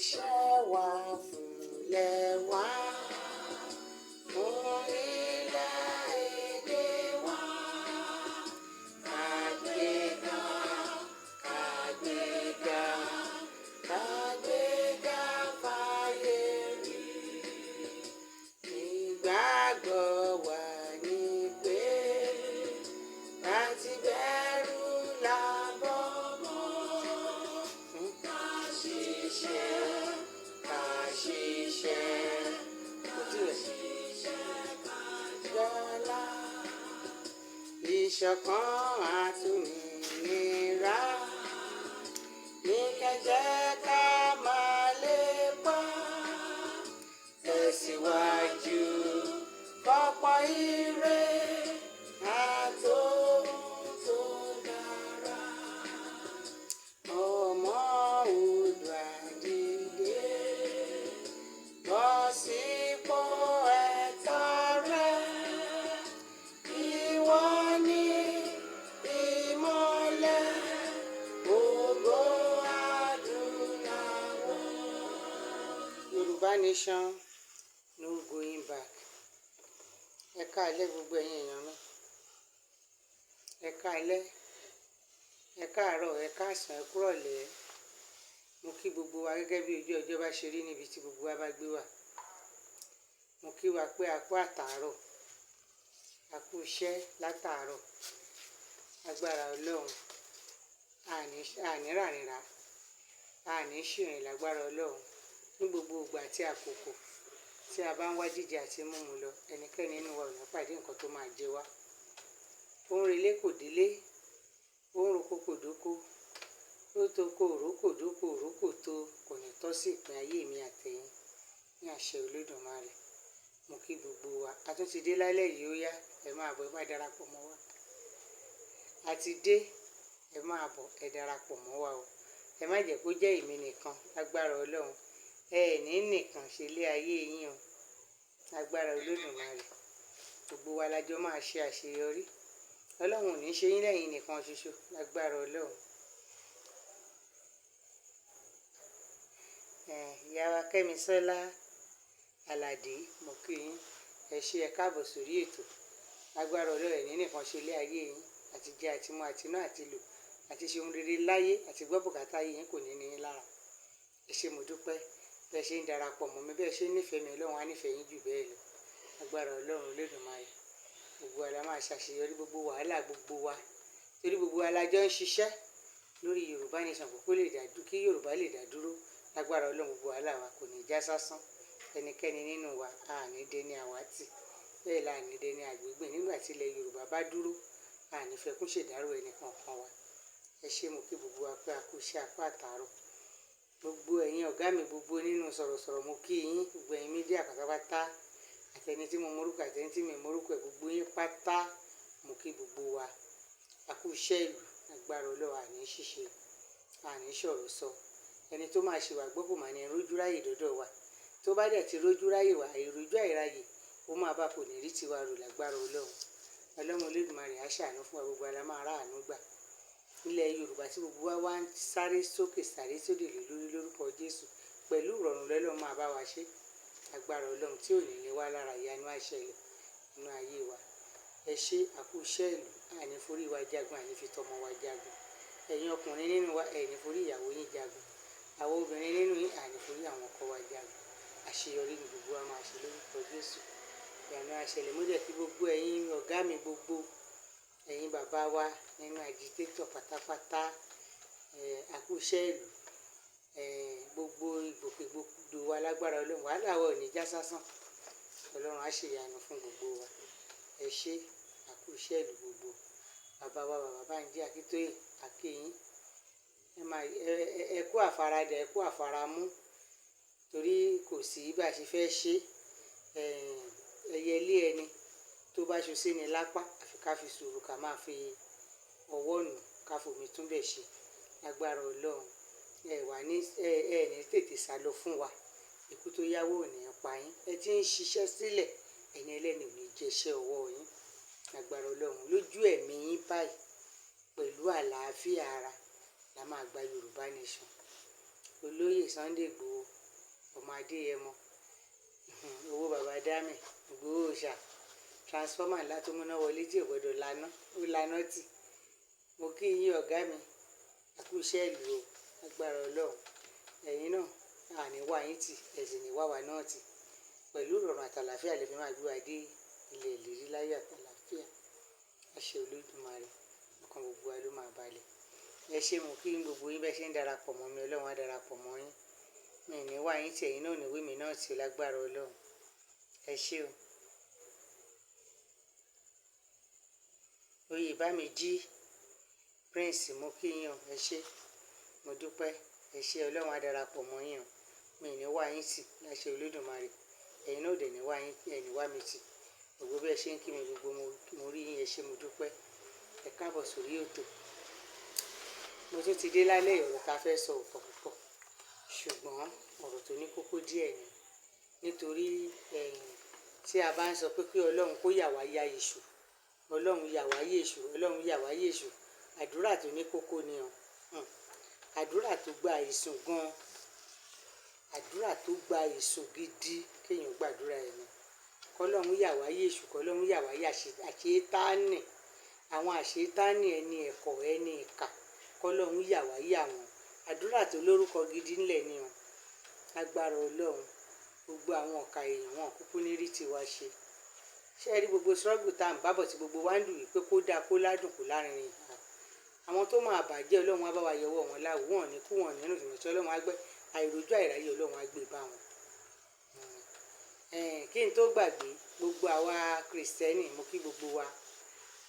Iṣẹ́ wa fúnlẹ̀ wá, fún ilẹ̀-èdè wa. Kàgbéga, kàgbéga, kàgbéga fáyé rí. Ìgbàgbọ́ wa ni pé láti bẹ̀rù làbọ̀ mọ́. Ká ṣiṣẹ́, ká ṣiṣẹ́, ká jọlá. Ìṣọ̀kan àtòmìnira ní kẹ́jẹ́ ká máa lépa. Tẹ̀síwájú fọ́pọ̀ ire àtòhun tó dára. Ọmọ Oòduà dìde, bọ́ sípò ẹ̀tọ́ rẹ. Ìwọ ni ìmọ́lẹ̀ ògo adúláwọ̀. Yorùbá nation no going back. Ẹ káalẹ́ gbogbo ẹ̀yin èèyàn mi. Ẹ káalẹ́, ẹ káàárọ̀, ẹ káàsán, ẹ kúrọ̀lẹ́. Mo kí gbogbo wa gẹ́gẹ́ bí ojú ọjọ́ bá ṣe rí níbi tí gbogbo wa bá gbé wà. Mo kí wa pé a kú àtàárọ̀, a kú iṣẹ́ látàárọ̀. Agbára Ọlọ́run, àní rànìrà, àní ṣìrìn lágbára Ọlọ́run. Ní gbogbo ìgbà àti àkókò tí a bá ń wá jíjẹ àti mímu lọ, ẹnikẹ́ni nínú wa ò ní pàdé nǹkan tó máa jẹ wá. Ó ń relé kò délé, ó ń roko kò dóko, ó tó kó òrókò dóko òrókò tó, kò ní tọ́ sí ìpín ayé mi àtẹ̀yìn ní àṣẹ Olódùmarè. Mo kí gbogbo wa. A tún ti dé lálẹ́ yìí, ó yá, ẹ máa bọ̀, ẹ máa darapọ̀ mọ́ wa. A ti dé, ẹ máa bọ̀, ẹ darapọ̀ mọ́ wa o. Ẹ má jẹ́ kó jẹ́ èmi nìkan, lágbára Ọlọ́run. Ẹ ní nìkan ṣe lé ayé yín o, lágbára Olódùmarè. Gbogbo wa lájọ máa ṣe àṣeyọrí. Ọlọ́run ò ní ṣe yín lẹ́yìn nìkan ṣoṣo, lágbára Ọlọ́run. Ìyá wa Kẹ́misọ́lá Àlàdé, mo kí yín. Ẹ ṣé, ẹ káàbọ̀ sórí ètò. Lágbára Ọlọ́run, ẹ̀ ní nìkan ṣe lé ayé yín, àti jẹ àti mu àti ná àti lò àti ṣe ohun rere láyé àti gbọ́ bùkátà ayé yín kò ní ní yín lára. Ẹ ṣé, mo dúpẹ́ bẹ́ẹ̀ ṣe ń darapọ̀ mọ́ mi, bẹ́ẹ̀ ṣe ń nífẹ̀ẹ́ mi, Ọlọ́run á nífẹ̀ẹ́ yín jù bẹ́ẹ̀ lọ. Lágbára Ọlọ́run Olódùmarè. Gbogbo wa la máa ṣàṣeyọrí, gbogbo wàhálà gbogbo wa. Torí gbogbo wa la jọ ń ṣiṣẹ́ lórí Yorùbá nation kí Yorùbá lè dá dúró. Lágbára Ọlọ́run, gbogbo wàhálà wa kò ní já sásán. Ẹnikẹ́ni nínú wa a ní dé ní àwátì, bẹ́ẹ̀ la ní dé ní àgbègbè. Nígbà tí ilẹ̀ Yorùbá bá dúró, a ní fẹ́ kún ṣèdárò ẹnìkankan wa. Ẹ ṣé, mo kí gbogbo wa pé a kú iṣẹ́, a kú àtàárọ̀. Gbogbo ẹ̀yin ọ̀gá mi gbogbo nínú sọ̀rọ̀sọ̀rọ̀, mo kí yín. Gbogbo ẹ̀yin mídíà pátápátá, àtẹni tí mo mọrúkọ àtẹni tí mi mọrúkọ ẹ̀, gbogbo yín pátá, mo kí gbogbo wa. A kú iṣẹ́ ìlú, lágbára Ọlọ́run, àní ṣìṣe, àní ṣọ̀rọ̀ sọ. Ẹni tó máa ṣe wà gbọ́ kò máa ní rójú ráyè dọ́dọ̀ wa. Tó bá dẹ̀ ti rójú ráyè wà, àìrójú àìráyè, ó máa bá kò ní rí tiwa rò, lágbára Ọlọ́run. Ọlọ́run Olódùmarè á ṣàánú fún wa, gbogbo ara máa ráàánú gbà. Ilẹ̀ Yorùbá tí gbogbo wa wá ń sáré sókè sáré sódò lé lórí lórúkọ Jésù, pẹ̀lú ìrọ̀rùn lọ́lọ́run máa bá wa ṣe. Lágbára Ọlọ́run tí ò ní ní wá lára, ìyanu á ṣẹlẹ̀ nínú ayé wa. Ẹ ṣé, a kú iṣẹ́ ìlú, àní forí wa jagun, àní fi tọmọ wa jagun. Ẹ̀yin ọkùnrin nínú wa, ẹ ní forí ìyàwó yín jagun. Àwọn obìnrin nínú yín, àní forí àwọn ọkọ wa jagun. Àṣeyọrí ni gbogbo wa máa ṣe lórúkọ Jésù. Ìyanu á ṣẹlẹ̀. Mo dẹ̀ kí gbogbo ẹ̀yin ọ̀gá mi gbogbo, ẹ̀yin bàbá wa nínú agitétọ̀ pátápátá, a kú iṣẹ́ ìlú. Gbogbo ìgbòkègbodò wa, lágbára Ọlọ́run, wàhálà wa ò ní já sásán. Ọlọ́run á ṣe ìyanu fún gbogbo wa. Ẹ ṣé, a kú iṣẹ́ ìlú gbogbo. Bàbá wa, bàbá Bánjí Akíntóyè, a kí yín. Ẹ kú àfaradà, ẹ kú àfaramú. Torí kò sí bá ṣe fẹ́ ṣe. Ẹyẹ ilé ẹni tó bá ṣu sí ni lápá, àfi ká fi sùúrù, ká máa fi ọwọ́ nù, ká fomi túnbẹ̀ ṣe. Lágbára Ọlọ́run, ẹ ní tètè sá lọ fún wa. Ikú tó yáwó ò ní pa yín. Ẹ ti ń ṣiṣẹ́ sílẹ̀, ẹni ẹlẹ́ni ò ní jẹ iṣẹ́ ọwọ́ yín. Lágbára Ọlọ́run, lójú ẹ̀mí yín báyìí, pẹ̀lú àlàáfíà ara, la máa gba Yorùbá nation. Olóyè Sunday Igboho, Adéyẹmọ, owó bàbá dámì, Ìgbòho òòṣà, transformer ńlá tó múná wọlé tí ò gbọdọ̀ laná, ó laná tì. Mo kí yín ọ̀gá mi, àkú iṣẹ́ ìlú o, agbára Ọlọ́run. Ẹ̀yin náà àní wá yín tì, ẹ̀sìn ní wá wa náà tì. Pẹ̀lú ìrọ̀rùn àtàlàfíà lè fi máa gbé wa dé ilẹ̀ ìlérí láyọ̀ àtàlàfíà. Àṣẹ Olódùmarè, ọkàn gbogbo wa ló máa balẹ̀. Ẹ ṣé, mo kí gbogbo yín bẹ́ẹ̀ ṣe ń darapọ̀ mọ́ mi, Ọlọ́run á darapọ̀ mọ́ yín. Mi ní wá yín tì, ẹ̀yin náà ò ní wí mi náà tì lágbára Ọlọ́run. Ẹ ṣé o. Oyè bá mi jí Prince, mo kí yín o, ẹ ṣé, mo dúpẹ́, ẹ ṣé, Ọlọ́run á darapọ̀ mọ́ yín o. Mi ní wá yín tì láṣẹ Olódùmarè, ẹ̀yin náà ò dẹ̀ ní wá yín, ẹ̀ ní wá mi tì. Gbogbo bí ẹ ṣe ń kí mi gbogbo mo rí yín, ẹ ṣé, mo dúpẹ́. Ẹ káàbọ̀ sórí ètò. Mo tún ti dé lálẹ́ ọ̀rọ̀ tá a fẹ́ sọ ọ̀pọ̀ púpọ̀, ṣùgbọ́n ọ̀rọ̀ tó ní kókó díẹ̀ ni. Nítorí tí a bá ń sọ pé kí Ọlọ́run kó yà wá ya èṣù, Ọlọ́run yà wá yé èṣù, Ọlọ́run yà wá yé èṣù, àdúrà tó ní kókó ni o. Àdúrà tó gba ìsùn gan, àdúrà tó gba ìsùn gidi kéèyàn gbàdúrà ẹ̀ ni. Kọ́lọ́run yà wá yé èṣù, kọ́lọ́run yà wá yé àṣetánì, àwọn àṣetánì ẹni ẹ̀kọ́ ẹni ìkà, kọ́lọ́run yà wá yé àwọn. Àdúrà tó lórúkọ gidi ńlẹ̀ ni o. Agbára Ọlọ́run, gbogbo àwọn ọ̀ka èèyàn wọn kúkú ní rí tiwa ṣe. Ṣé ẹ rí gbogbo struggle tá à ń bábọ̀ tí gbogbo wa ń dùn wípé kó dáa kó ládùn kó lárinrin? Àwọn tó máa bàjẹ́ Ọlọ́run á bá wa yọwọ́ wọn láwo, wọn ò ní kú, wọn ò ní rùn ìrìnàjò, Ọlọ́run á gbé àìrójú àìráyè, Ọlọ́run á gbé bá wọn. Kí n tó gbàgbé gbogbo àwa Kristẹni, mo kí gbogbo wa,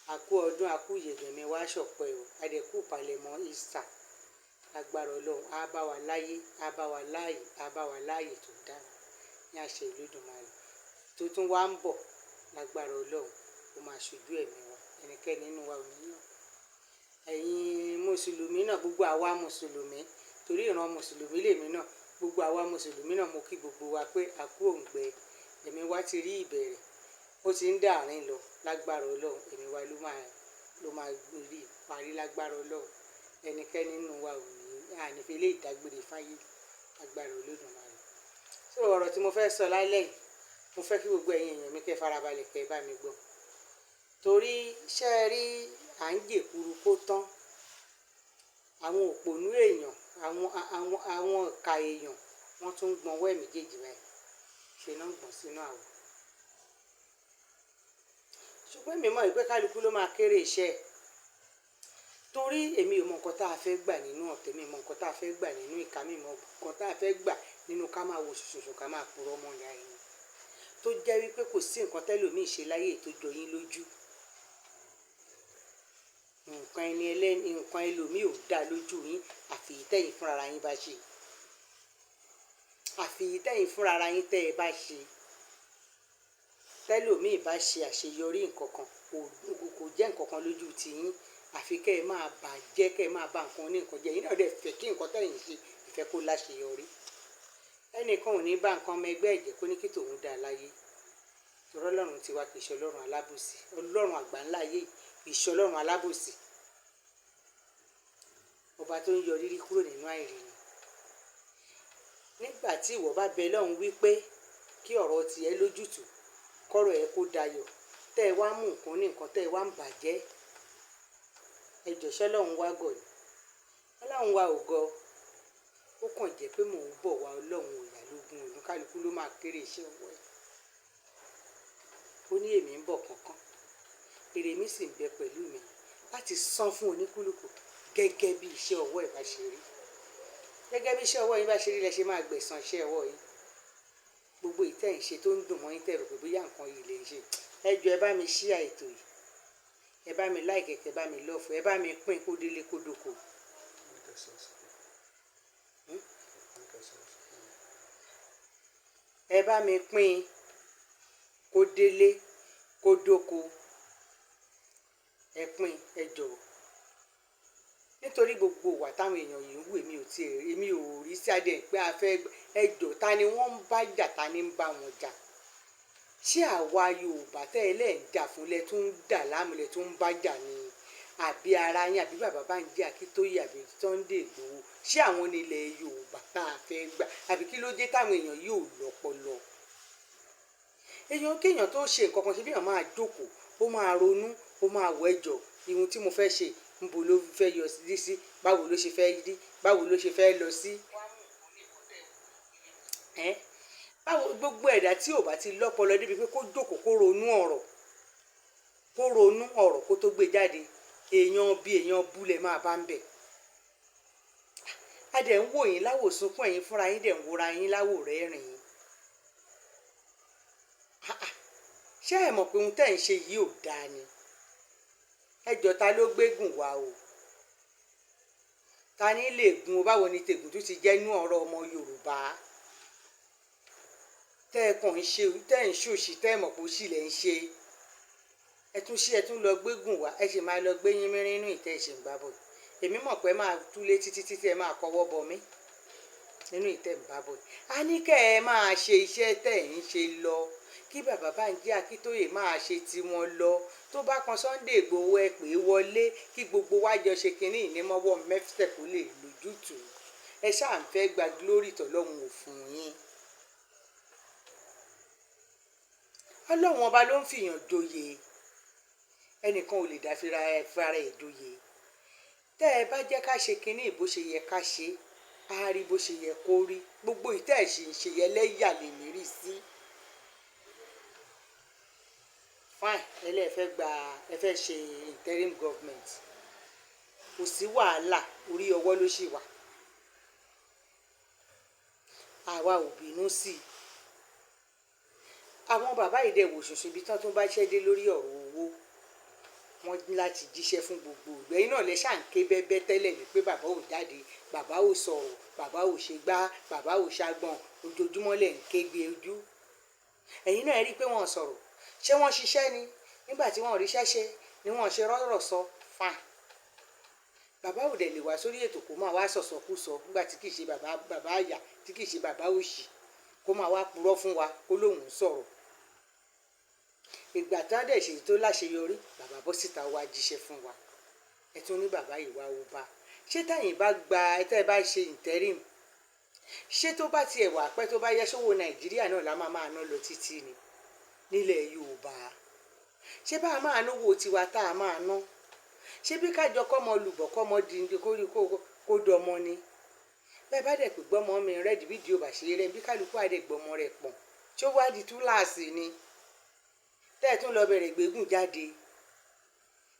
a kú ọdún, a kú ìyèdùn mi wá ṣọ̀pẹ́ o, a dẹ̀ kú ìpalẹ̀mọ́ Easter. Agbára Ọlọ́run á bá wa láyé, á bá wa láàyè, á bá wa láàyè tó dára ní àṣẹ Olódùmarè. Tó tún wá ń bọ̀ lágbára Ọlọ́run, ó máa ṣojú ẹ̀mí wa, ẹnikẹ́ni nínú wa ò ní yàn. Ẹ̀yin mùsùlùmí náà, gbogbo àwa mùsùlùmí, torí ìran mùsùlùmí lèmi náà, gbogbo àwa mùsùlùmí náà mo kí gbogbo wa pé a kú òǹgbẹ, ẹ̀mí wa ti rí ìbẹ̀rẹ̀, ó ti ń dàárín lọ lágbára Ọlọ́run, ẹ̀mí wa ló máa rí parí lágbára Ọlọ́run. Ẹnikẹ́ni nínú wa ò ní ànífẹ́ lè dágbére fáyé lágbára Olódùmarè. So ọ̀rọ̀ tí mo fẹ́ sọ lálẹ́ yìí, mo fẹ́ kí gbogbo ẹ̀yin èèyàn mi kẹ́ farabalẹ̀ kẹ́ bá mi gbọ́. Torí ṣé ẹ rí à ń jèkuru kó tán, àwọn òpònú èèyàn, àwọn ọ̀ka èèyàn, wọ́n tún ń gbọ́n wẹ́ méjèèjì báyìí, ṣe náà ń gbọ̀n sínú àwọ̀. Ṣùgbọ́n èmi mọ̀ pé kálukú ló máa kéré iṣẹ́ ẹ̀. Torí èmi ò mọ nǹkan tá a fẹ́ gbà nínú ọ̀tẹ̀, mi mọ nǹkan tá a fẹ́ gbà nínú ìka, mi mọ nǹkan tá a fẹ́ gbà nínú ká máa wo ṣoṣoṣo ká máa purọ́ mọ́ ìyá ẹni. Tó jẹ́ wípé kò sí nǹkan tẹ́lòmíì ṣe láyé tó jọ yín lójú. Nǹkan ẹni ẹlẹ́ni, nǹkan ẹlòmíì ò dá lójú yín, àfi ìtẹ́yìn fúnra yín bá ṣe. Àfi ìtẹ́yìn fúnra yín tẹ́ ẹ bá ṣe. Tẹ́lòmíì bá ṣe àṣeyọrí nǹkan kan, kò jẹ́ nǹkan kan lójú ti yín, àfi kẹ́ ẹ máa bàjẹ́, kẹ́ ẹ máa bà nǹkan ní nǹkan jẹ́. Yín náà dẹ̀ fẹ́ kí nǹkan tẹ́yìn ṣe ìfẹ́ kó láṣeyọrí. Ẹnìkan ò ní bá nǹkan ọmọ ẹgbẹ́ ẹ̀jẹ̀ kó ní kí tòun dá láyé. Torí Ọlọ́run tiwa kì í ṣe Ọlọ́run alábòsí. Ọlọ́run àgbáńlá ayé kì í ṣe Ọlọ́run alábòsí. Ọba tó ń yọ rírí kúrò nínú àìrí ni. Nígbà tí ìwọ bá bẹ Ọlọ́run wípé kí ọ̀rọ̀ tiẹ̀ lójútùú, kọ́rọ̀ ẹ kó dayọ̀, tẹ́ ẹ wá mú nǹkan ní nǹkan, tẹ́ ẹ wá ń bàjẹ́, ẹ jọ̀ọ́ ṣé Ọlọ́run wá gọ̀ ni? Ọlọ́run wa ò gọ̀. Ó kàn jẹ́ pé mò ń bọ̀ wá, Ọlọ́run ò yà lógún òun, kálukú ló máa kéré iṣẹ́ ọwọ́ ẹ̀. Ó ní èmi ń bọ̀ kánkán, èrè mi sì ń bẹ pẹ̀lú mi láti san fún oníkúlùkù gẹ́gẹ́ bí iṣẹ́ ọwọ́ ẹ̀ bá ṣe rí. Gẹ́gẹ́ bí iṣẹ́ ọwọ́ yín bá ṣe rí lẹ ṣe máa gbẹ̀san iṣẹ́ ọwọ́ yín. Gbogbo ìtẹ́ ìṣe tó ń dùn mọ́ yín tẹ̀rù pé bóyá nǹkan yìí lè ṣe. Ẹ jọ̀ọ́ ẹ bá mi share ètò yìí, ẹ bá mi like, ẹ bá mi love, ẹ bá mi pín kó délé kó dóko. Ẹ bá mi pín kó délé kó dóko. Ẹ pín, ẹ jọ̀ọ́. Nítorí gbogbo ìwà táwọn èèyàn yìí ń wò, èmi ò rí sí adé pé a fẹ́, ẹ jọ̀ọ́, ta ni wọ́n ń bá jà, ta ni ń bá wọn jà? Ṣé àwa Yorùbá tẹ́ ẹ lẹ́ ń jà fún lẹ tún ń dà láàmú lẹ tún ń bá jà ni? àbí ara yín àbí bàbá Bánjí Akíntóyè àbí Sunday Ìgbòho, ṣé àwọn nílẹ̀ Yorùbá tá a fẹ́ gbà àbí kí ló dé táwọn èèyàn yóò lọ́pọlọ? Èèyàn kéèyàn tó ṣe nǹkan kan ṣe bí èèyàn máa jókòó, ó máa ronú, ó máa wẹ̀jọ ihun tí mo fẹ́ ṣe níbo ló fẹ́ yọ sí, báwo ló ṣe fẹ́ rí, báwo ló ṣe fẹ́ lọ sí. Báwo gbogbo ẹ̀dá tí ò bá ti lọ́pọlọ débi pé kó jókòó kó ronú ọ̀rọ̀ kó tó gbé jáde, èèyàn bí èèyàn búlẹ̀ máa bá ń bẹ̀. A dẹ̀ ń wò yín láwò sunkún, ẹ̀yin fúnra yín dẹ̀ ń wòra yín láwò rẹ́rìn-ín. Ṣé ẹ mọ̀ pé ohun tẹ́ ń ṣe yìí ò dáa ni? Ẹjọ́ ta ló gbégùn wá o? Ta ní lè gun o? Báwo ni tègùn tó ti jẹ́ inú ọ̀rọ̀ ọmọ Yorùbá? Tẹ́ ẹ kàn ń ṣe, tẹ́ ẹ ń ṣòṣì, tẹ́ ẹ mọ̀ pé ó sì lẹ̀ ń ṣe. Ẹ tún lọ gbégùn wá, ẹ sì máa lọ gbé yín mìíràn nínú ìtẹ́ ìṣe ń gbá bọ̀. Èmi mọ̀ pé máa túlé títí ẹ máa kọwọ́ bọ mí nínú ìtẹ́ ń bá bọ̀. A ní kẹ́ ẹ máa ṣe iṣẹ́ tẹ́ ẹ̀ ń ṣe lọ, kí bàbá Bánjí Akíntóyè máa ṣe tiwọn lọ. Tó bá kan Sunday Ìgbòho ẹ pè é wọlé, kí gbogbo wa jọ ṣe kínní ìnímọ́wọ́ mẹ́fẹ́ kó lè lójútùú. Ẹ ṣáà ń fẹ́ gba glory tọ́lọ́run ò fún yín. Ọlọ́run ọba ló ń fìyàn joyè, ẹnìkan ò lè dá fira ẹ̀ joyè. Tẹ́ ẹ bá jẹ́ ká ṣe kínní bó ṣe yẹ ká ṣe, á rí bó ṣe yẹ kó rí. Gbogbo ìtẹ́ ẹ̀ ṣe ń ṣe yẹ lẹ́yà lè lérí sí. Fine, ẹ fẹ́ ṣe interim government, kò sí wàhálà, orí ọwọ́ ló ṣì wà. Àwa ò bínú sí i. Àwọn bàbá ìdẹ̀wò ṣoṣo ibi tán tó bá ṣẹ́ dé lórí ọ̀rọ̀ owó, wọ́n ní láti jíṣẹ́ fún gbogbo ìgbẹ́yìn náà lẹ ṣáà ń ké bẹ́bẹ́ tẹ́lẹ̀ wípé bàbá ò jáde, bàbá ò sọ̀rọ̀, bàbá ò ṣe gbá, bàbá ò ṣàgbọ̀n, ojoojúmọ́ lẹ̀ ń ké gbé ojú. Ẹ̀yin náà rí i pé wọ́n sọ̀rọ̀, ṣé wọ́n ṣiṣẹ́ ni? Nígbà tí wọ́n ríṣẹ́ ṣe ni wọ́n ṣe rọ́rọ̀ sọ fine. Bàbá ò dẹ̀ lè wá sórí ètò kó máa wá sọ̀sọ̀kúsọ nígbà tí kì í ṣe bàbá àyà, tí kì í ṣe bàbá òṣì, kó máa wá purọ́ fún wa kó lóun sọ̀rọ̀. Ìgbà tá dẹ̀ ṣe tó láṣeyọrí, bàbá bọ́ síta wá jíṣẹ́ fún wa. Ẹ tún ní bàbá ìwà ọba. Ṣé táyìn bá tẹ́ ẹ bá ṣe interim, ṣé tó bá tiẹ̀ wà pẹ́ tó bá yẹ sówó Nàìjíríà náà la máa ná lọ títí ni nílẹ̀ Yorùbá? Ṣé bá a máa náwó tiwa tá a máa ná? Ṣé bí kájọ kọ́mọ lùbọ̀ kọ́mọ dìndín kó dọmọ ni? Bẹ́ẹ̀ bá dẹ̀ pé gbọ́mọ mi rẹ́ẹ̀dì fídíò bàṣẹ rẹ bí kálukú àdé gbọ́mọ rẹ̀ pọ̀n, ṣó wá di túláàsì ni? Tẹ́ ẹ tún lọ bẹ̀rẹ̀ gbégùn jáde,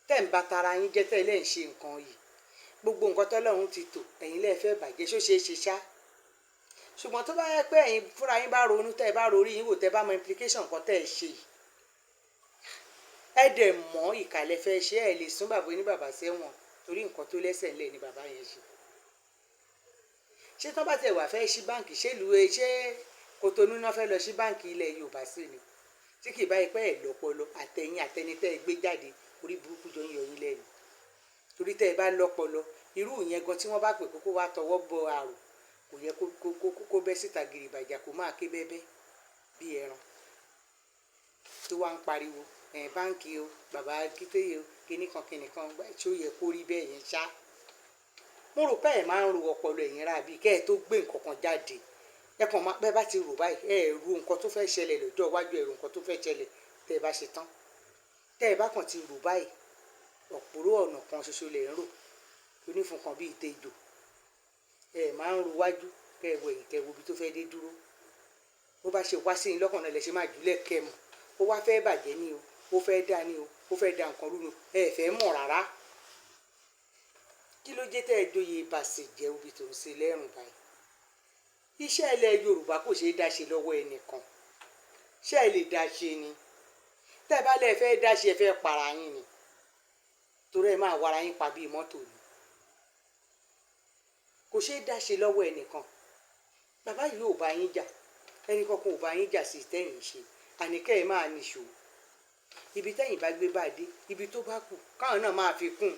tẹ́ ń ba tara yín jẹ́, tẹ́ ẹ lẹ́ ń ṣe nǹkan yìí. Gbogbo nǹkan tọ́lọ́run ti tò, ẹ̀yin lẹ́ẹ̀ fẹ́ bàjẹ́, ṣó ṣeé ṣe ṣá? Ṣùgbọ́n tó bá yẹ pé ẹ̀yin fúnra yín bá ronú, tẹ́ ẹ bá rorí yín wò, tẹ́ ẹ bá mọ implication nǹkan tẹ́ ẹ ṣe yìí, ẹ dẹ̀ mọ̀ ìkàlẹ̀ fẹ́ ṣe, ẹ lè sún bàbá oníbàbà sẹ́wọ̀n torí nǹkan tó lẹ́sẹ̀ ńlẹ̀ ni bàbá yẹn ṣe. Ṣé tó bá tẹ̀ wá fẹ́ ṣí báǹkì, ṣé Kòtónú náà fẹ́ lọ ṣí báǹkì ilẹ̀ Yorùbá sí ni? Tí kì í bá ipẹ́ ẹ̀ lọ́pọlọ, àtẹ̀yìn àtẹnitẹ́ ẹ gbé jáde, orí burúkú jọ ń yọ yín lẹ́nu. Torí tẹ́ ẹ bá lọ́pọlọ, irú ìyẹn gan tí wọ́n bá pè kókó wá tọwọ́ bọ àrò, kò yẹ kó bẹ́ síta gìrì ìbàjá kó máa ké bẹ́bẹ́ bí ẹran tó wá ń pariwo báǹkì o, bàbá Akíntóyè o, kíníkan tí ó yẹ kó rí bẹ́ẹ̀ yẹn ṣá. Mo rò pé ẹ̀ máa ń ro ọpọlọ ẹ̀yin rà bíi kẹ́ ẹ tó gbé nǹkan kan jáde. Ẹ kàn máa bẹ́ẹ̀ bá ti rò báyìí, ẹ ru nǹkan tó fẹ́ ṣẹlẹ̀ lọ́jọ́ iwájú, ẹ ru nǹkan tó fẹ́ ṣẹlẹ̀ tẹ́ ẹ bá ṣe tán. Tẹ́ ẹ bá kàn ti rò báyìí, ọ̀pọ̀rọ̀ ọ̀nà kan ṣoṣo lẹ̀ ń rò, onífun kan bíi ìtejò. Ẹ máa ń ro wájú, kẹ́ ẹ wọ ẹ̀yìn, kẹ́ ẹ wo ibi tó fẹ́ dé dúró. Bó bá ṣe wá sí yín lọ́kàn náà lẹ ṣe máa jùlẹ̀ kẹ́ mọ̀. Ó wá fẹ́ bàjẹ́ ni o, ó fẹ́ dá ni o, ó fẹ́ da nǹkan rú ni o, ẹ fẹ́ mọ̀ rárá. Kí ló dé tẹ́ ẹ joyè ìbàṣẹ̀ jẹ́ obì tó ń ṣe lẹ́rùn báyìí? Iṣẹ́ ilẹ̀ Yorùbá kò ṣeé dá ṣe lọ́wọ́ ẹnìkan. Ṣé ẹ lè dá ṣe ni? Tẹ́ ẹ bá lẹ́ fẹ́ dá ṣe, ẹ fẹ́ para yín ni. Torí ẹ máa wara yín pa bíi mọ́tò ni. Kò ṣeé dá ṣe lọ́wọ́ ẹnìkan. Bàbá yìí ò bá yín jà, ẹnìkankan ò bá yín jà sí tẹ́yìn ṣe. Àníkẹ́ ẹ máa níṣó. Ibi tẹ́yìn bá gbé bá dé, ibi tó bá kù, káwọn náà máa fi kún.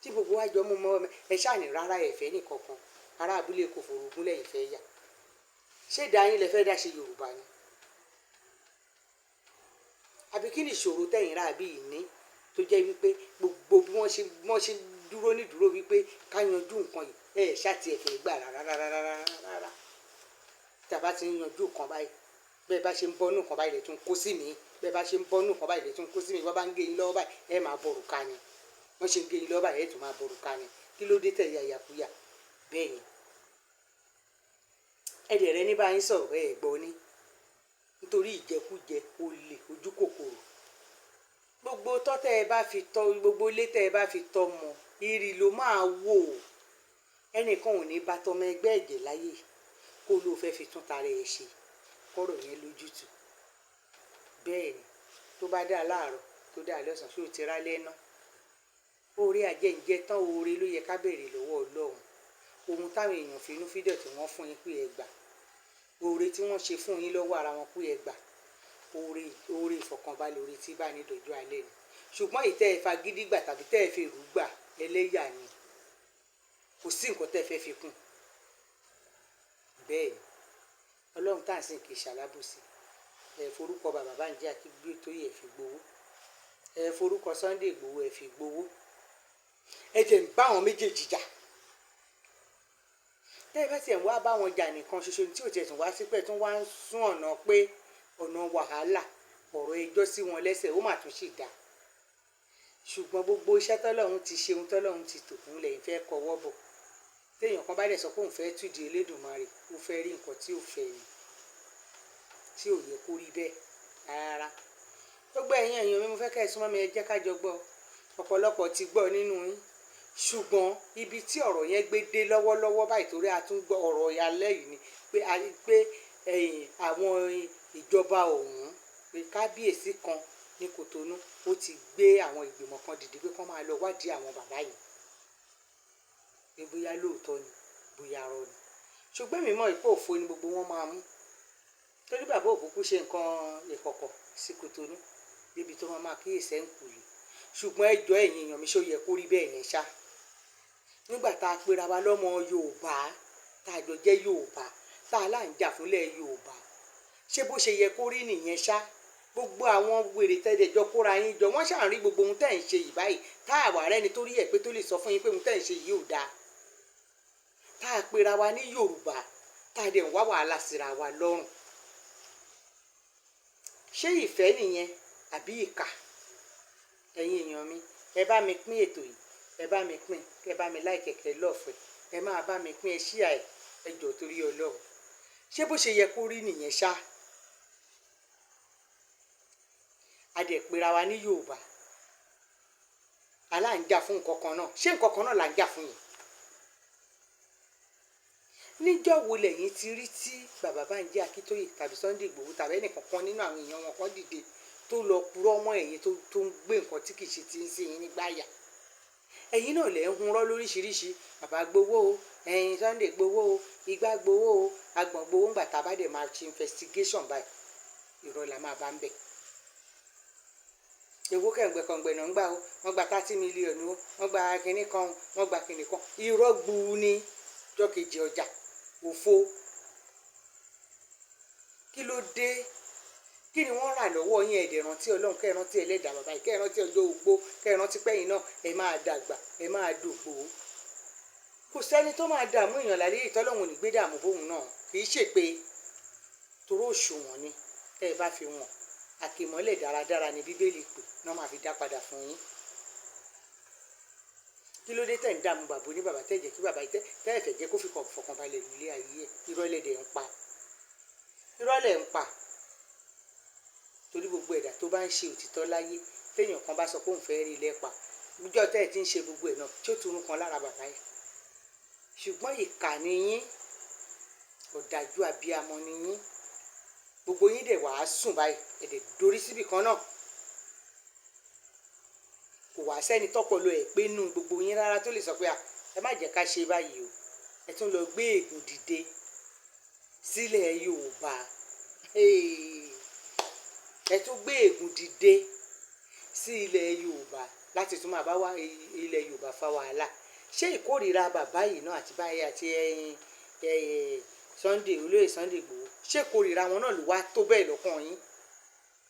Tí gbogbo wa jọ mú mọ́ ẹ ṣáà ní rárá ẹ fẹ́ nìkankan. Ará abúlé kò forogún lẹ́yìn fẹ́ yà. Ṣé dá yín lẹ fẹ́ dá ṣe Yorùbá ni? Àbí kí ni ìṣòro tẹ́yìn rà bí ní tó jẹ́ wípé gbogbo bí wọ́n ṣe dúró nídúró wípé ká yanjú nǹkan yìí ṣáàtì ẹ̀fẹ̀ gbà rárá tí a bá ti ń yanjú nǹkan báyìí bẹ́ẹ̀ bá ṣe ń bọ́nú nǹkan báyìí lè tún kó sí mi bẹ́ẹ̀ bá ṣe ń bọ́nú nǹkan báyìí lè tún kó sí mi wọ́n bá ń gé yín lọ́wọ́ báyìí ẹ máa bọ̀rù ká ni wọ́n ṣe ń gé yín lọ́wọ́ báyìí ẹ tún máa bọ̀rù ká ni kí ló dé tẹ̀ yàyàkuyà bẹ́ẹ̀ ni ẹ̀dẹ̀ rẹ ní bá yín sọ̀rọ̀ ẹ̀ gbọ́ ní nítorí ìjẹkújẹ olè ojú kòkòrò gbogbo tọ́tẹ̀ ẹ bá fi tọ́ gbogbo ilé tẹ́ ẹ bá fi tọ́ mọ ìrì ló máa wò ẹnìkan ò ní bá tọmọ ẹgbẹ́ ẹ̀jẹ̀ láyè kó ló fẹ́ fi tún tara ẹ̀ ṣe kọ́rọ̀ yẹn lójútùú bẹ́ẹ̀ ni tó bá dá láàárọ̀ tó dá lọ́sàn-án ṣó ti rálẹ́ ná oore àjẹǹjẹ tán oore ló yẹ ká béèrè lọ́wọ́ Ọlọ́run ohun táwọn èèyàn finú fídọ̀ tí wọ́n fún yín pé ẹ gbà oore tí wọ́n ṣe fún yín lọ́wọ́ ara wọn pé ẹ gbà oore ìfọ̀kànbalẹ̀ oore tí bá ní dojú alẹ́ ni ṣùgbọ́n ìtẹ́ ẹ fagídí gbà tàbí tẹ́ ẹ fi rú gbà ẹlẹ́yà ni kò sí nǹkan tẹ́ ẹ fẹ́ fi kún bẹ́ẹ̀ ni Ọlọ́run tá à ń sìn kì í ṣàlábùsí ẹ forúkọ bàbá Bánjí Akíngbé tó yẹ fi gbowó ẹ forúkọ Sunday Ìgbòho ẹ fi gbowó ẹ jẹ́ ń bá àwọn méjèèjì jà tẹ́ ẹ bá tiẹ̀ ń wá bá wọn jà nìkan ṣoṣo tí ò tiẹ̀ tún wá sípẹ̀ tún wá ń sún ọ̀nà pé ọ̀nà wàhálà ọ̀rọ̀ ẹjọ́ sí wọn lẹ́sẹ̀ ó mà tún sì dá ṣùgbọ́n gbogbo iṣẹ́ tọ́lọ́run ti ṣe ohun tọ́lọ́run ti tò fún lẹ́yìn fẹ́ kọwọ́ bọ̀ téèyàn kan bá dẹ̀ sọ pé òun fẹ́ túdi Elédùmarè ó fẹ́ rí nǹkan tí ò fẹ́ ni tí ò yẹ kó rí bẹ́ẹ̀ rárá gbogbo ẹ̀yin èèyàn mi mo fẹ́ kẹ́ ẹ súnmọ́ mi ẹ jẹ́ ká jọ gbọ́ ọ̀pọ̀lọpọ̀ ti gbọ́ nínú yín ṣùgbọ́n ibi tí ọ̀rọ̀ yẹn gbé dé lọ́wọ́lọ́wọ́ báyìí torí a tún gbọ́ ọ̀rọ̀ ìyàlẹ́ yìí ni pé àwọn ìjọba ọ̀hún pé kábíyèsí kan ní Kòtónú ó ti gbé àwọn ìgbìmọ̀ kan dìde pé kán máa lọ wádìí àwọn bàbá yìí pé bóyá lóòótọ́ ni bóyá arọ́ ni ṣùgbọ́n mi mọ̀ ìpò òfo ni gbogbo wọn máa mú torí bàbá òkúkú ṣe nǹkan ìkọ̀kọ̀ sí Kòtónú débi tó máa kíyèsí ẹ̀ ń kù yìí ṣùgbọ́n ẹjọ́ ẹ̀yin èèyàn mi ṣó yẹ kó rí bẹ́ẹ̀ yẹn ṣá nígbà tá a pera wa lọ́mọ Yorùbá tá a jọ jẹ́ Yorùbá tá a là ń jà fúnlẹ̀ Yorùbá ṣé bó ṣe yẹ kó rí nìyẹn ṣá gbogbo àwọn wèrè tẹ́lẹ̀ jọ kóra yín jọ wọ́n ṣàń rí gbogbo ohun tẹ́ ń ṣe yìí báyìí tá a wà rẹ́ni tó rí ẹ̀ pé tó lè sọ fún yín pé ohun tẹ́ ń ṣe yìí ò dáa tá a pera wa ní Yorùbá tá a dẹ̀ ń wá wàhálà síra wa lọ́rùn ṣé ìfẹ́ nìyẹn àbí ìkà ẹ̀yin èèyàn mi ẹ bá mi pín ètò yìí ẹ bá mi pín ẹ bá mi láìkẹ̀kẹ́ lọ́fẹ̀ẹ́ ẹ máa bá mi pín ẹ ṣíà ẹ jọ̀ọ́ torí Ọlọ́run ṣé bó ṣe yẹ kó rí nìyẹn ṣá a dẹ̀ pera wa ní Yorùbá alá ń jà fún nǹkan kan náà ṣé nǹkan kan náà là ń jà fún yìí níjọ́ wo lẹ́yìn ti rí tí bàbá Bánjí Akíntóyè tàbí Sunday Ìgbòho tàbí ẹnìkan kan nínú àwọn èèyàn wọn kan dìde tó lọ purọ́ mọ́ ẹ̀yin tó ń gbé nǹkan tí kì í ṣe ti ń sí yín nígbà yà ẹ̀yin náà lẹ́ ń hunrọ́ lóríṣiríṣi bàbá gbowó o ẹ̀yin Sunday gbowó o igbá gbowó o agbọ̀n gbowó ńgbà tá a bá dẹ̀ máa ṣe investigation báyìí irọ́ la máa bá ń bẹ̀ ewu kẹ̀ǹgbẹ̀kọ̀ǹgbẹ̀ náà ń gbà o wọ́n gba 30 million o wọ́n gba kinní kan wọ́n gba kinní kan irọ́ gbuu ní jọ́kejì ọjà òfo kí ló dé kí ni wọ́n rà lọ́wọ́ yín ẹ̀dẹ̀ rántí Ọlọ́run kẹ́ ẹ rántí ẹlẹ́dàá bàbá yìí kẹ́ ẹ rántí ọjọ́ ogbó kẹ́ ẹ rántí pẹ́yìn náà ẹ máa dàgbà ẹ máa dògbò kò sẹ́ni tó máa dààmú èèyàn láyé ìtọ́lọ́hún ò ní gbé dààmú bóun náà kì í ṣèpè toró òṣùwọ̀n ni tẹ́ ẹ bá fi wọ̀n àkìmọ́lẹ̀ dáradára ni Bíbélì pè náà máa fi dá padà fún yín kí ló dé tẹ̀ ń dààmú bàbá ní bàbá tẹ́ jẹ́ kí bàbá tẹ́ ẹ̀fẹ̀ jẹ́ kó fi fọkànbalẹ̀ lulẹ̀ ayé ẹ̀ ìrọ̀lẹ́dẹ̀ ń pa ìrọ̀lẹ́ ń pa torí gbogbo ẹ̀dá tó bá ń ṣe òtítọ́ láyé téèyàn kan bá sọ pé òun fẹ́ rí ilẹ̀ pa níjọ́ tẹ́ ẹ̀ ti ń ṣe gbogbo ẹ̀ náà tí ó turun kan lára bàbá yìí ṣùgbọ́n ìkà ni yín ọ̀dájú abiyamọ ni yín gbogbo yín dẹ̀ wàá sùn báyìí ẹ̀dẹ̀ dorí síbì kan náà kò wá sẹ́ni tọ́pọlọ ẹ̀ pé nù gbogbo yín rárá tó lè sọ pé ẹ má jẹ́ ká ṣe báyìí o ẹ tún lọ gbé ègún dìde sílẹ̀ Yorùbá ẹ tún gbé ègún dìde sí ilẹ̀ Yorùbá láti tún máa bá wá ilẹ̀ Yorùbá fa wàhálà ṣé ìkórìíra bàbá yìí náà àti báyìí àti Sunday olóyè Sunday Ìgbòho ṣé ìkórìíra wọn náà ló wá tó bẹ́ẹ̀ lọ́kàn yín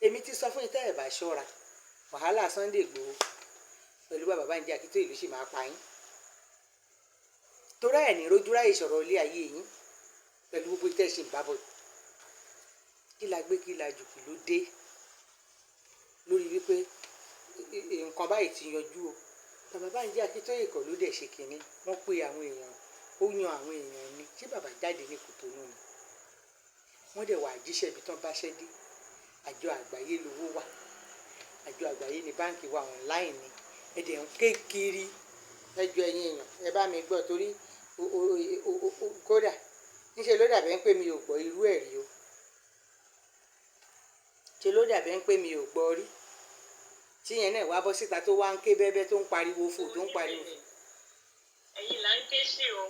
èmi ti sọ fún yín tẹ́ ẹ̀ bá ṣọ́ra wàhálà Sunday Igboho pẹ̀lú bàbá Bánjí Akíntóyè ló sì máa pa yín torí ẹ̀ ní rójúráyè sọ̀rọ̀ ilé ayé yín pẹ̀lú gbogbo ìtẹ̀sí ìbábọ̀ kí la gbé kí la jù kí ló dé lórí wípé nǹkan báyìí ti yanjú o bàbá Bánjí Akíntóyè kọ́ ló dẹ̀ ṣe kínní wọ́n pe àwọn èèyàn ó yan àwọn èèyàn ni tí bàbá jáde ní Kòtónú ni wọ́n dẹ̀ wà jíṣẹ́ ibi tán báṣẹ́ dé àjọ àgbáyé lówó wà àjọ àgbáyé ní báǹkì wa online ni ẹ̀dẹ̀ ń ké kiri ẹjọ́ ẹ̀yin èèyàn ẹ bá mi gbọ́ torí kódà níṣẹ́ ló dàbẹ́ ń pè mí ò gbọ́ irú ẹ̀ rí o ṣe ló dàbẹ́ ń pè mí ò gbọ́ rí tíyẹn náà wá bọ́ síta tó wá ń ké bẹ́bẹ́ tó ń pariwo fò tó ń pariwo. ẹ̀yin là ń ké sí o.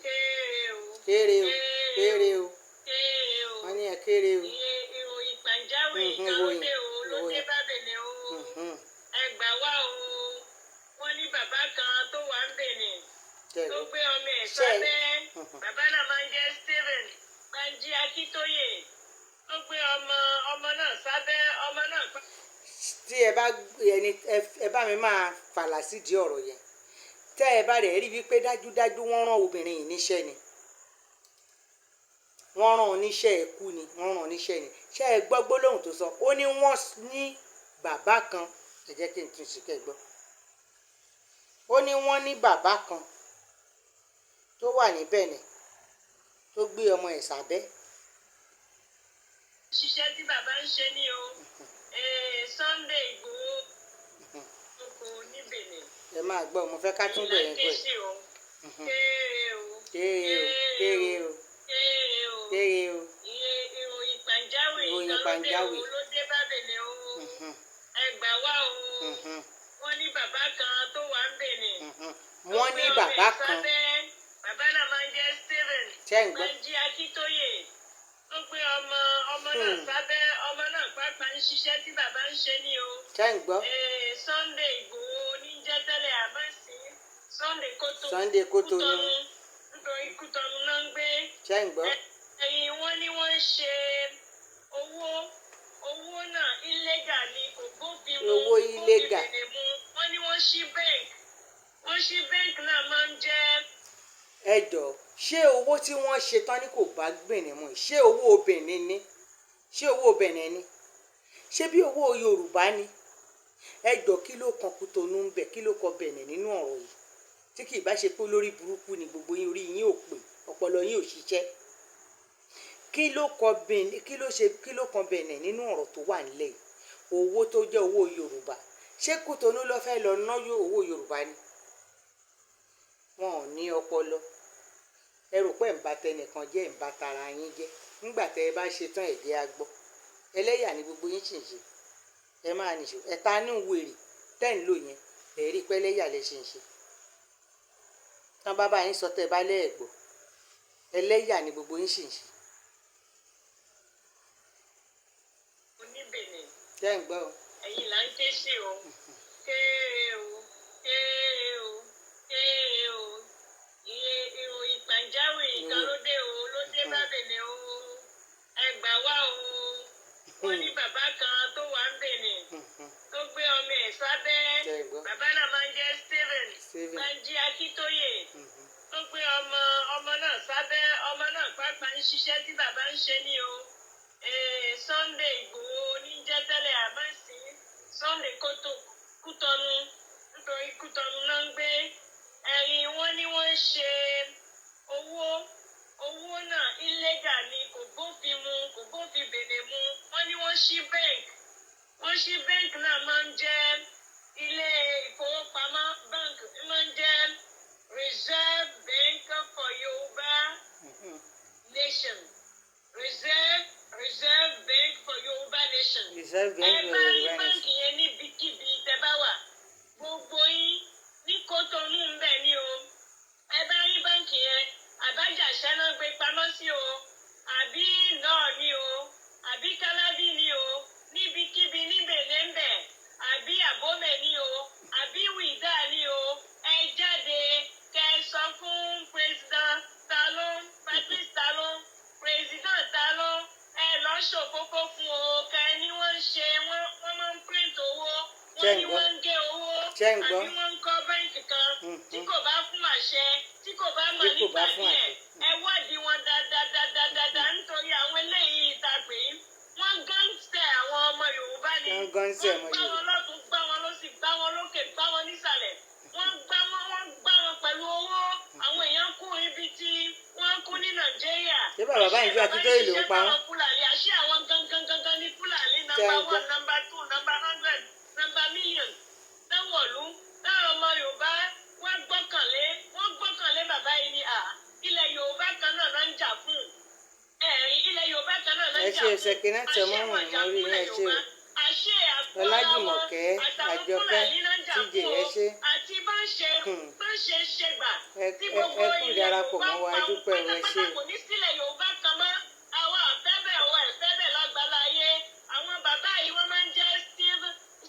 kéré o kéré o kéré o wọ́n ní ẹ kéré o. ìròyìn pàjáwìrì kan ló dé o ló dé bá Benin o ẹ gbà wá o wọ́n ní bàbá kan tó wà ń Benin tó gbé ọmọ ẹ̀ sábẹ́ bàbá náà máa ń jẹ́ Stephen Bánjí Akíntóyè tó gbé ọmọ náà sábẹ́ ọmọ náà. tí ẹ bá mi máa fàlà sídìí ọ̀rọ̀ yẹn tẹ́ ẹ bá rẹ̀ rí wípé dájúdájú wọ́n rán obìnrin yìí níṣẹ́ ni wọ́n rán oníṣẹ́ ẹ̀kú ni wọ́n rán oníṣẹ́ ni ṣé ẹ gbọ́ gbólóhùn tó sọ ó ní wọ́n ní bàbá kan ẹ jẹ́ kí n tún sí kẹ́ gbọ́ ó ní wọ́n ní bàbá kan tó wà ní Benin tó gbé ọmọ ẹ̀ sábẹ́. ṣiṣẹ́ tí bàbá ń ṣe ní o Sunday Igboho kò ní Benin. ẹ máa gbọ́ mo fẹ́ ká tún bẹ̀rẹ̀ pẹ̀. kéré o kéré o kéré o kéré o. ìròyìn pàjáwìrì ló dé bá Benin o ẹ gbà wá o wọ́n ní bàbá kan tó wà ń Benin. wọ́n ní bàbá kan. bàbá náà máa ń jẹ́ Stephen Bánjí Akíntóyè tó gbé ọmọ náà sábẹ́ ọmọ náà pàápàá ń ṣiṣẹ́ tí bàbá ń ṣe ní o. Sunday Igboho ní jẹ́ tẹ́lẹ̀ àmọ́ sí Sunday Kòtónú nítorí Kòtónú náà ń gbé. ẹ̀yìn wọn ni wọ́n ń ṣe owó náà illegal ni kò bófin mu owó illegal wọ́n ní wọ́n ṣí bank náà máa ń jẹ́. ẹ jọ̀ọ́ ṣé owó tí wọ́n ṣe tán ní kò bá Benin mu ṣé owó Benin ni ṣé owó Benin ni ṣé bí owó Yorùbá ni ẹ jọ̀ọ́ kí ló kan Kòtónú ń bẹ kí ló kọ Benin nínú ọ̀rọ̀ yìí tí kì í bá ṣe pé lórí burúkú ni gbogbo yín orí yín ò pé ọpọlọ yín ò ṣiṣẹ́ kí ló kan Benin nínú ọ̀rọ̀ tó wà nílẹ̀ yìí owó tó jẹ́ owó Yorùbá ṣé Kòtónú ló fẹ́ lọ ná owó Yorùbá ni wọn ò ní ọpọlọ ẹ rò pé ń bá tẹnìkan jẹ́ ń bá tara yín jẹ́ nígbà tẹ ẹ bá ṣe tán ẹ̀jẹ̀ á gbọ́ ẹlẹ́yà ni gbogbo yín ṣì ń ṣe ẹ máa nìṣó ẹ̀ta ní wèrè tẹ́ ń lò yẹn ẹ̀ rí pé ẹlẹ́yà lẹ ṣe ń ṣe tán bàbá yín sọ tẹ́ ẹ bá lẹ́ẹ̀gbọ́ ẹlẹ́yà ni gbogbo yín ṣì ń ṣe. oníbẹ̀nẹ̀ tẹ́ ń gbọ́ o. ẹ̀yin là ń ké sí o kéré o kéré o kéré o ìròyìn pàjáwìrì kan ló dé bá Benin o ẹ gbà wá o wọ́n ní bàbá kan tó wà ń Benin tó gbé ọmọ ẹ̀ sábẹ́ bàbá náà máa ń jẹ́ Stephen Bánjí Akíntóyè tó gbé ọmọ náà sábẹ́ ọmọ náà pàápàá ń ṣiṣẹ́ tí bàbá ń ṣe ní o Sunday Igboho ní jẹ́ tẹ́lẹ̀ àmọ́ sí Sunday Kòtónú nítorí Kòtónú náà ń gbé. ẹ̀yìn wọn ni wọ́n ń ṣe owó náà illegal ni kò bófin mu kò bófin Benin mu wọ́n ní wọ́n ṣí bank náà máa ń jẹ́ ilé ìfowópamọ́ bank máa ń jẹ́ Reserve Bank for Yorùbá Nation Reserve Bank for Yorùbá Nation. ẹ bá rí báńkì yẹn níbikíbi tẹ́ bá wà gbogbo yín ní Kòtónú ń bẹ ní o ẹ bá rí báńkì yẹn àbájáṣẹ́ náà gbé pamọ́ sí o àbí náà ní o àbí kálábì ní o níbikíbi níbẹ̀ lẹ́ńbẹ̀ àbí àbómẹ̀ ní o àbí wìdá ní o ẹ jáde kẹ́ sọ fún president Talon Patrice Talon president Talon ẹ lọ ṣòfófó fún o kẹ́ ni wọ́n ń ṣe wọ́n máa ń print owó wọ́n ní wọ́n ń gé owó ṣé ń àbí gbọ́ wọ́n ń kọ́ báńkì kan tí kò bá fún àṣẹ tí kò bá mọ̀ bí kò bá nípa fún díẹ̀ àṣẹ. ẹ wádìí wọn dáadáa nítorí àwọn eléyìí ta pé wọ́n gángstẹ̀ àwọn ọmọ Yorùbá ni Wọ́n gángstẹ̀ ọmọ gbá wọn Yorùbá. lọ́tún gbá wọn lọ́sì gbá wọn lókè gbá wọn nísàlẹ̀ wọ́n gbá wọn pẹ̀lú owó àwọn èèyàn kú ibi tí wọ́n kú ní Nàìjíríà. ṣé bàbá báyìí ju Akíntóyè ló ń pa wọ́n. Fúlàní àṣé àwọn gangan ní Fúlàní Ṣé ń number gbọ́? 1 number 2 number 100 number million táwọ̀lú táwọn ọmọ Yorùbá wọ́n gbọ́kànlé bàbá yìí ni ilẹ̀ Yorùbá kan náà ló ń jà fún ilẹ̀ Yorùbá kan náà ló ń jà fún ẹ ṣe ṣèkínà tẹmọrùn mórí ẹ ṣe o Ọlájùmọ̀kẹ́ Àjọkẹ́ tíjẹ ẹ ṣe àti bá ṣe ṣègbà tí ẹ gbogbo kú ilẹ̀ ìdarapọ̀ Yorùbá mọ́ wa pa dúpẹ́ ẹ ṣe pátápátá o. kò ní sílẹ̀ Yorùbá kan mọ́ àwọn àfẹ́bẹ̀ ọ̀ ẹ̀fẹ́bẹ̀ lágbàlá ayé àwọn bàbá yìí wọ́n máa ń jẹ́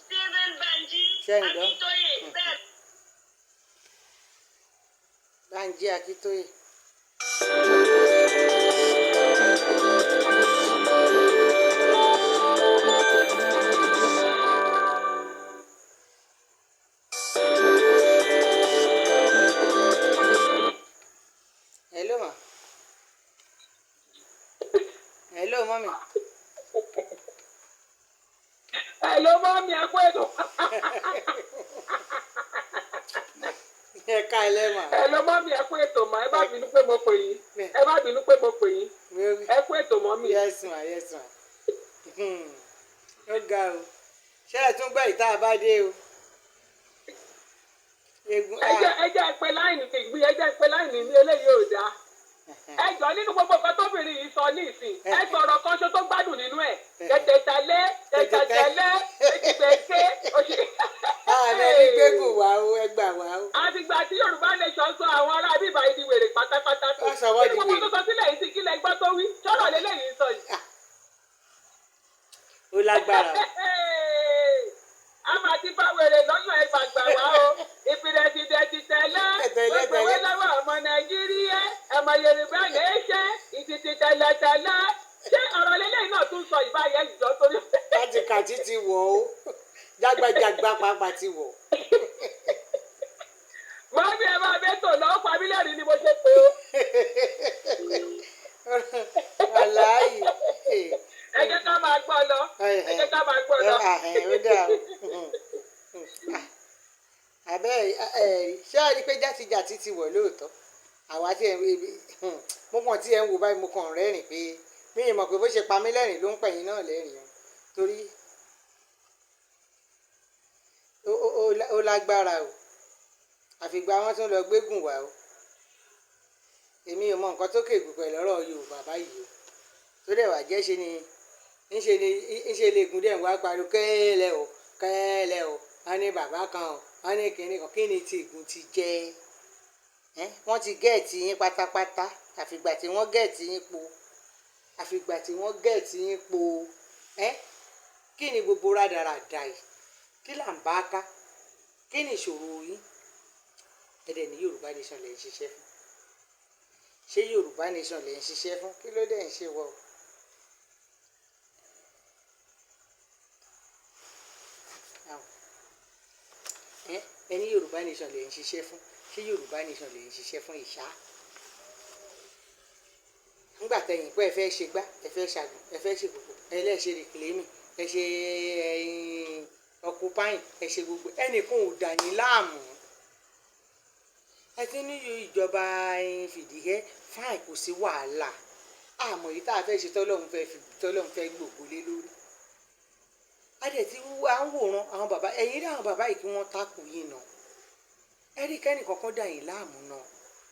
Stephen Banji Ṣé ń gbọ́? Akíntóyè bẹ́ẹ̀. Bánjí Akíntóyè. Hello ma. Hello mọ́mì. Hello, mami, acuerdo. Ẹ ká ẹ lẹ́mà. Hello, mami, acuerdo, ma. Ẹ bá bínú pé mo pè yín. Ẹ bá bínú pé mo pè yín. Ẹ kú ètò mọ́mì. Yes ma, yes ma. Ó ga o. Ṣé ẹ tún gbọ́ ìta àbádé o? Egun Ẹ jẹ́ pé láìní ìgbín, ẹ jẹ́ pé láìní ní eléyìí ò dáa. Ẹ jọ nínú gbogbo nǹkan tóbìnrin yìí sọ ní ìsìn. Ẹ sọ̀rọ̀ kan ṣo tó gbádùn nínú ẹ̀. Tẹ̀tẹ̀tẹ̀lẹ́, ètìgbèké, òṣè. ààrẹ ní gbégùn wá o, ẹ gbà wá o. Àtìgbà tí Yorùbá nation sọ àwọn ará bíbá yìí di wèrè pátápátá tó. Wọ́n sọ wọ́n di Nínú gbogbo wèrè. tó sọ sílẹ̀ yìí sí kílẹ̀ gbọ́ tó wí. Sọ̀rọ̀ lélẹ́yìí sọ yìí. Ó lágbára o. A máa ti bá wèrè lọ́yún ẹ gbàgbà wá o. Ìpìlẹ̀tìdẹ̀tì tẹ́lẹ̀. Gbogbo owó lọ́wọ́ ọmọ Nàìjíríà. Ọmọ Yorùbá lè ṣe ìtìtì tẹ́lẹ̀tẹ́lẹ̀. Ṣé ọ̀rọ̀ lélẹ́yìn náà tún sọ ìbáyẹ̀ ìjọ torí? Kàtìkàtì ti wọ̀ o. Jágbàjàgbà pàápàá ti wọ̀. Mọ́mí ẹ máa bẹ́ tò lọ́wọ́ pàmílẹ̀rì ni mo ṣe pé o. Wàláyì. Ẹ jẹ́ ká máa gbọ́ lọ. Ẹ jẹ́ ká máa gbọ́ lọ. Ó dà o. Àbẹ́ ṣé a rí i pé játijàti ti wọ̀ lóòótọ́? Àwa tí mo kàn tí ẹ ń wò báyìí mo kàn rẹ́rìn pé mi ì mọ̀ pé bó ṣe pa mí lẹ́rìn ló ń pẹ̀yìn náà lẹ́rìn o. Torí ó lágbára o. Àfìgbà wọn tún lọ gbégùn wá o. Èmi ò mọ nǹkan tó kéèkù pẹ̀lú ọ̀rọ̀ Yorùbá báyìí o. Tó dẹ̀ wá jẹ́ ńṣe lè gùn dẹ̀ wá pariwo kẹ́lẹ́ o kẹ́lẹ́ o wọ́n ní bàbá kan o wọ́n ní kinní kan kí ni tí ìgùn ti jẹ́ wọ́n ti gẹ̀ẹ́tì yín pátápátá àfìgbà tí wọ́n gẹ̀ẹ́tì yín po àfìgbà tí wọ́n gẹ̀ẹ́tì yín po kí ni gbogbo rádaràda yìí kí là ń bá ká kí ni ìṣòro yín ẹ̀dẹ̀ ní Yorùbá nation lè ń ṣiṣẹ́ fún ṣé Yorùbá nation lè ń ṣiṣẹ́ fún kí ló dẹ̀ ń ṣe wọ́ ẹni Yorùbá nation lè ń ṣiṣẹ́ fún ṣé Yorùbá nation lè ń ṣiṣẹ́ fún ìṣá nígbà tẹ̀yìn pé ẹ fẹ́ ṣe gbá ẹ fẹ́ ṣàgùn ẹ fẹ́ ṣe gbogbo ẹ lẹ́ẹ̀ṣẹ̀ rìkìlẹ́mì ẹ ṣe ọkùpáyìn ẹ ṣe gbogbo ẹnìkan ò dà yín láàmú ẹ ti ní ìjọba fìdíhẹ́ fáìn kò sí wàhálà àmọ́ yìí tá a fẹ́ ṣe tọ́lọ́run fẹ́ gbògbó lé lórí adẹ̀ tí à ń wòran àwọn bàbá ẹ̀yìn rí àwọn bàbá yìí kí wọ́n takò yín nà ẹ rí kẹ́nì kankan dà yín láàmú nà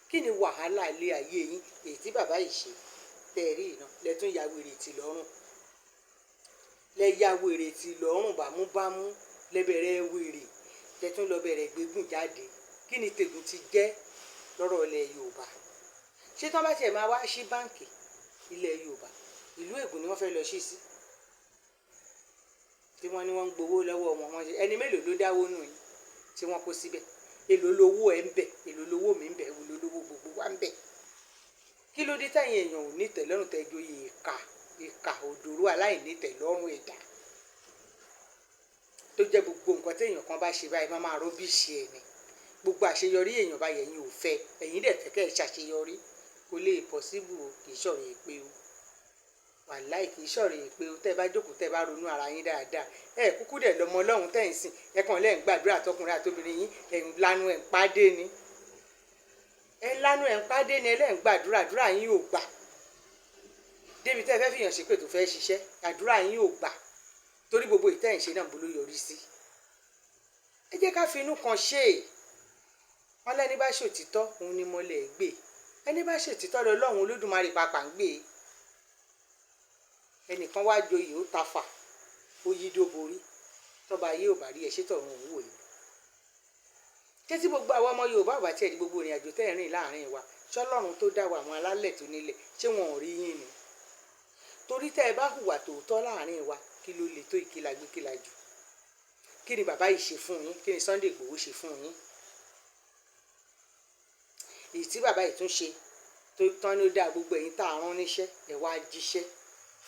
kí ni wàhálà ilé ayé yín èyí tí bàbá yìí ṣe tẹ̀ rí iná lẹ́tún ya wèrè tì lọ́rùn lẹ́ ya wèrè tì lọ́rùn bámúbámú lẹ́bẹ̀rẹ̀ wèrè lẹ́tún lọ bẹ̀rẹ̀ gbégùn jáde kí ni tègùn ti jẹ́ lọ́rọ̀ ilẹ̀ Yorùbá ṣé tí wọ́n bá tiẹ̀ máa wá sí báǹkì ilẹ̀ Yorùbá ìlú Ègùn ni wọ́n fẹ́ lọ sí sí tí wọ́n ní wọ́n ń gbowó lọ́wọ́ wọn wọ́n ṣe ẹni mélòó ló dáwó nù yín tí wọ́n kó síbẹ̀ èlò lówó ẹ̀ ń bẹ̀ èlò lówó mi ń bẹ̀ èlò lówó gbogbo wa ń bẹ̀ kí ló dé táyìn èèyàn ò ní tẹ́lọ́rùn tẹ́jọ́ ìkà òdòrò aláìní tẹ́lọ́rùn ẹ̀dá tó jẹ́ gbogbo nǹkan téèyàn kan bá ṣe báyìí máa rọ́bìṣì ẹ̀ ni gbogbo àṣeyọrí èèyàn báyìí ẹ̀yin ò fẹ́ ẹ̀yin dẹ̀ fẹ́ kẹ́ ẹ̀ ṣàṣeyọrí kò lè pọ̀síbù o kì í ṣọ̀rọ̀ èpè o wàláì kì í ṣọ̀rọ̀ èpè o tẹ́ ẹ bá jókòó tẹ́ ẹ bá ronú ara yín dáadáa ẹ kúkú dẹ̀ lọ́mọ ọlọ́run tẹ́ ẹ̀ ń sìn ẹ kàn lẹ́ ń gbàdúrà tọkùnrin àtobìnrin yín ẹ̀ ń lanu ẹ̀ ń pàdé ni ẹ̀ ń lanu ẹ̀ ń pàdé ni ẹ lẹ́ ń gbàdúrà àdúrà yín ò gbà débi tẹ́ ẹ fẹ́ fìyàn ṣépè tó fẹ́ ṣiṣẹ́ àdúrà yín ò gbà torí gbogbo ìtẹ́ ẹ̀ ń ṣe náà bó ló yọrí sí ẹ jẹ́ ká fi inú kan ṣe é wọn lẹ́ni bá ṣòtítọ́ òun ni mọ́lẹ̀ gbé ẹni bá ṣòtítọ́ lọ lọ́hùn olódùmarè pàpà ń gbé ẹnìkan wá joyè ó tafà ó yí dóborí tọba ayé ò bá rí ẹ ṣé tọ̀run òun wò yìí títí gbogbo àwọn ọmọ Yorùbá ò bá tiẹ̀ di gbogbo ìrìn àjò tẹ́ ẹ̀ rìn láàrin wa ṣọlọ́run tó dá wa àwọn alálẹ̀ tó nílẹ̀ ṣé wọn ò rí yín ni torí tẹ́ ẹ bá hùwà tòótọ́ láàrin wa kí ló lè tó ìkìlà gbé kìlà jù kí ni bàbá yìí ṣe fún yín kí ni Sunday Igboho ṣe fún yín èyí tí bàbá yìí tún ṣe tó tán ló dá gbogbo ẹ̀yin tá a rán níṣẹ́ ẹ̀ wá jíṣẹ́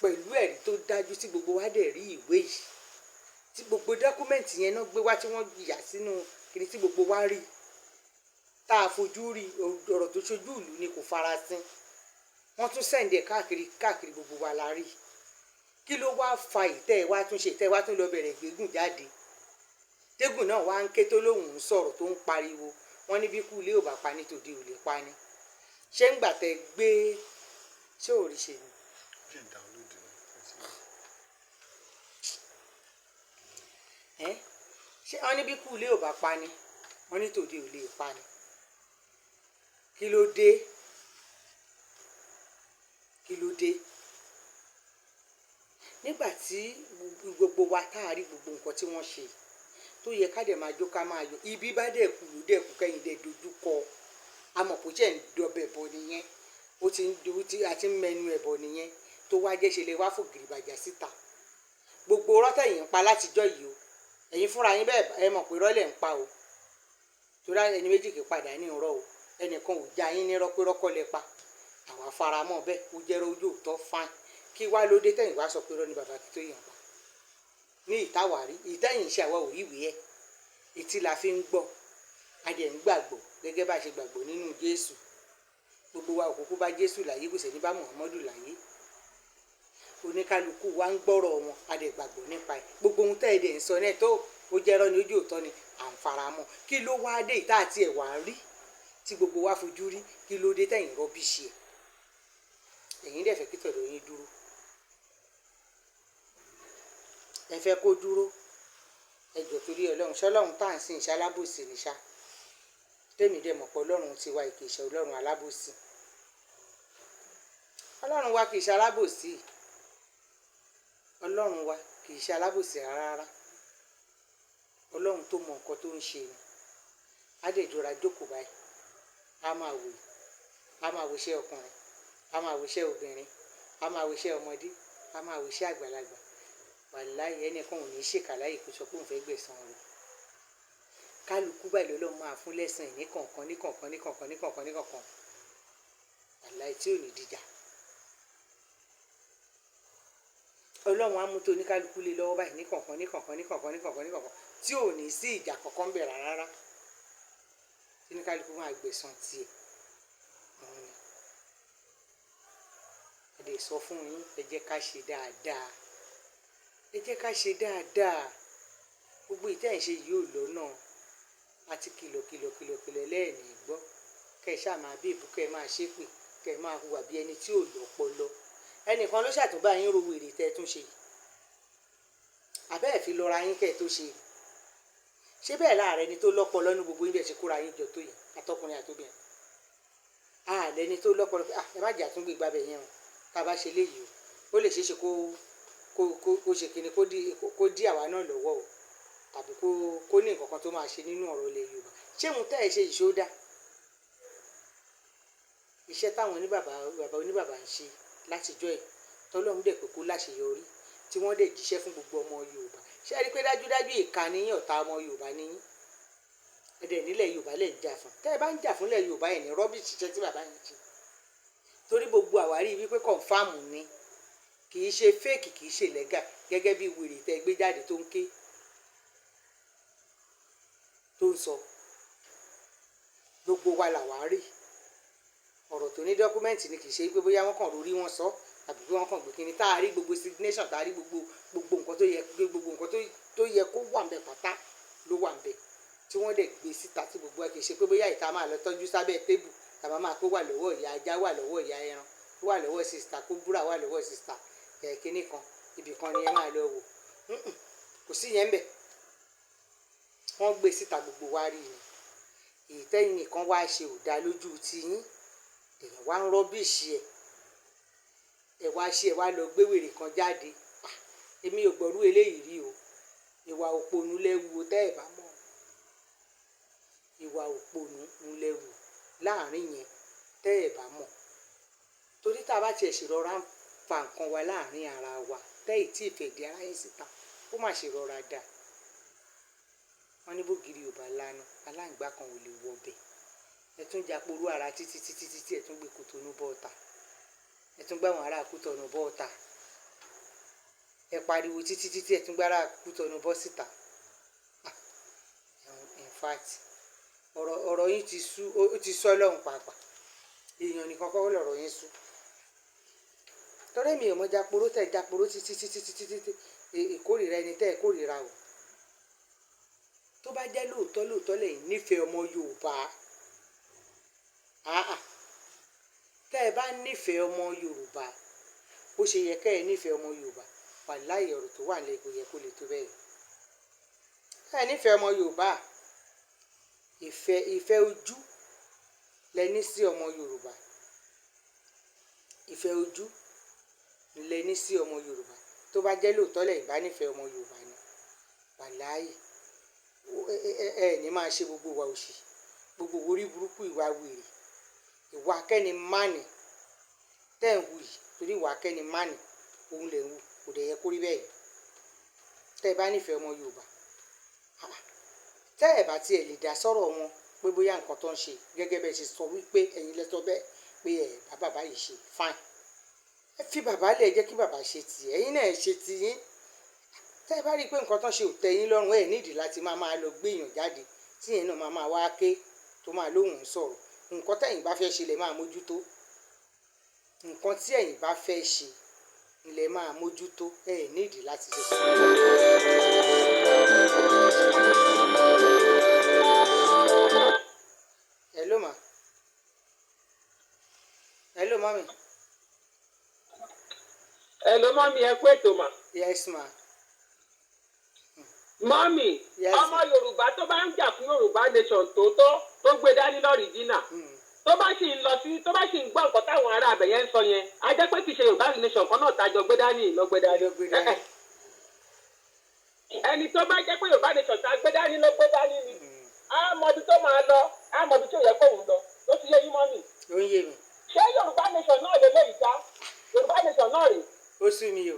pẹ̀lú ẹ̀rí tó dájú tí gbogbo wa dẹ̀ rí ìwé yìí tí gbogbo dọ́kúmẹ̀ntì yẹn náà gbé wá tí wọ́n yà sínú kiri tí gbogbo wa rí tá a fojú rí ọ̀rọ̀ tó ṣojú ìlú ni kò farasin wọ́n tún sẹ̀ǹdẹ̀ káàkiri gbogbo wa la rí kí ló wá fa ìtẹ́ ẹ̀ wá tún ṣe ìtẹ́ ẹ̀ wá tún lọ bẹ̀rẹ̀ gbégùn jáde tégùn náà wá ń ké tó lóhùn ń sọ̀rọ̀ tó ń pariwo wọ́n ní bí kú ilé ò bá pa ní tòde ò lè pa ni ṣé ń gbà tẹ́ gbé ṣé ò rí ṣe ni. ṣé wọ́n ní bí kú ilé ò bá pa ni wọ́n ní tòde ò lè pa ni kí ló dé kí ló dé nígbà tí gbogbo wa tá a rí gbogbo nǹkan tí wọ́n ṣe tó yẹ ká dẹ̀ máa jó ká máa yọ ibi bá dẹ̀ kú ló dẹ̀ kú kẹ́yìn dẹ̀ dojú kọ amọ̀pọ̀ jẹ́ ń dọbẹ̀ bọ̀ nìyẹn ó ti ń du tí a ti ń mẹnu ẹ̀ bọ̀ nìyẹn tó wá jẹ́ ṣe lè wá fògiri bàjá síta gbogbo rọ́tẹ̀yìn ń pa látijọ́ yìí o ẹ̀yin fúnra yín bẹ́ẹ̀ ẹ mọ̀ pé rọ́lẹ̀ ń pa o torí ẹni méjì kì í padà ní ìrọ̀ o ẹnìkan ò já yín ní rọ́pẹ́ rọ́kọ́ lẹ pa àwa faramọ́ bẹ́ẹ̀ ó jẹ́rọ ojú òótọ́ fáin kí wá ló dé tẹ̀yìn wá sọ pé rọ́ ni bàbá kí tó yàn pa ní ìtawàrí ìtẹ̀yìn iṣẹ́ àwa ò rí ìwé ẹ̀ etí la fi ń gbọ́ adẹ̀ ń gbàgbọ́ gẹ́gẹ́ bá a ṣe gbàgbọ́ nínú Jésù gbogbo wa òkúkú bá Jésù láyé kò sẹ́ni bá Muhammadu láyé oníkálukú wa ń gbọ́rọ̀ wọn adẹ̀ gbàgbọ́ nípa ẹ̀ gbogbo ohun tẹ́ ẹ̀ dẹ̀ ń sọ náà tó ó jẹ́rọ́ ni ojú òótọ́ ni à ń faramọ́ kí ló wá dé ìta àti ẹ̀wà rí tí gbogbo wa fojú rí kí ló dé tẹ̀yìn rọ́bìṣì ẹ̀ ẹ̀yin dẹ̀ fẹ́ kí tọ̀dọ̀ yín dúró ẹ fẹ́ kó dúró ẹjọ́ torí Ọlọ́run ṣọlọ́run tá à ń sìn ṣalábòsí ni ṣá tèmi dẹ̀ mọ̀ pé Ọlọ́run ti wá kì í ṣe Ọlọ́run alábòsí Ọlọ́run wa kì í ṣe alábòsí Ọlọ́run wa kì í ṣe alábòsí rárá Ọlọ́run tó mọ nǹkan tó ń ṣe ni adéjọra jókòó báyìí a máa wòṣẹ́ ọkùnrin a máa wòṣẹ́ obìnrin a máa wòṣẹ́ ọmọdé a máa wòṣẹ́ àgbàlagbà wàláyé ẹnìkan ò ní ṣèkà láyè kó sọ pé òun fẹ́ gbẹ̀san rẹ̀ kálukú báyìí lọ́lọ́run máa fún lẹ́sàn ní kọ̀ọ̀kan wàláyé tí ò ní dìjà Ọlọ́run á mú tó oníkálukú lé lọ́wọ́ báyìí ní kọ̀ọ̀kan tí ò ní sí ìjà kankan bẹ̀rẹ̀ rárá tí oníkálukú máa gbẹ̀san tiẹ̀ ẹ lè sọ fún yín ẹ jẹ́ ká ṣe dáadáa ẹ jẹ́ ká ṣe dáadáa gbogbo ìtẹ́ ẹ̀ ń ṣe yìí ò lọ́nà àti kìlọ̀ lẹ́ẹ̀ni gbọ́ kẹ́ ẹ ṣáà máa bí èbú kẹ́ ẹ máa ṣépè kẹ́ ẹ máa hùwà bí ẹni tí ò lọ́pọlọ ẹnìkan ló ṣàtúnbà yín ro wèrè tẹ́ ẹ tún ṣe àbẹ́ ẹ̀ fi lọ́ra yín kẹ́ ẹ tó ṣe ṣé bẹ́ẹ̀ láàárẹ̀ ẹni tó lọ́pọlọ ní gbogbo ibẹ̀ ṣe kóra yín jọ tó yẹn àtọkùnrin àtobìnrin àlẹ́ ẹni tó lọ́pọlọ ẹ má jà tún gbé gbàbẹ̀ yẹn o tá a bá ṣe léyìí o ó lè ṣeé ṣe kó ṣe kíni kó dí àwa náà lọ́wọ́ o tàbí kó ní nǹkan kan tó máa ṣe nínú ọ̀rọ̀ ilẹ̀ Yorùbá ṣé mo tẹ́ ẹ ṣe ìṣódà iṣẹ́ táwọn bàbá oníbàbá ń ṣe látijọ́ ẹ̀ tọ́lọ́run dẹ̀ pé kó láṣeyọrí tí wọ́n dẹ̀ jíṣẹ́ fún gbogbo ọmọ Yorùbá ṣé ẹ rí pé dájúdájú ìka níyìn ọ̀tá ọmọ Yorùbá níyìn ẹ̀dẹ̀ nílẹ̀ Yorùbá lẹ̀ ń jà fún tẹ́ ẹ bá ń jà fúnlẹ̀ Yorùbá ẹ̀ ní rọ́bìṣì iṣẹ́ tí bàbá yẹn ṣe torí gbogbo àwárí wípé kọ̀ǹfàmù ni kì í ṣe fẹ́ẹ̀kì kì í ṣe lẹ́gà gẹ́gẹ́ bí wèrè tẹ́ gbé jáde tó ń ké ló ń sọ gbogbo wa làwa rí ọ̀rọ̀ tó ní dọ́kúmẹ́ǹtì ni kì í ṣe pé bóyá wọ́n kàn lórí wọn sọ àbí pé wọ́n kàn gbé kíni tá a rí gbogbo signation tá a rí gbogbo nǹkan tó yẹ gbogbo nǹkan tó yẹ kó wà ń bẹ pátá ló wà ń bẹ tí wọ́n dẹ̀ gbé síta tí gbogbo ẹ̀ kì í ṣe pé bóyá ìta máa lọ tọ́jú sábẹ́ tébù tàbá máa kó wà lọ́wọ́ ìyá ajá wà lọ́wọ́ ìyá ẹran ó wà lọ́wọ́ sista kó búra wà lọ́wọ́ sista kíní kan ibì kan ni ẹ máa lọ wò kò sí yẹn ń bẹ wọ́n gbé síta gbogbo wa rí ni èyí tẹ́yìn nìkan wá ṣe ò dá lójú tiyín èèyàn wá ń rọ́bìṣì ẹ̀ wá ṣe ẹ̀ wá lọ gbé wèrè kan jáde èmi ò gbọ́rú eléyìí rí o ìwà òpònú lẹ́wu tẹ́ ẹ̀ bá mọ̀ ìwà òpònú lẹ́wu láàrin yẹn tẹ́ ẹ̀ bá mọ̀ torí tá a bá tiẹ̀ ṣèrọra ń fa nǹkan wa láàrin ara wa tẹ́ ì tí ì fẹ̀dí ara yín síta ó má ṣèrọra dà wọ́n ní bògiri ò bá lanu aláǹgbá kan ò lè wọ ọbẹ̀ ẹ tún japorú ara títí ẹ tún gbé Kòtónú bọ́ọ̀tà ẹ tún gbá àwọn ará Kútọ̀nù bọ́ọ̀tà ẹ pariwo títí ẹ tún gbá ará Kútọ̀nù bọ́ síta in fact ọ̀rọ̀ yín ti sú Ọlọ́run pàápàá èèyàn nìkan kọ́ lọ̀rọ̀ yín sú torí mi ò mọ japoro títí ìkórìíra ẹni tẹ́ ẹ kórìíra o tó bá jẹ́ lóòótọ́ lẹ́yìn nífẹ̀ẹ́ ọmọ Yorùbá tẹ́ ẹ bá nífẹ̀ẹ́ ọmọ Yorùbá bó ṣe yẹ kẹ́ ẹ nífẹ̀ẹ́ ọmọ Yorùbá wàláhì ọ̀rọ̀ tó wà nílẹ̀ kò yẹ kó lè tó bẹ́ẹ̀ ẹ nífẹ̀ẹ́ ọmọ Yorùbá ìfẹ́ ojú lẹ ní sí ọmọ Yorùbá ìfẹ́ ojú lẹ ní sí ọmọ Yorùbá tó bá jẹ́ lóòótọ́ lẹ́yìn bá nífẹ̀ẹ́ ọmọ Yorùbá ni wàláhì ẹ ní máa ṣe gbogbo wa òṣì gbogbo orí burúkú ìwà wèrè ìwà akẹ́ni mánì tẹ́ ń hù yìí torí ìwà akẹ́ni mánì òun lè ń hù kò dẹ̀ yẹ kó rí bẹ́ẹ̀ tẹ́ ẹ bá nífẹ̀ẹ́ ọmọ Yorùbá tẹ́ ẹ bá tiẹ̀ lè dá sọ̀rọ̀ wọn pé bóyá nǹkan tó ń ṣe gẹ́gẹ́ bẹ́ẹ̀ ṣe sọ wípé ẹ̀yin lẹ sọ bẹ́ẹ̀ pé ẹ̀ bá bàbá yìí ṣe fine ẹ fi bàbá lẹ̀ jẹ́ kí bàbá ṣe tiẹ̀ ẹ̀yin náà ṣe tiyín tẹ́ ẹ bá rí i pé nǹkan tó ń ṣe ò tẹ́ yín lọ́rùn ẹ̀ nídìí láti máa lọ gbé èèyàn jáde tí yẹn náà máa wá ké tó máa lóhùn sọ̀rọ̀ nǹkan tẹ́yin bá fẹ́ ṣe lè máa mójútó nǹkan tí ẹ̀yin bá fẹ́ ṣe ilẹ̀ máa mójútó ẹ̀ nídìí láti ṣe. Hello ma. Hello mami. Hello mami, ẹ kú ètò mà. Yes ma. Mọ́mì, Yes. ọmọ Yorùbá tó bá ń jà fún Yorùbá nation tòótọ́ tó gbé dání lọ́rìjínà tó bá sì ń gbọ́ nǹkan táwọn ará abẹ̀yẹn ń sọ yẹn a jẹ́ pé kì í ṣe Yorùbá nation kan náà tájọ gbé dání lọ́gbé dání. Ẹni tó bá jẹ́ pé Yorùbá nation tá gbé dání ló gbé dání ni á mọbi tó máa lọ á mọbi tó yẹ kóun lọ ló ti yé yín mọ́mì. Ó ń yé mi. Ṣé Yorùbá nation náà lè lóyìí ká Yorùbá nation náà rè. Ó sú mi o.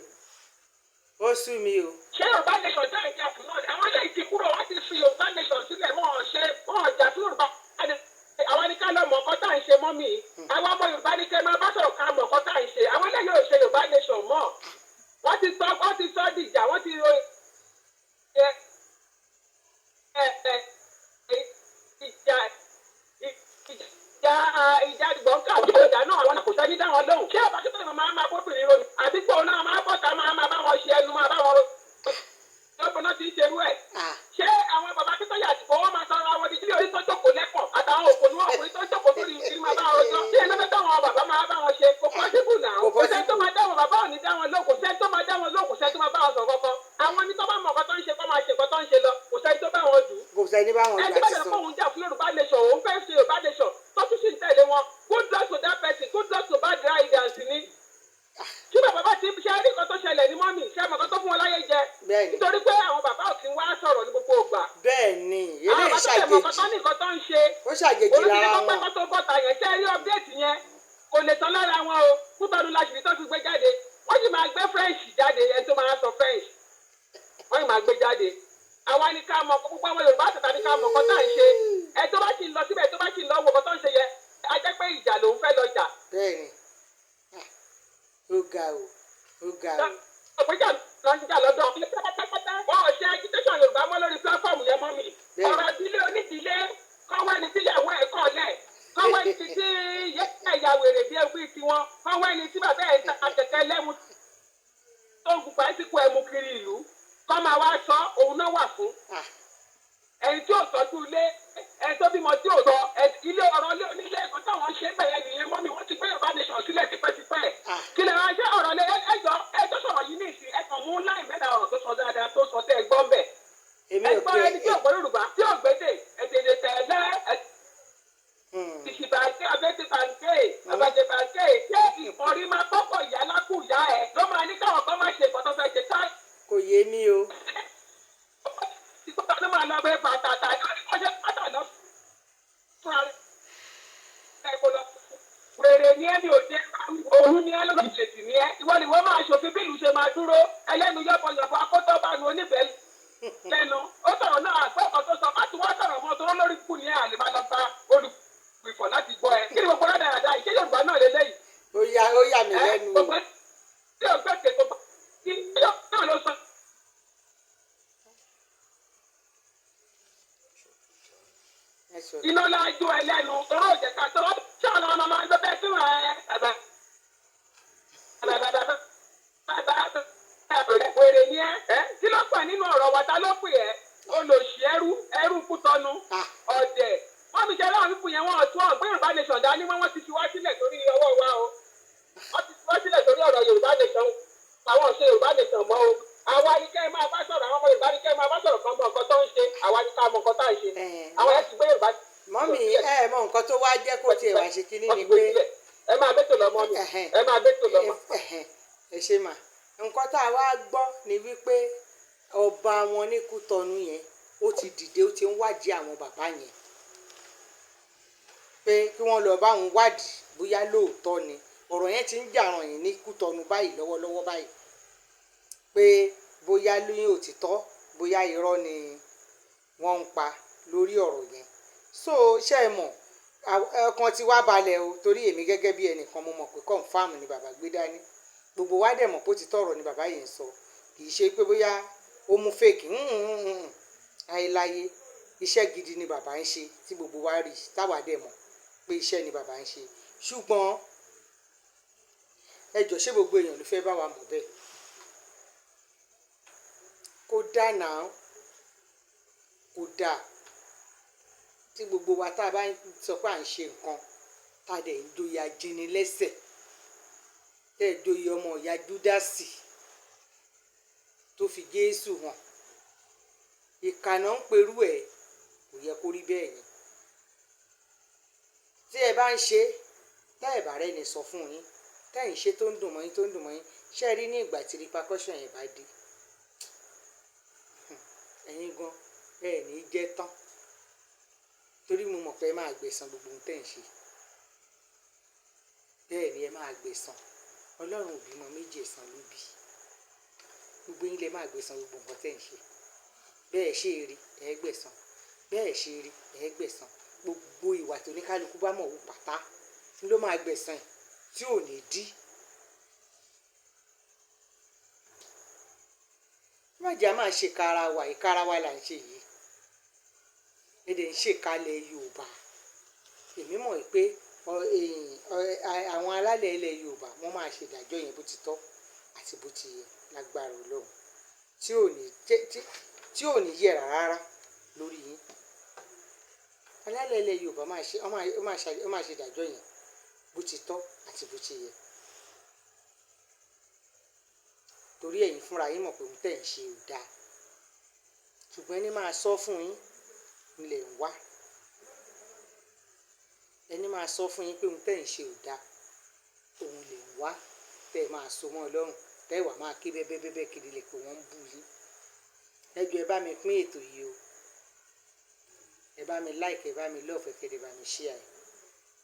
Ó sú mi o. Ṣé Yorùbá nation tá ìjà fún náà àwọn ilé ìtì kúrò wá ti fi Yorùbá nation sílẹ̀ wọ́n ọ̀jà fún Yorùbá àwọn ní ká lọ mọ̀ ọkọ tá à ń ṣe mọ́ mi àwọn ọmọ Yorùbá ní kẹ́ máa bá sọ̀rọ̀ ká mọ̀ ọkọ tá à ń ṣe àwọn ilé yóò ṣe Yorùbá nation mọ́ wọ́n ti sọ dìjà wọ́n ti ìjà ìgbọ̀n káàkiri ìjà náà àwọn àkóso ní dáwọn lóhùn ṣé ọba tó tẹ̀lé máa bóbìnrin ronú àbí pé òun náà máa bọ́ta máa bá wọn ṣe ẹnu máa bá wọn lọ́pọ̀ náà ti ń ṣerú ẹ̀. Ṣé àwọn bàbá tó tọ́jà àtìkọ́ wọn máa sọ̀rọ̀ àwọn ìdílé orí tó jókòó lẹ́pọ̀ àtàwọn òkòlù ọkùnrin tó jókòó sórí ìrírí máa bá wọn jọ ṣé ẹni tó táwọn bàbá máa bá wọn ṣe kò pọ́sibú náà kò sẹ́ni tó máa dáwọn bàbá òní dáwọn lóhùn kò sẹ́ni tó máa dáwọn lóhùn kò sẹ́ni tó máa bá wọn sọ̀rọ̀ kọ́kọ́ àwọn ní tó bá mọ̀ ọkọ tó ń ṣe kọ́ máa ṣe kọ́ tó ń ṣe lọ kò sẹ́ni tó bá wọn dù. Kò sẹ́ni bá wọn Ẹni jà bá ti yẹ sọ. kó òun jà fún Yorùbá nation òun fẹ́ ṣe Yorùbá nation tó tún sì ń tẹ̀lé wọn good luck to that person good luck to bad guidance ni. Tí bàbá bá ti ṣe rí nǹkan tó ṣẹlẹ̀ ní mọ́mì ṣe àmọ̀kan tó fún wọn láyé jẹ. Bẹ́ẹ̀ni. Nítorí pé àwọn bàbá ò kí ń wá sọ̀rọ̀ ní gbogbo ìgbà. Bẹ́ẹ̀ni Àwọn eléyìí bàbá tó tẹ̀ mọ̀ nǹkan tó ṣàjèjì ní nǹkan tó ń ṣe. ó ṣàjèjì Olùdíje lára tó pẹ́ wọn. kó tó bọ́ta yẹn ṣe rí update yẹn kò lè tán lára wọn o Kútọ́nù láṣìírí tó fi gbé jáde wọ́n sì máa gbé French jáde ẹni tó máa sọ French wọ́n sì máa gbé jáde. Àwa ni ká mọ̀ púpọ̀ àwọn Yorùbá àtàtà ni ká mọ̀ nǹkan tá à ń ṣe ẹ tó bá sì ń lọ síbẹ̀ tó bá sì ń lọ wo nǹkan tó ń ṣe yẹn a jẹ́ pé ìjà lòun fẹ́ lọ jà. Bẹ́ẹ̀ni ó ga o ó ga o. Ọ̀pẹ̀jà lọ ń jà lọ́dọ̀ wọn ò ṣe agitation Yorùbá mọ́ lórí platform yẹn mọ́ mi. ọ̀rọ̀ ìdílé onídìílé kọ́wọ́ ẹni tíyàwó ẹ̀ kọ́ lẹ̀ kọ́wọ́ ẹni tí ìyá wèrè bí ẹbí tiwọn kọ́wọ́ ẹni tí bàbá ẹ̀ ta kẹ̀kẹ́ lẹ́mu tó ń gbùgbà sípò ẹmu kiri ìlú kọ́ máa wá sọ òun náà wà fún ẹni tí ò tọ́jú ilé ẹni tó bímọ tí ò sọ ilé ọ̀rọ̀ ilé onílé ẹ̀kọ́ táwọn ṣe bẹ̀rẹ̀ nìyẹn mọ́ mi wọ́n ti gbé ìbánisọ̀ sílẹ̀ tipẹ́tipẹ́ kí lè máa ṣe ọ̀rọ̀ lé ẹjọ́ sọ̀rọ̀ yìí ní ìsìn ẹ̀kan mú láì mẹ́ta ọ̀rọ̀ tó sọ dáadáa tó sọ tẹ́ ẹ gbọ́ bẹ̀ ẹgbọ́n ẹni tí ò gbọ́ Yorùbá tí ò gbédè èdè tẹ̀lé ìṣìbàjẹ́ abẹ́tẹ̀ bàǹkẹ́ àbàjẹ́ bàǹkẹ́ ṣé ìfọ̀rí máa kọ́kọ́ ìyá lákùúyá ẹ̀ ló máa ní káwọn kan máa ṣe ìkọ́tọ́ fẹ́ ṣe ká. kò yé mi o. ìkọ́tọ́ ló máa lọ bẹ bàtàtà ìkọ́ṣẹ́ pátá lọ fún ara ẹ̀ kó lọ. wèrè ni ẹ ní òde òun ni ẹ lọ́dọ̀ ìṣètì ni ẹ ìwọ ni wọ́n máa ṣòfin bí ìlú ṣe máa dúró ẹlẹ́nu yọ̀bọ̀yọ̀bọ̀ akótọ́ bá nu oníbẹ̀ẹ́ lẹ́nu ó sọ̀rọ̀ náà àgbọ̀ kan tó sọ bá tí wọ́n sọ̀rọ̀ mọ́ tó lórí kù ní àlè máa lọ bá olùpìfọ̀ láti gbọ́ ẹ kí ni gbogbo rẹ̀ dáadáa ìṣe Yorùbá náà lélẹ́yìí. ó yà mí lẹ́nu. gbogbo tí o gbé kètò bá kí náà ló sọ. iná lájú ẹ lẹ́nu toró òjẹ̀ká tó ṣọ́ọ̀nà ọmọ máa ń gbé bẹ́ẹ̀ fún wèrè ni ẹ kí ló pè nínú ọ̀rọ̀ wa ta ló pè ẹ́ olòṣì ẹrú Kútọ́nù ọ̀dẹ̀ wọ́n fi ṣe láwọn fífún yẹn wọ́n tún ọ̀gbẹ́ Yorùbá nation dání wọ́n ti fi wá sílẹ̀ torí ọwọ́ wa o wọ́n ti fi wá sílẹ̀ torí ọ̀rọ̀ Yorùbá nation àwọn ọ̀ṣẹ́ Yorùbá nation mọ́ o àwa ni kẹ́ ẹ máa bá sọ̀rọ̀ àwọn ọmọ Yorùbá ni kẹ́ ẹ máa bá sọ̀rọ̀ kan mọ nǹkan tó ń ṣe àwa ni ká mọ nǹkan tá à ń ṣe àwọn ẹ̀ ti gbé Yorùbá. mọ́mì ẹ mọ nǹkan tó wá jẹ́ kó tiẹ̀ wá ṣe kínní ni pé ẹ máa bẹ́tò lọ mọ́ mi ẹ máa bẹ́tò lọ mọ́. ẹ ṣe mà nǹkan tá a wá gbọ́ ni wípé ọba wọn ní Kútọ́nù yẹn ó ti dìde ó ti ń wádìí àwọn bàbá yẹn pé kí wọ́n lọ bá wọn wádìí bóyá lóòótọ́ ni ọ̀rọ̀ yẹn ti ń jà ràn yín ní Kútọ́nù báyìí lọ́wọ́lọ́wọ́ báyìí pé bóyá lóyún òtítọ́ bóyá irọ́ ni wọ́n ń pa lórí ọ̀rọ̀ yẹn so ṣé ẹ mọ̀ ọkàn ti wá balẹ̀ o torí èmi gẹ́gẹ́ bí ẹnìkan mo mọ̀ pé confam ni bàbá gbé dání gbogbo wa dẹ̀ mọ̀ pé ó ti tọ̀rọ̀ ni bàbá yẹn sọ kì í ṣe pé bóyá ó mú fake àìláyé iṣẹ́ gidi ni bàbá ń ṣe tí gbogbo wa rí táwa dẹ̀ mọ̀ pé iṣẹ́ ni bàbá ń ṣe ṣùgbọ́n ẹ jọ̀ọ́ ṣé gbogbo èèyàn ló fẹ́ bá wa mọ̀ bẹ́ẹ̀ kó dà náà kó dà tí gbogbo wa tá a bá sọ pé à ń ṣe nǹkan tá a dẹ̀ ń doya jini lẹ́sẹ̀ tẹ́ ẹ doyè ọmọ ìyá Júdásì tó fi Jésù hàn ìkànnà ń perú ẹ̀ kò yẹ kó rí bẹ́ẹ̀ yẹn tí ẹ bá ń ṣe tẹ́ ẹ bá rẹ́ni sọ fún yín tẹ́ ẹ̀ ń ṣe tó ń dùn mọ́ yín tó ń dùn mọ́ yín ṣé ẹ rí ní ìgbà tí repercussion yẹn bá dé ẹ̀yin gan ẹ ní jẹ́ tán torí mo mọ̀ pé ẹ máa gbẹ̀san gbogbo ohun tẹ́ ẹ̀ ń ṣe bẹ́ẹ̀ ni ẹ máa gbẹ̀san Ọlọ́run ò bímọ méjì ẹ̀san ló bí gbogbo yín lè máa gbẹ̀san gbogbo nǹkan tẹ́ ẹ̀ ń ṣe bẹ́ẹ̀ ṣe rí ẹ gbẹ̀san bẹ́ẹ̀ ṣe rí ẹ gbẹ̀san gbogbo ìwà tó ní kálukú bá mọ̀ wò pátá ló máa gbẹ̀san ẹ̀ tí ò ní dí. májà máa ṣe karawa ìkarawa là ń ṣe yìí èdè ń ṣèkalẹ̀ Yorùbá èmi mọ̀ pé àwọn alálẹ̀ ilẹ̀ Yorùbá wọ́n máa ṣe ìdájọ́ yẹn bó ti tọ́ àti bó ti yẹ lágbára Ọlọ́run tí ò ní yẹra rárá lórí yín alálẹ̀ ilẹ̀ Yorùbá máa ṣe ìdájọ́ yẹn bó ti tọ́ àti bó ti yẹ torí ẹ̀yin fúnra yín mọ̀ pé ohun tẹ̀ ń ṣe ò dáa ṣùgbọ́n ẹni máa sọ fún yín ilẹ̀ ń wá ẹni máa sọ fún yín pé ohun tẹ̀ ń ṣe ò dáa òun lè ń wá tẹ́ ẹ máa so mọ́ Ọlọ́run tẹ́ ẹ wà máa ké bẹ́ẹ̀ kiri lè pé wọ́n ń bú yín ẹ jọ̀ọ́ ẹ bá mi pín ètò yìí o ẹ bá mi like ẹ bá mi love ẹ kẹ́dẹ̀ bá mi share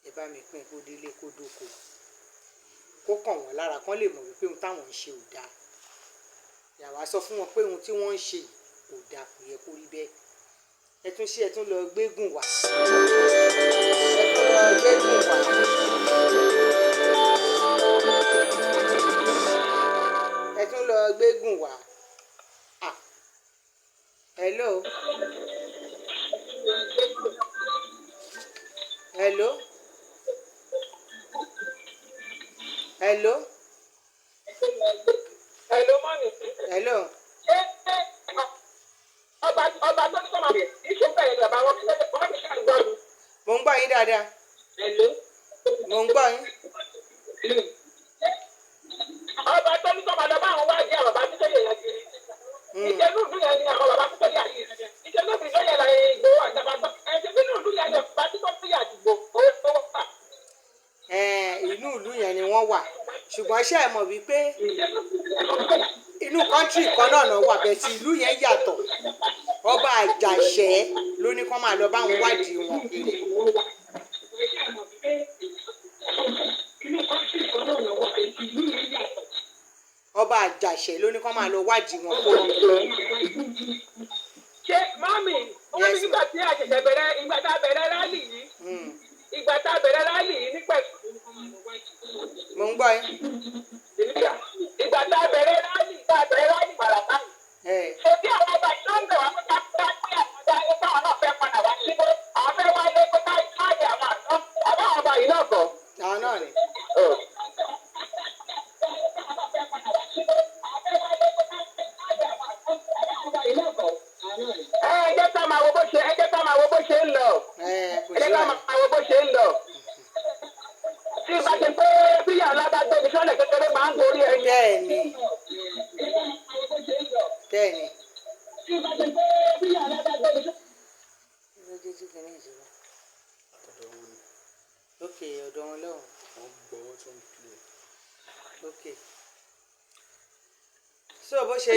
ẹ bá mi pín kó délé kó dóko kó kàn wọ́n lára kán lè mọ̀ wípé ohun táwọn ń ṣe ò dáa yàwá sọ fún wọn pé ohun tí wọ́n ń ṣe kò dáa kò yẹ kó rí bẹ́ẹ̀ ẹ tún lọ gbégùn wá ẹ tún lọ gbégùn wá hello. hello hello Hello, mọ́mì. hello Ṣé ọba tó ní sọ́mà rẹ̀ iṣẹ́ bẹ̀rẹ̀ bàbá wọn fi ṣàgbọ́ mi? mo ń gbọ́ yín dáadáa Hello. mo ń gbọ́ yín. Ọba tó ní sọ́mà lọ bá àwọn wá jẹ́ bàbá tó tẹ̀lé yẹn kiri. Ìjẹ́nu ìlú yẹn ni àwọn bàbá tó tẹ̀lé àyè. Ìjẹ́nu ìlú yẹn la Ìgbòho àjàbàtà. Ẹ̀jẹ̀ nínú ìlú yẹn ni bàbá tó tẹ̀lé àdìgbò owó wà. Inú ìlú yẹn ni wọ́n wà ṣùgbọ́n ṣé ẹ mọ̀ wípé inú kọ́ńtírì kan náà náà wà bẹ́ẹ̀ tí ìlú yẹn yàtọ̀ ọba àjàṣẹ́ ló ní kó máa lọ bá wọn wádìí wọn kiri. ọba àjàṣẹ́ ló ní kó máa lọ wádìí wọn kiri. Ṣé mọ́mì nígbà tí a ṣẹ̀ṣẹ̀ bẹ̀rẹ̀ ìgbà tá a bẹ̀rẹ̀ rálì yìí ìgbà tá a bẹ̀rẹ̀ rálì yìí ní pẹ̀lú. mo ń gbọ́ yín. Ìgbà tá a bẹ̀rẹ̀ rálì gbàràbá yìí. Ṣé bí àwọn ọba tó ń bẹ̀ wá fún ká pé àwọn ọba yìí táwọn náà fẹ́ padà wá síbó àwọn fẹ́ wá lé kó káàdì àwọn ọba yìí náà kọ́. àwọn náà ni. Ẹ jẹ́ ká máa wo bó ṣe ń lọ. Tí ìbá ṣe pé bíyà alábàgbé ní sọ́lẹ̀ kékeré máa ń gorí ẹyin. bẹ́ẹ̀ni bẹ́ẹ̀ni. ok ọ̀dọ̀ wọn lọ́hùn. ok so bó ṣe.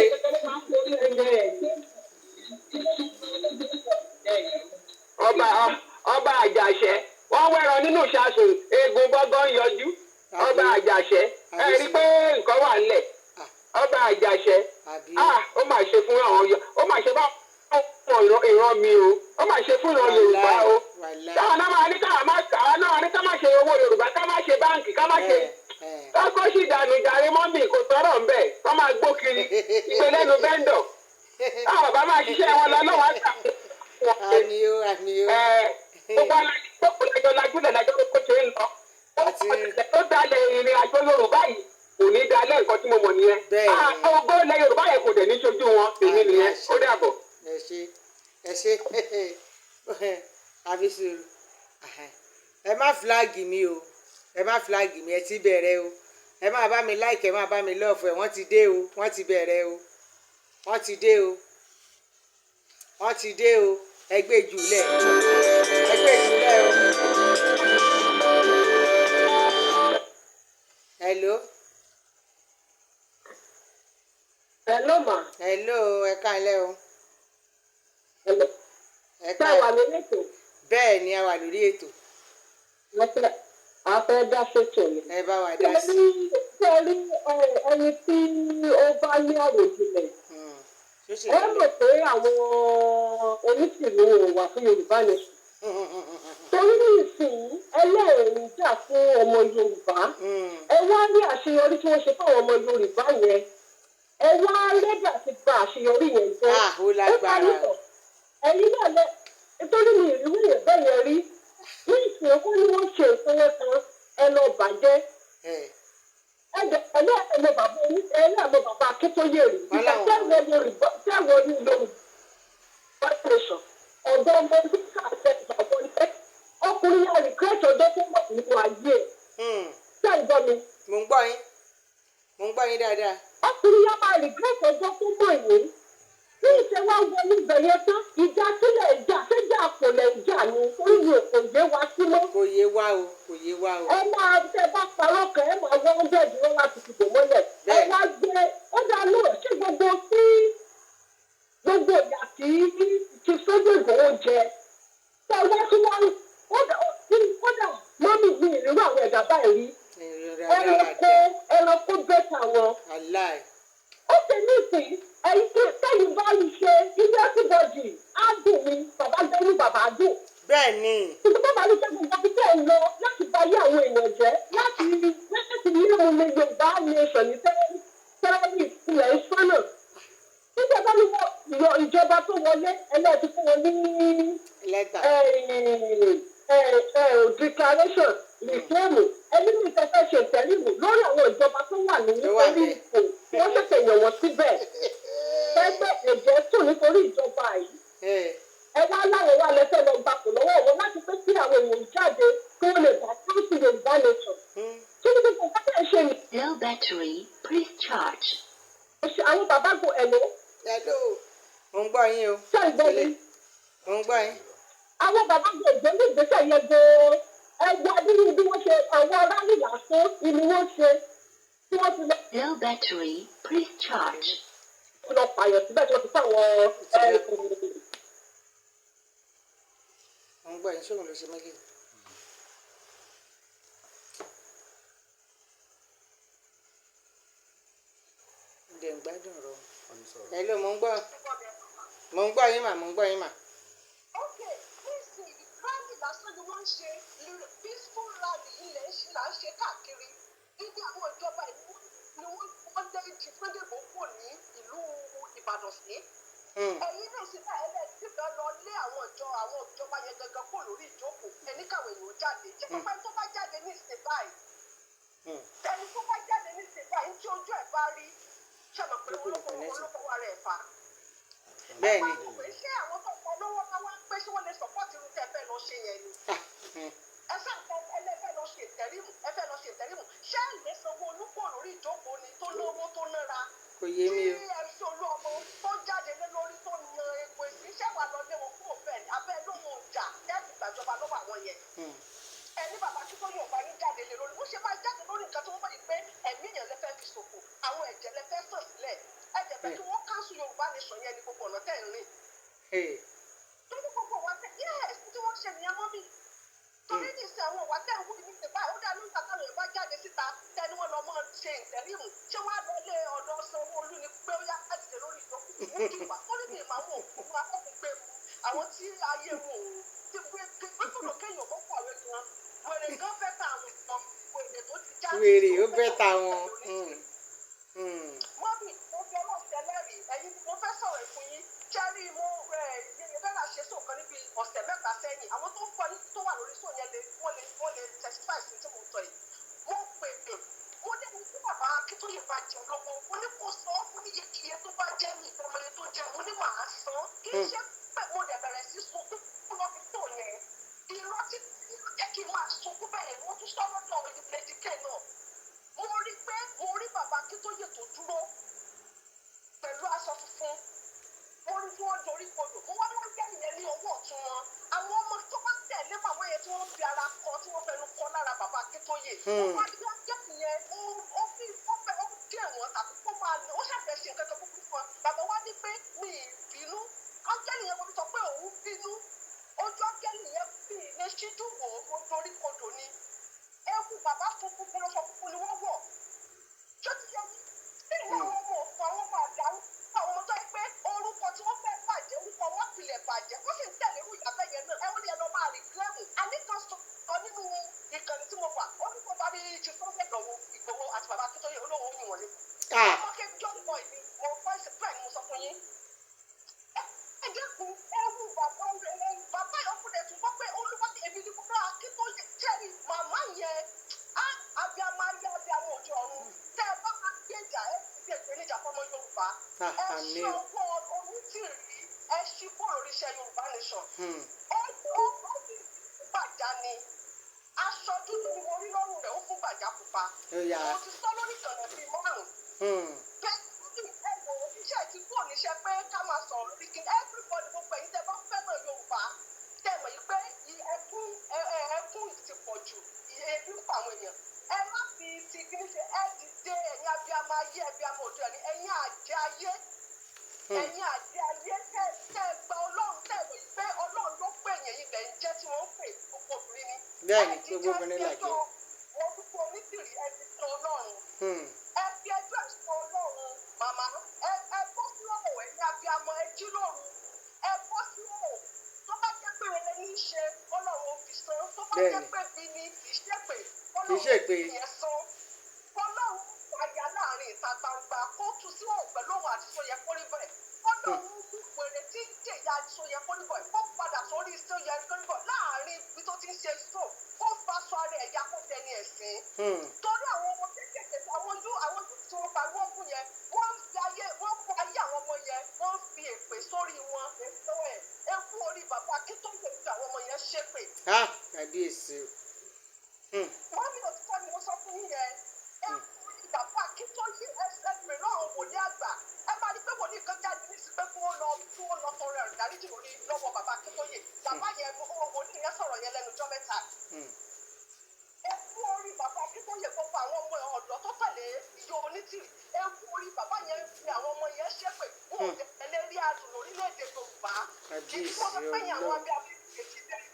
Ọba àjàṣẹ́ wọ́n wẹ́rọ nínú ìṣàsùn eegun gbọ́ngàn yọjú. Ọba àjàṣẹ́ ẹ rí i pé nǹkan wà nílẹ̀. Ọba àjàṣẹ́ ó mà ṣe fún àwọn ó mà ṣe bá ìran mi o ó mà ṣe fún ìran Yorùbá o. Táwọn náà máa ní ká má ṣe owó Yorùbá ká má ṣe báǹkì ká má ṣe kọ́kọ́ sì dànù jàre mọ́mì kò sọ̀rọ̀ ń bẹ̀ kọ́ máa gbó kiri ìgbélẹ́nu bẹ́ńdọ̀. Táwọn bàbá máa ṣiṣẹ́ wọn lọ lọ́wọ́ àtàkùn. àmì o àmì o. Gbogbo alájọ lajúlẹ̀ lájọ́ kó ṣe ń lọ. Ó dalẹ̀ ìrìn àjò Yorùbá yìí kò ní dalẹ̀ nǹkan tí mo mọ̀ nìyẹn. Gbogbo ilẹ̀ Yorùbá yẹn kò dẹ̀ ní ṣojú wọn èmi nìyẹn ó dàbọ̀. ẹ ṣe àbísùrù ẹ má fúláàgì mi o ẹ má fúláàgì mi ẹ ti bẹ̀rẹ̀ o ẹ má bá mi láìkì ẹ má bá mi lọ́ọ̀fù ẹ wọ́n ti dé o wọ́n ti bẹ̀rẹ̀ o wọ́n ti dé o wọ́n ti dé o ẹgbẹ́ ìjùlẹ̀ o. hello. Hello ma. hello ẹ káalẹ́ o. Ṣé wà lórí ètò? bẹ́ẹ̀ ni a wà lórí ètò. A fẹ́ dá ṣètò ni. ẹ bá wa dá sí. Ṣé rí ẹni tí ó bá ní àròjinlẹ̀? Ẹ mọ̀ pé àwọn oníṣèlú wà fún Yorùbá ni. Torí ní ìsìn ẹlẹ́rìí jà fún ọmọ Yorùbá. Ẹ wá rí àṣeyọrí tí wọ́n ṣe fún àwọn ọmọ Yorùbá yẹn. Ẹ wá lẹ́dà ti gba àṣeyọrí yẹn jẹ́. ó lágbára o. Ẹ̀yin náà nítorí mi ìrírí yẹn bẹ́ẹ̀ yẹn rí. Ní ìsìn ó ní wọ́n ṣe ìpínlẹ̀ kan ẹ lọ bàjẹ́. ẹlẹ́ bàbá Akíntóyè rí. Tẹ́wọ̀ Yorùbá nation ọ̀dọ́ ọmọ ọdún káàkiri ìgbàgbọ́ ni ọkùnrin yà rìkírẹ́tì ọjọ́ tó wà nínú ayé ẹ̀. Ṣé ìgbọ́ mi? mo ń gbọ́ yín dáadáa. Ọkùnrin yà máa rìkírẹ́tì ọjọ́ tó mọ̀ yìí. Bí ìṣe wá wọ níbẹ̀ yẹn tán, ìjà sílẹ̀ ìjà ṣéjà kò lẹ̀ ìjà ni orí kò yé wa sí mọ́. kò yé wa o kò yé wa o. Ẹ máa tẹ bá parọ́ kan ẹ máa wọ́n bẹ́ẹ̀ dúró láti fìbò mọ́lẹ̀. Ẹ wá gbé ó dá lóò ṣé gbogbo ìyà tí ti sójú Ìgbòho jẹ. Ṣé wá sí wá kódà mọ́mí mi ìrírú àwọn ẹ̀dá báyìí rí. Ẹranko bẹ́tà wọn. Ó ṣe ní ìsìn ẹ̀yin tí sẹ́yìn bá yìí ṣe ilé ẹ̀sìnbọ̀dì á dùn mí bàbá gbẹ́rù bàbá dùn. Bẹ́ẹ̀ni. Ṣùgbọ́n bàbá mi ṣe gbogbo bí tẹ̀ ń lọ láti bá yé àwọn èèyàn jẹ́ láti ní òun ní Yorùbá nation ní tẹ́lẹ̀mì ilẹ̀ ìṣọ́nà. Nígbà bá mi wọ ìjọba tó wọlé ẹlẹ́ẹ̀tì fún wọn ní lẹ́tà. Declaration ìfẹ́mù ẹni ní ìfẹ́fẹ́ ṣe ìtẹ́rìmù lórí àwọn ìjọba tó wà ní orí ipò tí wọ́n ṣẹ̀ṣẹ̀ yàn wọ́n síbẹ̀. Pẹ́pẹ́ ẹ̀jẹ̀ sùn nítorí ìjọba yìí. Ẹ wá láwọn wá lẹ́sẹ̀ lọ gbapò lọ́wọ́ wọn láti pé kí àwọn èèyàn jáde kí wọ́n lè bá káńsì Yorùbá nation. Kí ni gbogbo nǹkan tẹ̀ ṣe ni? Low battery, please charge. Àwọn bàbá go ẹ̀lò. Hello, mo ń gbọ́ yín o. Ṣé ìgbẹ́ni? Mo ń gbọ́ yín. Àwọn bàbá go ìgbẹ́ni ìgbésẹ̀ yẹn gan-an. Ẹgbẹ́ abúlé bí wọ́n ṣe àwọn rálì lásán ni wọ́n ṣe tí wọ́n ti lọ. Low battery, please charge. Wọ́n lọ pààyàn síbẹ̀ tí wọ́n ti fáwọn mo ń gbọ́ yín ṣóun ló ṣe méjì. ǹdẹ̀ ń gbádùn ọ̀rọ̀. Hello, mo ń gbọ́ yín mà, mo ń gbọ́ yín mà. Okay, nísìnyí rally lásán ni wọ́n ń ṣe peaceful rally ilẹ̀ là ń ṣe káàkiri níbi àwọn ìjọba ìlú ni wọ́n lé ju Sunday Igboho ní ìlú Ìbàdàn sí. Ẹ̀yin náà sì bá ẹlẹ́sì fẹ́ lọ lé àwọn ìjọba yẹn gangan kó lórí ìjókòó ẹni káwọn èèyàn jáde ṣé pápá tó bá jáde ní ìsìn báyìí ẹni tó bá jáde ní ìsìn báyìí tí ojú ẹ̀ bá rí ṣàmọ̀ pé olókòwò rẹ̀ fà. Bẹ́ẹ̀ni. Ṣé àwọn tó kọ lọ́wọ́ máa wá pé ṣé wọ́n lè sọ́pọ́tì irú tẹ́ fẹ́ lọ ṣe yẹn ni? Ẹ sàǹkan ẹlẹ́fẹ́ lọ ṣe ìtẹ́rìmù ṣé ìlé sanwó olúkọ lórí ìjókòó ni tó lówó tó nára? Kò yé mi o. Tí ẹ̀sìn olúọmọ tó jáde lé lórí tó na epo èsì ṣé wà lọ lé wọn kúrò bẹ́ẹ̀ ni abẹ́ lóhun ọjà tẹ́ẹ̀sì gbàjọba lọ́wọ́ àwọn yẹn. Ẹni bàbá tí tó yóò bá ní jáde lé lórí, ó ṣe máa jáde lórí nǹkan tó wọ́n bá yìí pé ẹ̀mí yẹn lẹ́fẹ́ fi ṣòfò, àwọn ẹ̀jẹ̀ lẹ́fẹ́ sàn sílẹ̀. Ẹ̀jẹ̀ bẹ́ẹ̀ kí wọ́n káńsù Yorùbá nation yẹn ní gbogbo ọ̀nà tẹ́ ń rìn. Torí gbogbo wa tẹ yẹ́ẹ̀sì tí wọ́n ṣe nìyẹn mọ́ mi. Torí ní ìsìn àwọn ìwà tẹ́ ń wú ní ìsìn báyìí, ó dá ní ìgbà táwọn Yorùbá jáde síta tẹni wọn lọ mọ́ ṣe ìtẹ́rìmù. Ṣé wọ́n á lọ lé ọ̀dọ̀ Sanwó-Olú ni pé ó yá láti lè lórí ìjókòó? Ní ìgbà tó ní ìmọ̀ àwọn òkú wa kọ́kùn pé àwọn tí ayé wọn ò ti gbé gbẹ́gbẹ́dọ̀ kéèyàn mọ́ pàwé gan. Wèrè gan fẹ́ ta àwọn ìtàn wèrè tó ti jáde. Wèrè ó fẹ́ ta wọn. Mọ́mí, mo fi ọlọ́run tẹ́lẹ̀rìí, ẹ̀yin mo fẹ́ sọ̀rọ̀ ìfún yín. Ṣẹ́rí mo Yẹ̀yẹ̀bẹ́là ṣe sóòkan níbi ọ̀sẹ̀ mẹ́ta sẹ́yìn. Àwọn tó ń kọ́ tó wà lórí sóò yẹn wọ́n lè testify sí tí mo sọ yìí. Mo pè é, mo ní mo fún bàbá Akíntóyè bá jẹun lọ́wọ́. Mo ní kó sọ ọ́ fún iye tó bá jẹ́ mi ìfọmọye tó jẹun. Mo ní màá san. Kì í ṣe pé mo dẹ̀ bẹ̀rẹ̀ sí sunkún lọ́fi tó yẹn. Irọ́ jẹ́ kí n máa sunkún bẹ́ẹ̀ ni wọ́n tún sọ lọ́dọ̀ ìdílé náà. Mo rí bàbá Akíntóyè tó dúró pẹ̀lú aṣọ funfun. Mo rí tí wọ́n dorí kodò. Mo wá ní wọ́n jẹ́ ìyẹn ní ọwọ́ ọ̀tún wọn. Àwọn ọmọ tó bá tẹ̀lé màmá yẹn tí wọ́n fi ara kọ tí wọ́n fẹnu kọ lára bàbá Akíntóyè. Wọ́n wá ní wọ́n jẹ́ ìyẹn ó fi ó dé wọn tàbí kó máa lọ. Ó ṣàfẹ́ ṣe nǹkan tó kúkú fún wọn. Bàbá wá ní pé mi ì bínú. Ángẹ́lì yẹn mo sọ pé òun bínú. Ojú ángẹ́lì yẹn fi ní ṣíjú wò ó dorí kodò ni. Ewu bàbá funfun gbọ́dọ̀ funfun ni wọ́n wọ̀. Ṣé ti yẹ mí? Bí ìwọ àwọn ọmọ òfin àwọn ọmọ àdáwó àwọn ọmọ tó yẹ pé orúkọ tí wọ́n fẹ́ bàjẹ́ orúkọ wọn pilẹ̀ bàjẹ́ wọ́n sì ń tẹ̀lé irú ìyàbẹ̀ yẹn náà ẹ̀wọ́n ni ẹ lọ máa rí gílẹ́mù. Àníkan sọ nínú ìkànnì tí mo wà orúkọ bá rí ju sọ́fẹ̀ Ìgbòho àti bàbá Akíntóyè olówó yìí wọ̀nyí. Ọmọ kẹ́ John Boy mi mo fọ́ ìsìn pẹ́ẹ́ ni mo sọ fún yín. Ẹ dẹ́kun ewu bàbá yọkùnrin tún gbọ́ pé olúwa èmi ni bàbá Akíntóyè jẹ́rìí màmá yẹn abiyamọ ayé abiyamọ òde ọ̀run tẹ́ ẹ bá máa gbèjà ẹ fi ìpèníjà fọmọ Yorùbá ẹ ṣe ọwọ́ onítìrí ẹ ṣí bọ́ọ̀lù oríṣẹ́ Yorùbá nation ó fi gbàjà ni aṣọ dúdú ni mo rí lọ́rùn rẹ̀ ó fún gbàjà pupa mo ti sọ lórí ìkànnì bíi márùn-ún ẹ̀wọ̀n iṣẹ́ ti kúrò níṣẹ́ pé ká máa sọ̀rọ̀ lórí kí everybody gbogbo ẹ̀yin tẹ́ bá fẹ́ràn Yorùbá tẹ́ mọ̀ yìí pé ẹkún ti pọ̀ jù ebi ń pa àwọn èèyàn ẹ má fi ti kí ní ṣe ẹ dìde ẹ̀yin abiyamọ ayé abiyamọ òde ẹni ẹ̀yin àjẹ́ ayé tẹ́ gba Ọlọ́run tẹ́ mọ̀ yìí pé Ọlọ́run ló pè yẹn ibẹ̀ ń jẹ́ tí wọ́n ń pè gbogbo obìnrin ni. Bẹ́ẹ̀ni gbogbo obìnrin làjẹ́. Wọ́n dúpọ̀ onídìrí ẹ ti sọ Ọlọ́run. Ẹ fi ẹjọ́ ẹ̀sùn Ọlọ́run màmá ẹ bọ́ sí ọ̀rọ̀ ẹ̀yin abiyamọ ẹ jí lóru ẹ bọ́ sí ọ̀rọ̀ tó bá jẹ́ pé rere ní í ṣe Ọlọ́run fi san tó bá jẹ́ pé bí ni kì í ṣèpè Ọlọ́run fi yẹn san Ọlọ́run àyà láàrin ìta gbangba kó tu sí ọ̀hún pẹ̀lú òun àti sóyẹ kórìbọ̀ ẹ̀ Ọlọ́run mú wèrè tí ń jẹ̀yà sóyẹ kórìbọ̀ ẹ̀ kó padà sórí sóyẹ torí àwọn ọmọ kéékèèké àwọn ojú tí wọ́n pa wọ́n kú yẹn wọ́n kọ ayé àwọn ọmọ yẹn wọ́n fi èpè sórí wọn èso ẹ̀ ẹkú orí bàbá Akíntóyè tí àwọn ọmọ yẹn ṣépè. Kábíyèsí o. wọ́n ní òtítọ́ ni mo sọ fún yín yẹn ẹkú orí bàbá Akíntóyè ẹgbẹ́ náà wòlíì àgbà ẹ máa rí pé wòlíì kan jáde ní sí pé kí wọ́n lọ tọrọ ẹ̀rù dáríjì lórí lọ́wọ́ bàbá Akíntóyè bàbá yẹn wòlíì yẹn sọ̀rọ̀ yẹn lẹ́nu ọjọ́ mẹ́ta. ẹkú orí bàbá Akíntóyè gbogbo àwọn ọmọ ọ̀dọ́ tó tẹ̀lé iye onítìrì ẹkú orí bàbá yẹn fi àwọn ọmọ yẹn ṣépè wọn ò tẹ̀lé rí adùn lórílẹ̀‐èdè Yorùbá kí wọ́n fẹ́ pẹ́yìn àwọn abẹ́ abẹ́kèjì bẹ́ẹ̀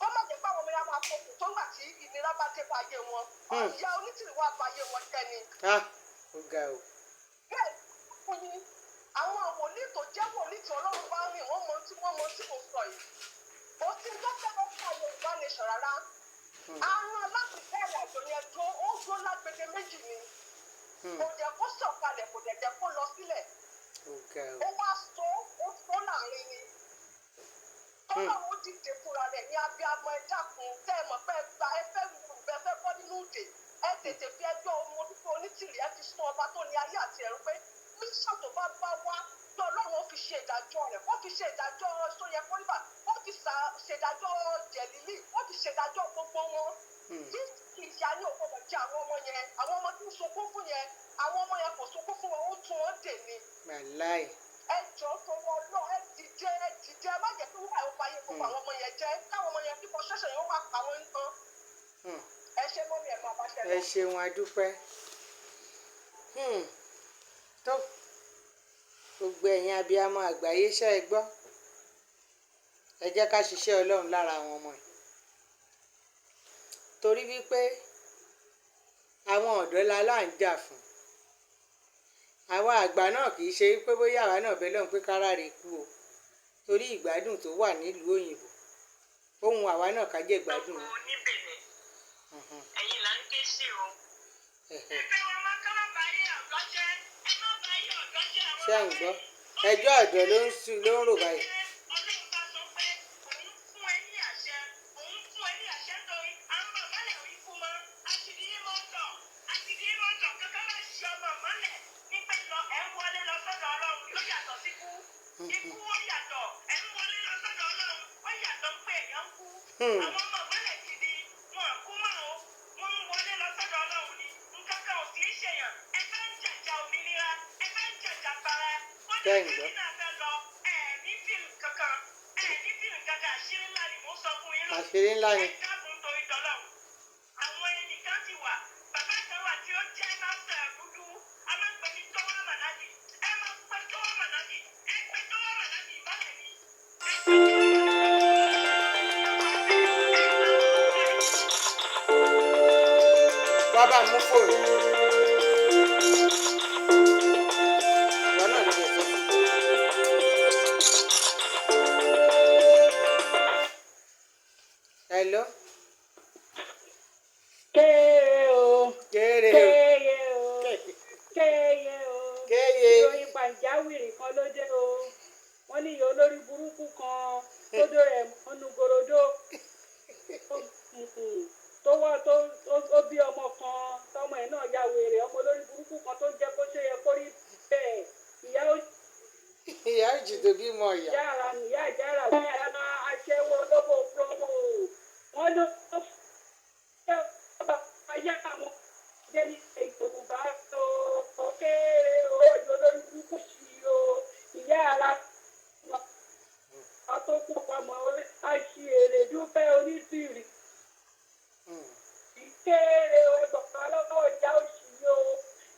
wọ́n má jẹ́ pé àwọn ọmọ yẹn máa fọkùn tó ń gbà tí ìnira bá dé bá ayé wọn ìyá onítìrì wà bá ayé wọn jẹ́ ni. Ó ga o. bẹ́ẹ̀ fún yín àwọn wòlíì tó jẹ́ wòlíì tí Ọlọ́run bá rìn wọ́n mọ tí mo sọ yìí ó ti ń dọ́kẹ́ lọ́kọ́ Yorùbá nation rárá àwọn alábìsẹ́ ìrìnàjò yẹn ó dúró lágbègbè méjì ni kò jẹ́ kó sọ̀kalẹ̀ kò jẹ́ kó lọ sílẹ̀ ó wá ó láàrin ni tọ́lọ́run dìde fúnra rẹ̀ ní abiyamọ ẹ dákun tẹ́ ẹ mọ̀ pé ẹ fẹ́ bọ́ nínú ìdè ẹ tètè fi ẹjọ́ onítìrì ẹ fi sún ọba tó ní ayé àti ẹ̀rù pé mísọ̀ tó bá wá tí Ọlọ́run fi ṣe ìdájọ́ rẹ̀ ó fi ṣe ìdájọ́ sóyẹ kólíbà ó fi ṣèdájọ́ jẹ̀lílì ó fi ṣèdájọ́ gbogbo wọn tí ìyá ní òkòkò jẹ́ àwọn ọmọ yẹn àwọn ọmọ tí ń sunkún fún yẹn àwọn ọmọ yẹn kò sunkún fún wọn ó tún wọn dè ní. ẹ jọ tó wọn lọ ẹ dìde ẹ má jẹ́ kí wúwà ó fàyè gbogbo àwọn ọmọ yẹn jẹ́ káwọn ọmọ yẹn kíkọ ṣẹ̀ṣẹ̀ yẹn ó wà pa wọn nǹkan. ẹ ṣe mọ́mí ẹ̀ máa bá ṣẹlẹ̀. ẹ ṣeun adúpẹ́ tó gbogbo ẹ̀yin abiyamọ àgbáyé ṣe é gbọ́ ẹ jẹ́ ká ṣiṣẹ́ Ọlọ́run lára àwọn ọmọ yìí torí wípé àwọn ọ̀dọ́ la là ń jà fún àwa àgbà náà kì í ṣe wípé bóyá àwa náà bẹ́ẹ̀ lọ́hùn pé kára rè kú o torí ìgbádùn tó wà nílùú òyìnbó ohun àwa náà ká jẹ́ ìgbádùn wọn. ẹ̀yin là ń ké sí o. ẹgbẹ́ wọn máa kọ́ máa bá yé ọ̀dọ́ jẹ́ ẹ má bá yé ọ̀dọ́ jẹ́ àwọn ọmọ ṣé à ń gbọ́ ẹjọ́ ọ̀dọ́ ló ń rò báyìí. Ọlọ́run bá sọ pé òun fún ẹ ní àṣẹ torí àwọn bàbá lè rí kú mọ́ àtìdíyí mọ́tọ̀ kankan máa ṣe ọmọ mọ́lẹ̀ nípa ìlọ ẹ̀ ń wọlé lọ sọ́dọ̀ Ọlọ́run ló yàtọ̀ sí kú ikú ó yàtọ̀ ẹ̀ ń wọlé lọ sọ́dọ̀ Ọlọ́run ó yàtọ̀ pé èèyàn ń kú àwọn ọmọ mọ́lẹ̀ ti di wọn kú mọ́ o wọ́n ń wọlé lọ sọ́dọ̀ Ọlọ́run ni nǹkan kan ò sì í ṣèyàn ẹ fẹ́ ń jàjà òmìnira ẹ fẹ́ ń jàjà para wọ́n ní kẹ́yìn náà fẹ́ lọ ní fíìmù kankan àṣírí ńlá ni mò ń sọ fún yín lọ àṣírí ńlá ni. ẹ dákun torí tọ́lọ́run àwọn ẹnìkan ti wà bàbá kan wà tí ó jẹ́ mástà dúdú a máa ń pè ní tọ́wọ́ mànájì ẹ máa ń pè tọ́wọ́ mànájì ẹ pè tọ́wọ́ mànájì ìbálẹ̀ ni. wá bá mú fóònù ìwọ náà ló yẹ kó sí. Hello. Kéré o. Ìròyìn pàjáwìrì kan ló dé o. Wọ́n ní ìyá olórí burúkú kan tó dó rẹ̀ mọ́nú gorodo. Ó bí ọmọ kan tọmọ ẹ̀ náà ya wèrè ọmọ olórí burúkú kan tó jẹ́ kó ṣe yẹ kó rí bẹ́ẹ̀. ìyá òjì tó bímọ ìyá. Yàrá nìyá ìjára bẹ́ẹ̀ máa aṣẹ́wó lóbò promo. Wọ́n ló ṣe ayé àwọn jẹ́ ní Yorùbá tó kéré o olórí burúkú sí o ìyá ara àtọ́kù pamọ́ àṣìírè dúpẹ́ onítìrì. Ìkéré o ìgbọ̀nà lọ́wọ́ ìyá òṣì o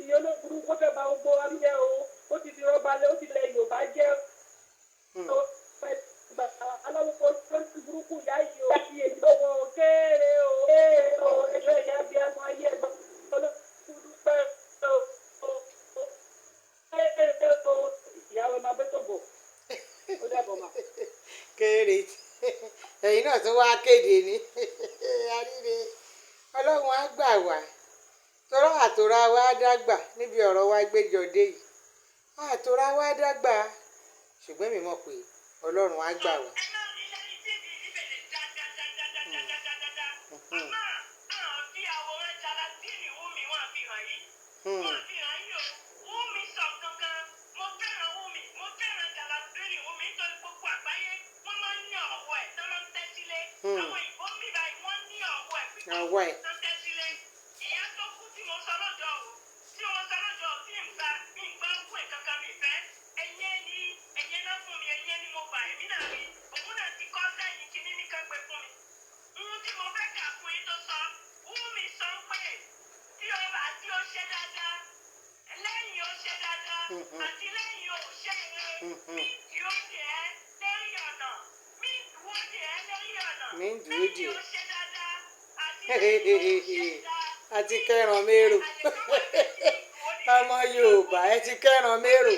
ìyá olórí burúkú fẹ́ bá gbogbo wa jẹ́ o ó ti di rọ́bà lé ó ti lẹ Yorùbá jẹ́ o. Aláwọ̀ lórí burúkú ìyá yìí o fi èyí lọ́wọ́ kéré o ẹ̀ṣọ́ ìyá bí ẹnu ayé ẹ̀gbọ́n olókùdúpẹ́ o ìyàwó máa bẹ́ tó bọ̀ ó dàbọ̀ mà. kéré ẹ̀yin náà tún wá kéde ní àríre Ọlọ́run á gbà wá tọ́rọ àtòrá wa dágbà níbi ọ̀rọ̀ wa gbéjọ dé yìí àtòrá wa dágbà ṣùgbọ́n mi mọ̀ pé Ọlọ́run á gbà wá. Wọ́n fi hàn yín o. Wúmi sọ gangan. Mo fẹ́ràn Wúmi. Mo fẹ́ràn Jàlàdúrì Wúmi nítorí gbogbo àgbáyé. Wọ́n máa ń ní ọ̀wọ́ ẹ̀ tán máa ń tẹ́ sílé. Àwọn ìbò mi báyìí wọ́n ní ọ̀wọ́ ẹ̀ Ọwọ́ ẹ̀. tán tẹ́ sílé. Ìyá tó kú tí mo sọ lọ́jọ́ o. Tí mo sọ lọ́jọ́ tí n gbà kú ẹ̀ kankan mi fẹ́. Ẹ̀yẹ náà fún mi, ẹ̀yẹ ni mo bà èmi náà rí. Òun náà ti kọ́ sẹ́yìn kíní ní kan gbé fún mi. Ohun tí mo fẹ́ kà fún yín tó sọ, Wúmi sọ pé tí ó bá tí ó ṣe dáadáa, lẹ́yìn ó ṣe dáadáa, àti lẹ́yìn ó ṣe eré, mí dúró dè ẹ́ lérí ọ̀nà, mí dúró dè ẹ́ lérí ọ̀nà, Mi ń dúró dè lẹ́yìn ó ẹ́. ṣe dáadáa, àti lẹ́yìn ó ṣe dáadáa. Àti kẹ́ran mérò. Ọmọ Yorùbá ẹ ti kẹ́ran mérò.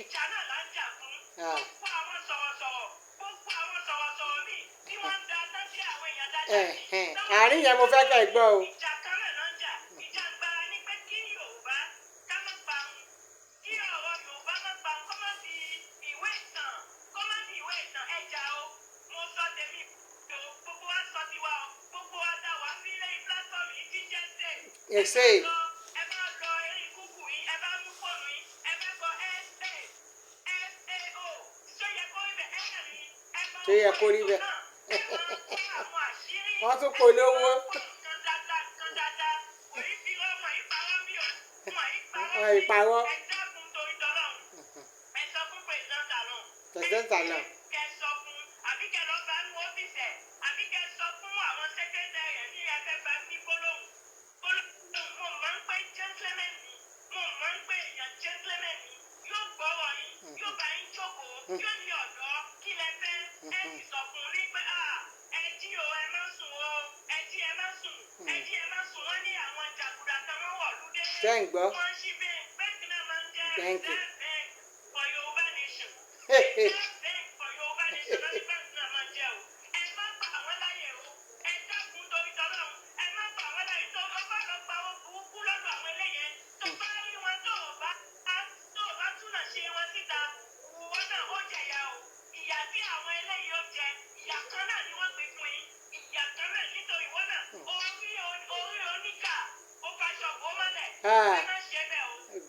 Ìjà náà là ń jà fún. Gbogbo àwọn sọ̀rọ̀sọ̀rọ̀, gbogbo àwọn sọ̀rọ̀sọ̀rọ̀ mi tí wọ́n ń da lọ́sí àwọn èèyàn dáadáa. Àárín yẹn mo fẹ́ kẹ́ ẹ gbọ́ o. Ìjà kan náà ló ń jà. Ìjà agbára ní pé kí Yorùbá ká má parun. Kí ọ̀rọ̀ Yorùbá má parun kó má di ìwé ìtàn. Kó má di ìwé ìtàn ẹja o. Mo sọ tèmi o. Gbogbo wa sọ tiwa o. Gbogbo wa dá wa sí ilé pílátọ́ọ̀mù yìí tí jẹ́ ṣe. Èsè. Ẹ bá lọ eré kúkú yìí, ẹ bá mú fóònù yìí, ẹ bá kọ SAO. Ṣó yẹ kó rí bẹ́ẹ̀? Wọ́n tún polówó. Ìpàwọ́. Pẹ̀sẹ̀ntà náà. Ṣé ń gbọ́? Thank you.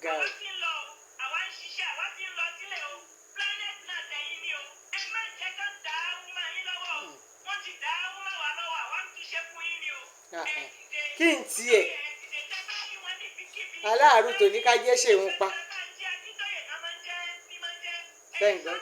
God. Kí n tiẹ̀ aláàrú tó ní ká jẹ́ ṣèun pa. Tẹ́ǹgbọ́n.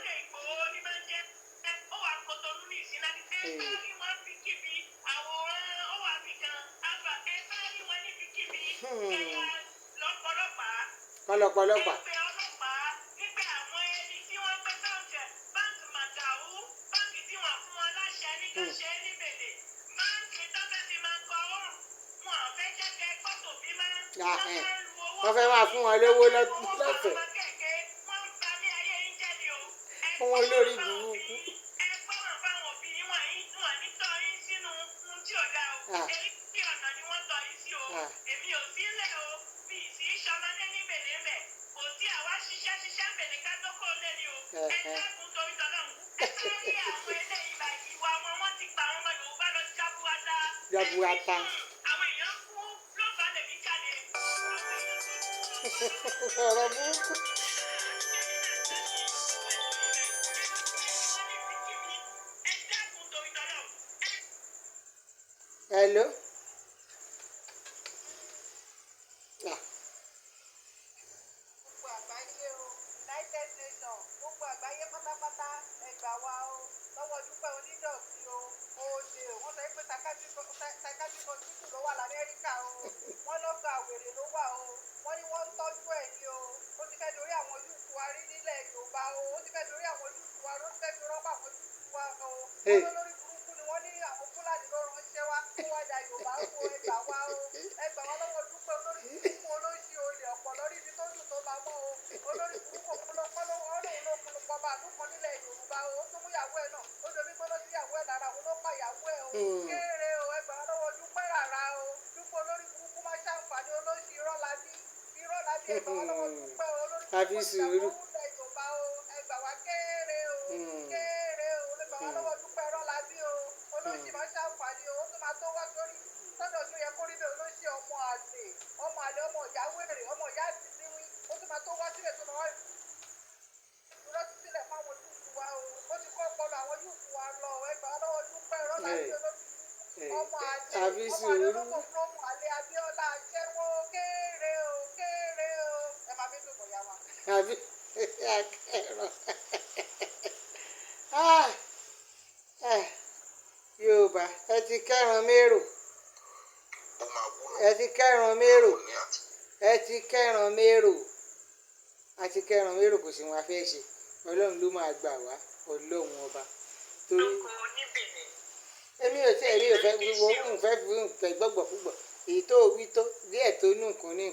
Kọ́lọ́pọ̀lọpàá. Wọ́n fẹ́ máa fún wọn lówó lọ́fẹ̀ẹ́. Fún wọn lórí burúkú. Jaburata. Ọ̀rọ̀ burúkú. Hello. Gbogbo àgbáyé o, United Nations, gbogbo àgbáyé pátápátá ẹgbàá wa o, lọ́wọ́ Dúpẹ́ Onídọ̀tí o, òde o, wọ́n sọ pé psychiatric hospital ló wà l'Amẹ́ríkà o, wọ́n lọ́gbà wèrè ló wà o, wọ́n ní wọ́n ń tọ́jú ẹ̀ ní o, ó ti fẹ́ dorí àwọn yúùtù wa rí nílẹ̀ Yorùbá o, ó ti fẹ́ dorí àwọn yúùtù wa ló fẹ́ fi rọ́pò àwọn yúùtù wa o, wọ́n lórí burúkú ni wọ́n ní àwọn Fúlàní ló ránṣẹ́ wá kó wá da Yorùbá o, ẹgbàá wa o, ẹgbàá wa lọ́wọ́ Dúpẹ́ olórí burúkú olóṣì olè ọ̀pọ̀ lórí ibi tó dùn tó bá mọ́ o, olórí burúkú ọ̀pọ̀lọpọ̀ ọlọ́run ló kún pọ̀ bá àdúgbò nílẹ̀ Yorùbá o, ó tún mú ìyàwó ẹ̀ náà ó domi gbọ́dọ̀ sí ìyàwó ẹ̀ lára òun ló pa ìyàwó ẹ̀ o, kéré o ẹgbàá lọ́wọ́ Dúpẹ́ rárá o, Dúpẹ́ olórí burúkú má ṣá àfi sùúrù. Yorùbá o ẹgbà wá kéré o kéré o olùgbà wá lọ́wọ́ dúpẹ́ rọ́lá bí o olóṣì máa ṣàǹfààní o ó tó máa tó wá sórí sọ́dọ̀ tó yẹ kó rí bẹ́ẹ̀ olóṣì ọmọ àlè ọmọ ìyá wèrè ọmọ ìyá àtìsíwí ó tó máa tó wá sílẹ̀ tó máa wá ìdúró sílẹ̀ fáwọn yúùtù wa o ó ti kọ́ ọpọlọ àwọn yúùtù wa lọ ẹgbà wá lọ́wọ́ dúpẹ́ rọ́lá bí olóṣì ọmọ àlè ọlọ́mọ fúlọ́mù àlè Abíọ́lá aṣẹ́wó kéré o kéré o ẹ máa bí tó bọ̀ yá wa. àbí akẹ́rọ̀ Yorùbá ẹ ti kẹ́ran mérò ẹ ti kẹ́ran mérò ẹ ti kẹ́ran mérò àti kẹ́ran mérò kò sí wọn a fẹ́ ṣe Ọlọ́run ló máa gbà wá Ọlọ́run ọba torí èmi ò tí èmi ò fẹ́ gbọ́gbọ̀ púpọ̀ èyí tó wí tó díẹ̀ tó nù nǹkan ní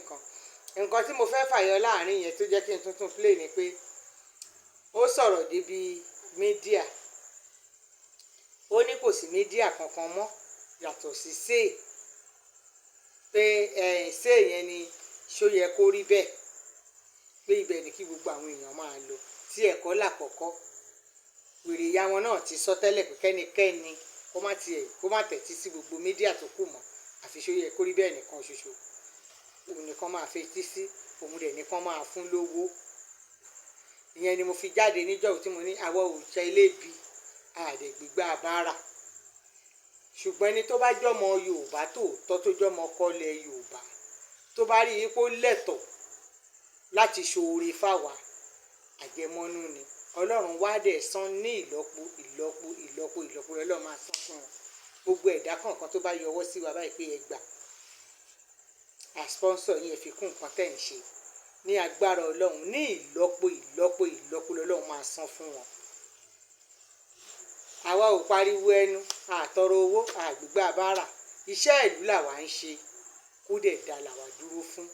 nǹkan tí mo fẹ́ fàyọ láàrin yẹn tó jẹ́ kí n tuntun play ni pé ó sọ̀rọ̀ débi mídíà ó ní kò sí mídíà kankan mọ́ yàtọ̀ sí ṣe pé ṣe yẹn ni ṣó yẹ kó rí bẹ́ẹ̀ pé ibẹ̀ ni kí gbogbo àwọn èèyàn máa lọ tí ẹ̀kọ́ làkọ́kọ́ wèrè ìyá wọn náà ti sọ tẹ́lẹ̀ pé kẹ́nikẹ́ni kó má tẹ̀tí sí gbogbo mídíà tó kù mọ́ àfi ṣó yẹ kó rí bẹ́ẹ̀ nìkan ṣoṣo òun nìkan máa fetí sí òun dẹ̀ nìkan máa fún lówó ìyẹn ni mo fi jáde níjọ́ tí mo ní àwọ̀ òòṣà ilébi àdẹ̀gbígbà bára ṣùgbọ́n ẹni tó bá jọmọ Yorùbá tòótọ́ tó jọmọ kọ́lẹ̀ Yorùbá tó bá rí ipò lẹ́tọ̀ọ́ láti ṣoore fáwa àjẹmọ́nú ni Ọlọ́run wá dẹ̀ san ní ìlọ́po Ọlọ́run máa san fún wọn gbogbo ẹ̀dá kọ̀ọ̀kan tó bá yọwọ́ sí wa báyìí pé ẹ gbà sponsor yẹn fi kún nǹkan tẹ̀ ń ṣe ní agbára Ọlọ́run ní ìlọ́po Ọlọ́run máa san fún wọn. àwa ò pariwo ẹnu àtọrọ owó àgbègbè àbára iṣẹ́ ìlú làwa ń ṣe kó dẹ̀ da làwa dúró fún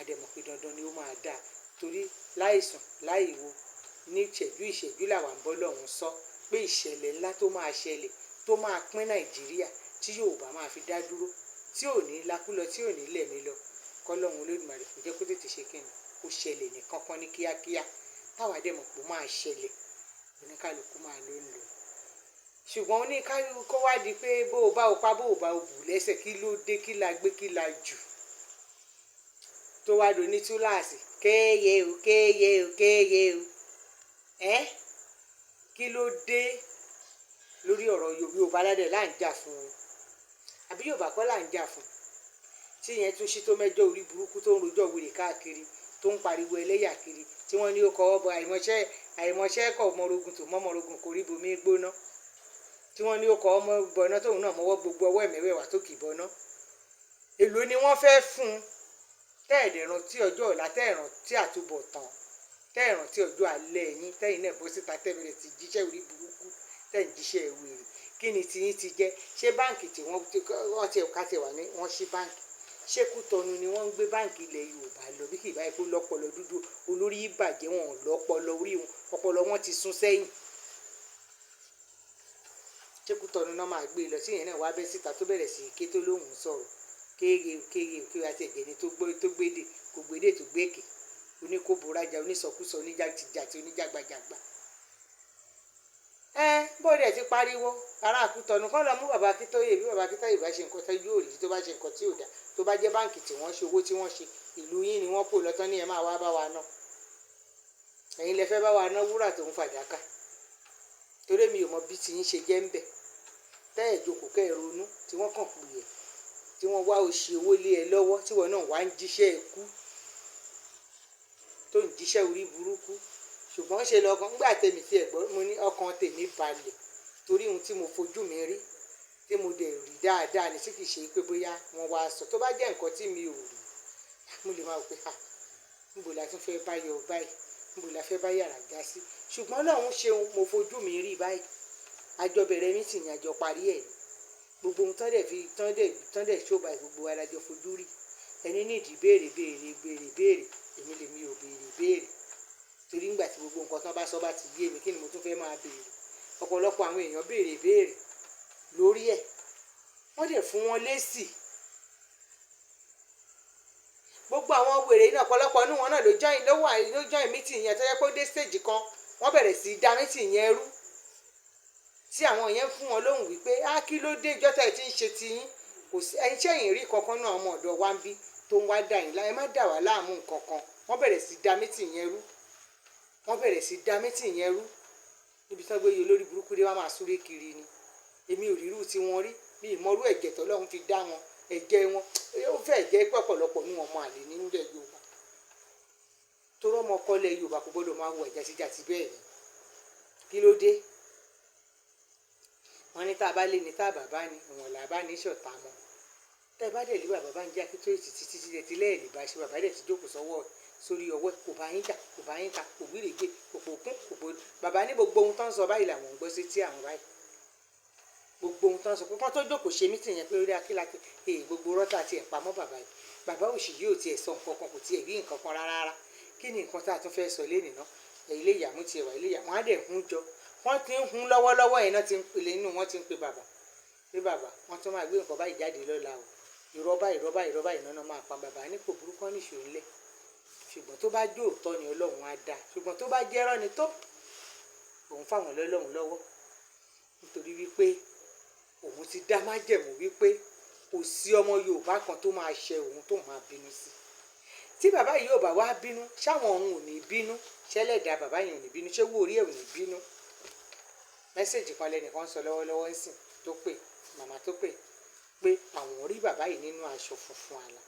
àdẹ̀mọ̀ pé dandan ni ó máa dà torí láìsùn láìwo ní ìṣẹ́jú làwa ń bọ́ lọ́hùn sọ pé ìṣẹ̀lẹ̀ ńlá tó máa ṣẹlẹ̀ tó máa pín Nàìjíríà tí Yorùbá máa fi dá dúró tí ò ní lákúlọ tí ò ní lẹ̀mí lọ kọ́lọ́hún Olódùmarè kò jẹ́ kó tètè ṣe kíni kó ṣẹlẹ̀ ní kánkán ní kíákíá táwa dẹ̀ mọ̀ pé ó máa ṣẹlẹ̀ oníkálukú máa ló ń lò ṣùgbọ́n oníkálukú kó wá di pé bó o bá o pa bó o bá o bù lẹ́sẹ̀ kí ló dé kí la gbé kí la jù tó wá do ní túláàsì kéye o kí ló dé lórí ọ̀rọ̀ Yorùbá ládẹ̀ là ń jà fún o àbí Yorùbá kọ́ là ń jà fún tí ìyẹn tún ṣí tó mẹ́jọ orí burúkú tó ń rojọ́ wèrè káàkiri tó ń pariwo ẹlẹ́yà kiri tí wọ́n ní ó kọ́ ọ́ bọ àìmọ̀ṣẹ́ kọ̀ mọ́rogùn tó mọ́mọ́rogùn kò rí bomi gbóná tí wọ́n ní ó kọ́ ọmọ bọ̀ná tóun náà mọ́wọ́ gbogbo ọwọ́ ẹ̀mẹ́wẹ̀wà tó kì bọ́ná èlò ni wọ́n fẹ́ fún un tẹ́ẹ̀dẹ̀ràn tí ọjọ́ ọ̀la tẹ́ẹ̀ràn tí àtúbọ̀ tán tẹ́ẹ̀ràn tí ọjọ́ alẹ́ yín tẹ́yìn náà bó síta tẹ́bẹ̀rẹ̀ ti jíṣẹ́ orí burúkú tẹ́yìn jíṣẹ́ wèrè kí ni tiyín ti jẹ́ ṣé báǹkì tí wọ́n ti ẹ̀ka ti wà ní wọ́n ṣí báǹkì ṣé Kútọ̀nù ni wọ́n ń gbé báǹkì ilẹ̀ Yorùbá lọ bí kì í báyìí kó lọ́pọlọ dúdú olórí ìbàjẹ́ wọn ò lọ́pọlọ orí wọn ọpọlọ wọn ti sún sẹ́yìn ṣé Kútọ̀nù náà máa gbé lọ sí ìyẹn náà wá bẹ́ síta tó bẹ̀rẹ̀ sí ké tó lóhùn sọ̀rọ̀ kéèrè àti ẹ̀gbẹ́ni tó gbédè kò gbédè tó gbèkè oníkóborajà onísọkúsọ oníjàtìjàtì oníjàgbàjàgbà bóde ti pariwo ará Kútọ̀nù kọ́ lọ mú bàbá Akíntóyè bí bàbá Akíntóyè bá ṣe nǹkan tó yóò rí tó bá ṣe nǹkan tí ò dá tó bá jẹ́ báǹkì tí wọ́n ṣe owó tí wọ́n ṣe ìlú yín ni wọ́n pò lọ́tọ́ ní ẹ máa wá bá wa ná ẹ̀yin lẹ fẹ́ bá wa ná wúrà tó ń fàdákà torí mi ò mọ bí tiyín ṣe jẹ́ ń bẹ̀ tẹ́ ẹ̀ jókòó kẹ́ ẹ̀ ronú tí wọ́n kàn pù yẹ tí wọ́n wá òṣì owó lé ẹ lọ́wọ́ tí wọ́n náà wá ń jíṣẹ́ ikú tó ń jíṣẹ́ orí burúkú ṣùgbọ́n ṣe lọ́kàn ńgbà tèmi tí ẹ̀ gbọ́ mo ní ọkàn tèmi balẹ̀ torí ohun tí mo fojú mi rí tí mo dẹ̀ rí dáadáa ní sí kìí ṣe pé bóyá wọ́n wá sọ tó bá jẹ́ nǹkan tí mi ò rí mo lè máa wò pé níbo la tún fẹ́ bá yọ báyìí níbo la fẹ́ bá yàrá já sí ṣùgbọ́n lọ́hún ṣeun mo fojú mi rí báyìí àjọ bẹ̀rẹ̀ mi sì ní àjọ parí ẹ̀ gbogbo ohun tán dẹ̀ ṣóba gbogbo alájọ fojú rí ẹni nídìí béèrè èmi lèmi ò béèrè torí ńgbà tí gbogbo nǹkan tán bá sọ bá ti yé mi kí ni mo tún fẹ́ máa béèrè ọ̀pọ̀lọpọ̀ àwọn èèyàn béèrè lórí ẹ̀ wọ́n dẹ̀ fún wọn lésì gbogbo gbogbo àwọn wèrè náà ọ̀pọ̀lọpọ̀ inú wọn náà ló join meeting yẹn tó yẹ kó dé stage kan wọ́n bẹ̀rẹ̀ sí í da meeting yẹn rú tí àwọn yẹn fún wọn lóhùn wípé kí ló dé ìjọ́tà ẹ̀ tí ń ṣe tiyín kò sí ẹ̀yin ṣẹ́yìn rí kankan náà ọmọ ọ̀dọ̀ wa ń bí tó ń wá dà yín láyé má dà wá láàmú nǹkankan wọ́n bẹ̀rẹ̀ sí da meeting yẹn rú níbi tí wọ́n gbé yìí olórí burúkú dé wá máa súré kiri ni èmi ò rírú tí wọ́n rí bí ìmọ̀rú ẹ̀jẹ̀ tọ́lọ́run fi dá wọn ẹ̀jẹ̀ wọn ó fẹ́ jẹ́ pé ọ̀pọ̀lọpọ̀ ní wọn mọ àlè nílẹ̀ Yorùbá torọ́ ọmọ kọ́lẹ̀ Yorùbá kò gbọ́dọ̀ máa wọ ẹ̀jàtijàti bẹ́ẹ̀ ni kí ló dé wọ́n ní tá a bá lé ní tá a bàbá ni ìwọ̀n là bá ní ṣọ̀tá mọ́ tá ẹ bá dẹ̀ lé bàbá bá ń jẹ́ akíntó títí tí lẹ́ẹ̀lì bá ṣe bàbá dẹ̀ ti jókòó sórí ọwọ́ kò bá yín jà kò bá yín ta kò gbìrègbè kò pòkún kò bó bàbá ní gbogbo ohun tó ń sọ báyìí làwọn ń gbọ́ sí tí àwọn báyìí gbogbo ohun tó ń sọ pé wọ́n tó jókòó ṣe mítìn yẹn pé orí akíláki gbogbo rọ́tà àti ẹ̀pamọ́ bàbá yìí bàbá òṣì yóò tiẹ̀ sọ nǹkan kan kò tiẹ̀ rí nǹkan kan rárá kí ni nǹkan tá a tún fẹ́ sọ lénìí ná ilé ìyàmú tiẹ̀ wà ilé ìyàmú wọn á dẹ̀ hún jọ wọ́n ti ń hun lọ́wọ́lọ́wọ́ yẹn náà ti ń pèlè inú wọn ti ń pe bàbá wọ́n tún máa gbé nǹkan báyìí jáde lọ́la o ìrọ́bà ìnáná máa pa bàbá ní kò burúkú níṣó ńlẹ̀ ṣùgbọ́n tó bá jó òótọ́ ni Ọlọ́run á dá ṣùgbọ́n tó bá jẹ́rọ́ ni tó òun fáwọn lọ́lọ́run lọ́wọ́ nítorí wípé òun ti dá májẹ̀mú wípé kò sí ọmọ Yorùbá kan tó máa ṣe òun tó máa bínú sí tí bàbá yìí ò bá wá bínú ṣáwọn òun ò ní bínú ṣẹlẹ̀dá bàbá yìí ò ní bínú ṣé wó orí ẹ̀ ò ní bínú mẹ́sẹ̀jì kan lẹ́nìkan sọ lọ́wọ́lọ́wọ́ ń sìn tó pè màmá tó pè pé àwọn rí bàbá yìí nínú aṣọ funfun àlà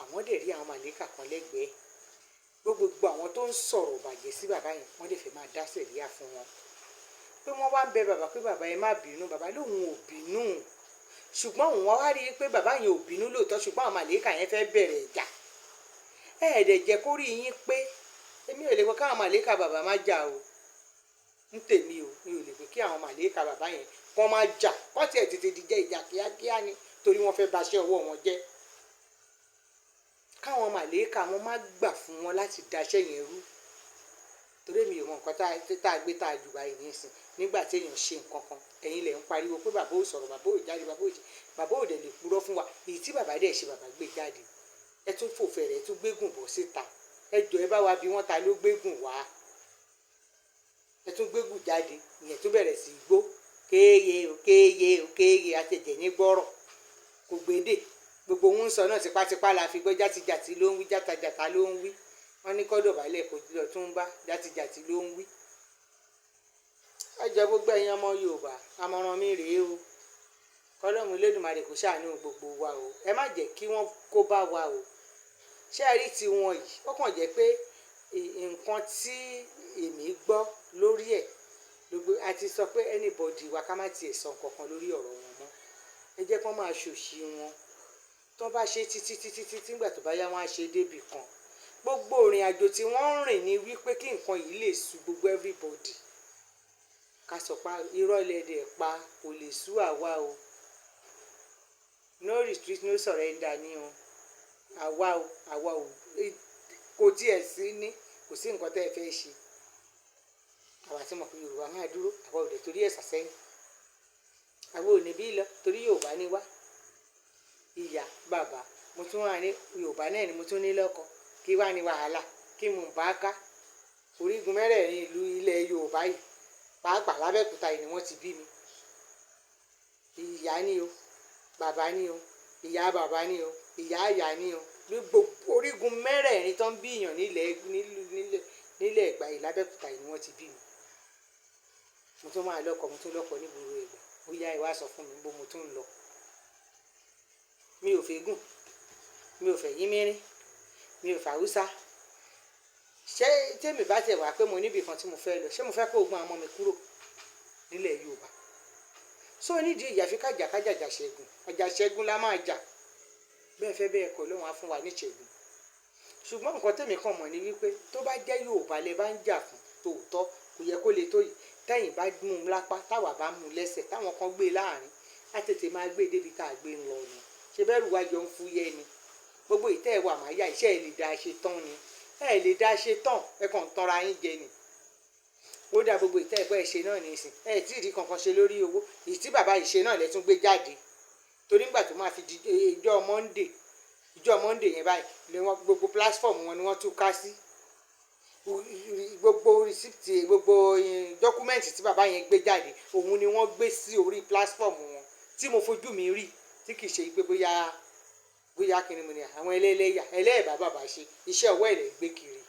àwọn dẹ̀ rí àwọn màlẹ́kà kan lẹ́gbẹ̀ẹ́ gbogbo àwọn tó ń sọ̀rọ̀ bàjẹ́ sí bàbá yìí wọ́n dẹ̀ fẹ́ máa dá sẹ̀ríyà fún wọn pé wọ́n wá ń bẹ bàbá pé bàbá yẹn má bínú bàbá lòun ò bínú ṣùgbọ́n òun wá rí i pé bàbá yẹn ò bínú lóòótọ́ ṣùgbọ́n àwọn màlẹ́kà yẹn fẹ́ bẹ̀rẹ̀ ìjà ẹ̀ẹ́dẹ̀ jẹ́ kó rí yín pé èmi ò lè kọ́ káwọn màlẹ́kà bàbá má jà o ń tèmi o mi ò lè pé kí àwọn màlẹ́kà bàbá yẹn kọ́ má jà kọ́ tiẹ̀ tètè dìjẹ́ ìjà kíákíá ni torí wọ́n fẹ́ baṣẹ́ ọwọ́ wọn jẹ́ káwọn màlẹ́kà wọn má gbà fún wọn láti daṣẹ́ yẹn rú torí mi ò mọ nǹkan tá a gbé tá a jù báyìí nísìn nígbà tí èèyàn ṣe nǹkan kan ẹ̀yin lẹ̀ ń pariwo pé bàbá ò sọ̀rọ̀ bàbá ò jáde bàbá ò dẹ̀ lè purọ́ fún wa èyí tí bàbá dẹ̀ ṣe bàbá gbé jáde ẹ tún fòfẹ́ rẹ̀ ẹ tún gbégùn bọ̀ síta ẹ jọ ẹ bá wa bí wọ́n ta ló gbégùn wá ẹ tún gbégùn jáde ìyẹn tó bẹ̀rẹ̀ sí gbó kéye àtẹ̀jẹ̀ ní gbọ́rọ̀ kò gbédè gbogbo ohun sọ náà tipátipá la fi gbọ́ játijàti ló ń wí játajàta ló ń wí wọ́n ní kọ́dọ̀ balẹ̀ kò lọ tún bá játijàti ló ń wí. ẹ jẹ́ gbogbo ẹ̀yin ọmọ Yorùbá àmọ̀ràn mi rèé o kọ́lọ́mù Elédùmarè kò ṣàánú gbogbo wa o ẹ má jẹ́ kí wọ́n kó bá wa o ṣé ẹ rí tiwọn yìí ó kàn jẹ́ pé nǹkan tí èmi gbọ́ lórí ẹ̀ gbogbo àti sọ pé anybody wa ká má tiẹ̀ sọ nǹkan kan lórí ọ̀rọ̀ wọn mọ́ ẹ jẹ́ kí wọ́n máa ṣòṣì wọn tó bá ṣe títí nígbà tó bá yá wọn á ṣe débì kan gbogbo ìrìn àjò tí wọ́n ń rìn ní wípé kí nǹkan yìí lè sú gbogbo everybody ká sọ pa irọ́ ẹlẹ́dẹ̀ pa kò lè sú àwa o no retreat no surrender ni o àwa o kò tiẹ̀ sí ní kò sí nǹkan tẹ́ ẹ fẹ́ ṣe àwa tí mo fi Yorùbá máa dúró àwa ò dé torí ẹ̀sà sẹ́yìn àwa ò ní bí lọ torí Yorùbá ni wá ìyá bàbá mo tún wà ní Yorùbá náà ni mo tún ní lọ́kọ kí wá ní wàhálà kí mò ń bá ká orígun mẹ́rẹ̀ẹ̀rin ìlú ilẹ̀ Yorùbá yìí pàápàá lábẹ́òkúta yìí ni wọ́n ti bí mi ìyá ni o bàbá ni o ìyá bàbá ni o ìyá àyà ni o gbogbo orígun mẹ́rẹ̀ẹ̀rin tó ń bí èèyàn nílẹ̀ Ẹ̀gbá yìí lábẹ́òkúta yìí ni wọ́n ti bí mi mo tún máa lọ́kọ mo tún lọ́kọ nígboro Ẹ̀gbá ó yá ìwà sọ fún mi bó mo tún ń lọ mi ò fẹ́ gùn mi ò fẹ́ yín mìírín mi ò fẹ́ Haúsá ṣé tèmi bá tẹ̀ wá pé mo níbi kan tí mo fẹ́ lọ ṣé mo fẹ́ kó ogun àwọn ọmọ mi kúrò nílẹ̀ Yorùbá so nídìí ìyàfi kájà ṣẹ́gun ọjà ṣẹ́gun la máa jà bẹ́ẹ̀ fẹ́ bẹ́ẹ̀ kọ́ lóun á fún wa ní ṣẹ́gun ṣùgbọ́n nǹkan tèmi kàn mọ̀ ni wípé tó bá jẹ́ Yorùbá lẹ bá ń jà fún tòótọ́ kò yẹ kó le tó yìí tẹ́yìn bá mú un lápá táwa bá mú un lẹ́sẹ̀ táwọn kan gbé láàrin á tètè máa gbé débi tá a gbé ń lọ ni ṣe bẹ́ẹ̀ rúwa jọ ń fúyẹ́ ni gbogbo ìtẹ́ ẹ̀wà máa yá iṣẹ́ ẹ̀ lè dá ṣe tán ni ẹ̀ lè dá ṣe tán ẹ̀ kàn ń tanra yín jẹ ni ó dá gbogbo ìtẹ́ ẹ̀kọ́ ẹ̀ ṣe náà ní ìsìn ẹ̀ tí ì rí kankan ṣe lórí owó èyí tí bàbá yìí ṣe náà lẹ́tún gbé jáde torí nígbà tó máa fi di ọjọ́ Monday ìjọ Monday yẹn báyìí ni wọ́n gbogbo platform wọn ni wọ́n tún ká sí gbogbo receipt gbogbo document tí bàbá yẹn gbé jáde òun ni wọ́n gbé sí orí platform wọn tí mo fojú mi rí tí kì í ṣe pé bóyá kìnìún mi ni àwọn ẹlẹ́yà bàbá ṣe iṣẹ́ ọwọ́ ẹ̀ lè gbé kiri.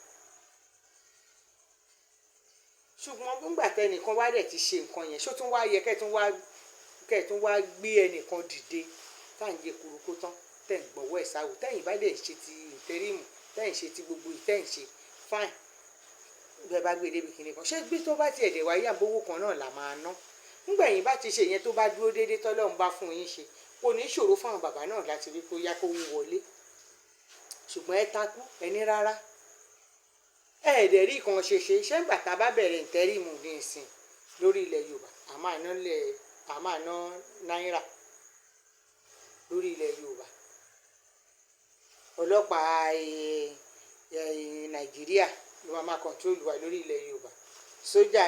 ṣùgbọ́n nígbà tẹnìkan wá dẹ̀ ti ṣe nǹkan yẹn ṣó tún wá yẹ kẹ́ẹ̀tún wá gbé ẹnìkan dìde tá à ń jẹ kúrúkú tán tẹ̀ ń gbọ́wọ́ ẹ̀ sáwò tẹ̀yìn bá dẹ̀ ṣe ti ìtẹ́rìmù tẹ̀yìn ṣe ti gbogbo ìtẹ̀yìn ṣe fine bẹ́ẹ̀ bá gbé débi kìnìún kan ṣé gbé tó bá tiẹ̀ dẹ̀ wáyé àbówó kan náà là máa ná nígbà yín bá ti ṣe yẹn tó bá dúró déédéé tọ́lọ́run bá fún yín ṣe kò ní ṣòro fáwọn bàbá náà láti rí kó yá kó wú wọlé ṣùgbọ́n ẹ takú ẹni rárá ẹ̀ẹ́dẹ̀ rí kan ṣe ṣé ń gbàtà bá bẹ̀rẹ̀ ìtẹ́rìmù ní ìsìn lórí ilẹ̀ Yorùbá àmọ́ àná náírà lórí ilẹ̀ Yorùbá ọlọ́pàá Nàìjíríà ló máa kọ̀ntrólù wa lórí ilẹ̀ Yorùbá sójà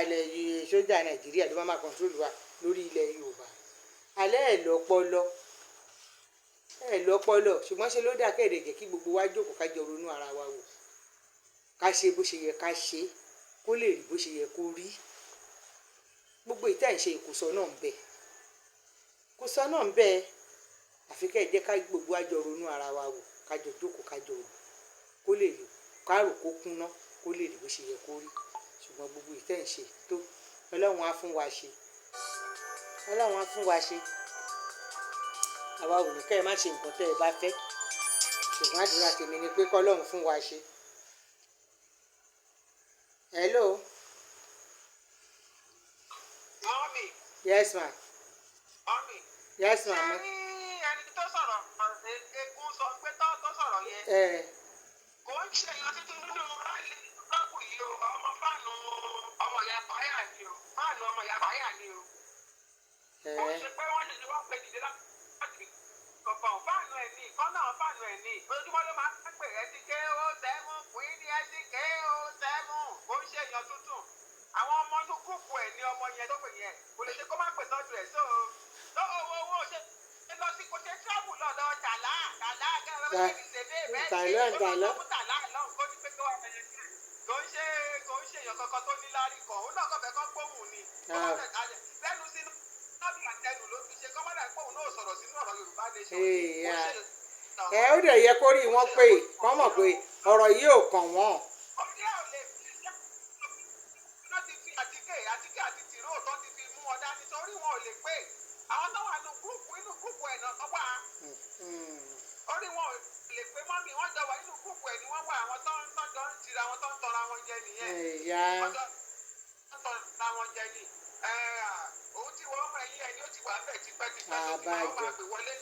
Nàìjíríà ló máa kọ̀ntrólù wa lórí ilẹ̀ Yorùbá alẹ́ ẹ̀ lọ́pọlọ ṣùgbọ́n ṣe ló dà kẹ́ẹ̀dẹ̀ jẹ́ kí gbogbo wa jókòó ká jọ ronú ara wa wò ká ṣe bó ṣe yẹ ká ṣe kó lè rí bó ṣe yẹ kó rí gbogbo ìtẹ́ ìṣe ìkùsọ náà ń bẹ àfi kẹ́ ẹ̀ jẹ́ ká gbogbo wa jọ ronú ara wa wò ká jọ jókòó ká jọ rò kó lè lò ká rò kó kúnná kó lè rí bó ṣe yẹ kó rí ṣùgbọ́n gbogbo ìtẹ́ ìṣe tó Ọlọ́run á fún wa ṣe àwa ò ní kẹ́ ẹ má ṣe nǹkan tẹ́ ẹ bá fẹ́ ṣùgbọ́n àdúrà tèmi ni pé kọ́lọ́run fún wa ṣe. Hello. Mọ́mì. Yes ma. Mọ́mì. Yes ma. ṣé rí ẹni tó sọ̀rọ̀ egun sọ pé tó sọ̀rọ̀ yẹn. Kò ń ṣe èèyàn títí nínú rálì lọ́kù yìí o ọmọ fáànù ọmọ ìyá báyà ni o fáànù ọmọ ìyá báyà ni o. Kò ń ṣe pé wọ́n lè wọ́n pè dìde láti kọ̀ọ̀kan fáànù ẹ̀ ní ìkọ́nà fáànù ẹ̀ ní ojoojúmọ́ ló máa ń pè ẹ́ sí KO7 fún ní ẹ́ sí KO7 kò ń ṣe èèyàn tuntun àwọn ọmọ inú kúùkù ẹ̀ ní ọmọ yẹn tó pè yẹn kò lè ṣe kó má pè sọ́dọ̀ ẹ̀ so owó ṣe lọ sí kò ṣe tíráàbù lọ́dọ̀ tàlá gẹ́gẹ́ bí ṣèdè bẹ́ẹ̀ ṣe kó lọ fún tàlá lọ́hùn kó ní pé kó wà bẹ̀rẹ̀ sí kò ń ṣe èèyàn kankan tó ní lárí kan òun náà kọ́ fẹ́ kọ́ gbóhùn ni lẹ́nu sínú àtẹnu ló fi ṣe kọ́mọ́dà pé òun náà sọ̀rọ̀ sínú ọ̀rọ̀ Yorùbá nation. Ó dẹ̀ yẹ kó rí wọn pé kọ́ mọ̀ pé ọ̀rọ̀ yìí ò kàn wọ́n. ọ̀rẹ́ ò lè fi wọ́n ti fi àtíkè àti tìró tó ti fi mú ọ dání torí wọn ò lè pé àwọn tó wà inú gúrùpù ẹ̀ náà wà orí wọn ò lè pé mọ́mí wọ́n jọ wà nínú gúrùpù ẹ̀ ni wọ́n wà àwọn tó ń jọ ń tira àwọn tó ń tọra wọn jẹ nìyẹn wọ́n jọ ń tọra wọn jẹ ni òun ti wọ́n ọmọ ẹ̀yìn ẹni ó ti wà bẹ́ẹ̀ tipẹ́tipẹ́ tó ti máa máa pè wọlé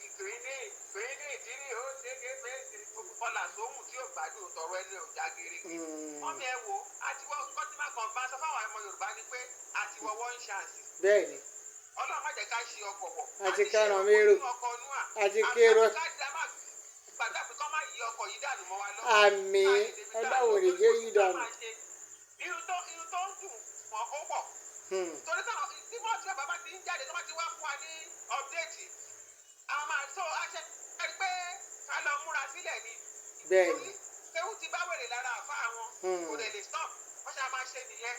ìgbìnní ìdírí ó ṣége méjì bọ́là sóhùn tí ò gbádùn tọrọ ẹni ò jágere. wọ́n mi ẹ wo àtiwọ́ nǹkan tí máa kàn bá sọ fáwọn ọmọ Yorùbá ni pé àtiwọ́ wọ́n ń ṣàǹsì. bẹ́ẹ̀ni. Ọlọ́run má jẹ́ ká ṣe ọkọ̀ bọ̀. àti kẹràn mérò àti kérò. gbàgbé kọ́ máa yí ọkọ̀ yìí dànù mọ́ wa lọ́wọ́. àmín Ọlọ́run lè jẹ́ yí dànù. irun tó ń dùn wọ́n ó pọ̀. torí táwọn tí wọ́n ti bàbá ti ń jáde tó bá ti wá fún wa ní ọ̀pdẹ́ẹ̀tì àwọn máa tó aṣẹ ẹni pé ká lọ múra sílẹ̀ ni. bẹ́ẹ̀ni. kéwù ti bá wèrè lára àfa àwọn kò lè stop wọ́n ṣe máa ṣe nìyẹn.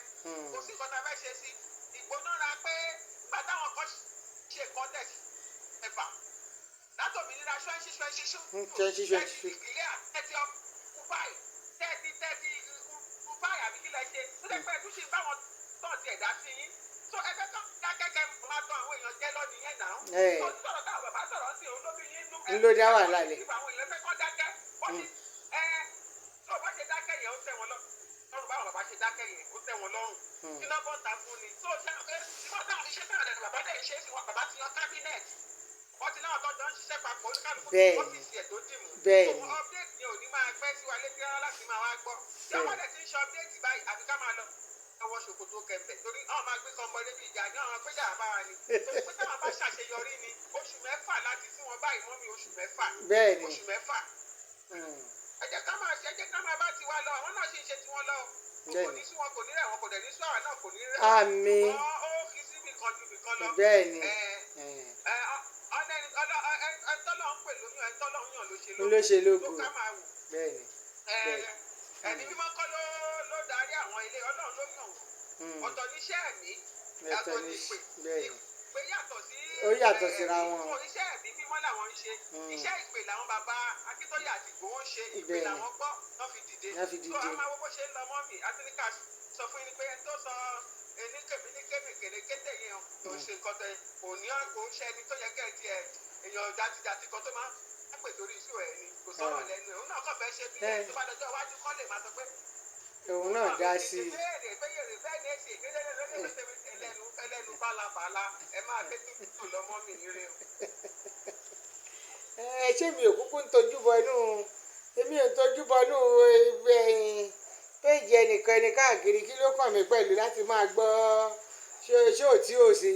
kò sí nǹkan tá a fẹ́ ṣe sí ìgbónára pé nígbà táwọn kan ṣe contest ẹ̀fà látòmìnira ṣọ́ẹ́ṣì ìgbìlẹ̀ àtẹ́tí kúfáì tẹ́tí kúfáì àbí kílẹ̀ ṣe tó lè pẹ́ ẹ̀dúṣe báwọn tọ̀ tiẹ̀ dá sí yín tó ẹgbẹ́ kan dákẹ́kẹ́ máa tọ́ àwọn èèyàn jẹ́ lọ́nìí yẹn náà tó sọ̀rọ̀ táwọn bàbá sọ̀rọ̀ sí òun ló bí yín nú ló dá wà lálẹ́. àwọn èèyàn fẹ́ kọ́ dákẹ́ wọ́n ti tó bá ṣe dákẹ́ yẹn ó tẹ́ wọn lọ́rùn báwọn bàbá ṣe dákẹ́ yẹn ó tẹ́ wọn lọ́rùn kí náà bọ́ ta fún ni tó ṣe iṣẹ́ náà lẹ́nu bàbá dẹ̀ ṣe é sí wọn bàbá ti yan kábínẹ̀tì wọ́n ti náà tọ́jọ́ ń ṣiṣẹ́ papọ̀ oníkàlùkù ọ́fíìsì ẹ̀ tó dìmú tó update ni ò ní máa pẹ́ sí wa létí rárá láti máa wá gbọ́ yàwó dẹ̀ ti ń ṣe update báyìí àbí ká máa lọ ọwọ́ ṣòkòtò kẹfẹ̀ torí àwọn máa gbé kan mọ́lé bí ìjà ní àwọn péjà bá wa ni torí pé táwọn bá ṣàṣeyọrí ni oṣù mẹ́fà láti fún wọn báyìí mọ́ mi oṣù mẹ́fà oṣù mẹ́fà ẹ jẹ́ ká máa bá tiwa lọ àwọn náà sì ń ṣe tiwọn lọ kò ní sí wọn kò ní rẹ̀ wọn kò dẹ̀ ní sí àwọn náà kò ní rẹ̀ àmín ó kì í sí ibìkan ju ibìkan lọ bẹ́ẹ̀ni ẹtọ́lọ́ ń pè lóyún ẹtọ́lọ́ ń yàn ló ṣe tó lógo ká máa wò. bẹ́ẹ̀ni bẹ́ẹ̀ni. Ẹ̀mí mímọ́ kọ́ ló darí àwọn ilé Ọlọ́run ló yàn wọ́n. Ọ̀tọ̀ níṣẹ́ ẹ̀mí yàtọ̀ ní ìpè. bẹ́ẹ̀ni Ìpè yàtọ̀ sí ó yàtọ̀ síra wọn. Iṣẹ́ ẹ̀mí mímọ́ làwọn ń ṣe. Iṣẹ́ ìpè làwọn bàbá Akíntóyè àti Ìgbòho ń ṣe. Ìpè Bẹ́ẹ̀ni. làwọn gbọ́ lọ́ fi dìde. Wọ́n fi dìde. Tó a máa wo bó ṣe ń lọ mọ́ mi Áfíríkà sọ fún yín pé ẹni tó sọ ní kèrékété yẹn kò ṣe nǹkan tẹ kò ní kò ń ṣe ẹni tó yẹ kẹ́ ẹ tiẹ̀ èèyàn jàtijàti kan tó máa ń pè torí iṣu ẹ̀ ni kò sọ̀rọ̀ lẹ́nu ẹ̀ òun náà kàn fẹ́ ṣe bí ẹ̀ tó bá lọ́jọ́ iwájú kọ́ lè máa sọ pé òun náà dá sí i. ẹlẹ́nu bálabàla ẹ máa ké tútù lọ́mọ mi nílé o. Ṣé mi ò kúkú ń tọ́jú bọ inú èmi ò tọ́jú bọ inú péjì ẹnìkan káàkiri kí ló kàn mí pẹ̀lú láti máa gbọ́ ṣé ò tí ò sí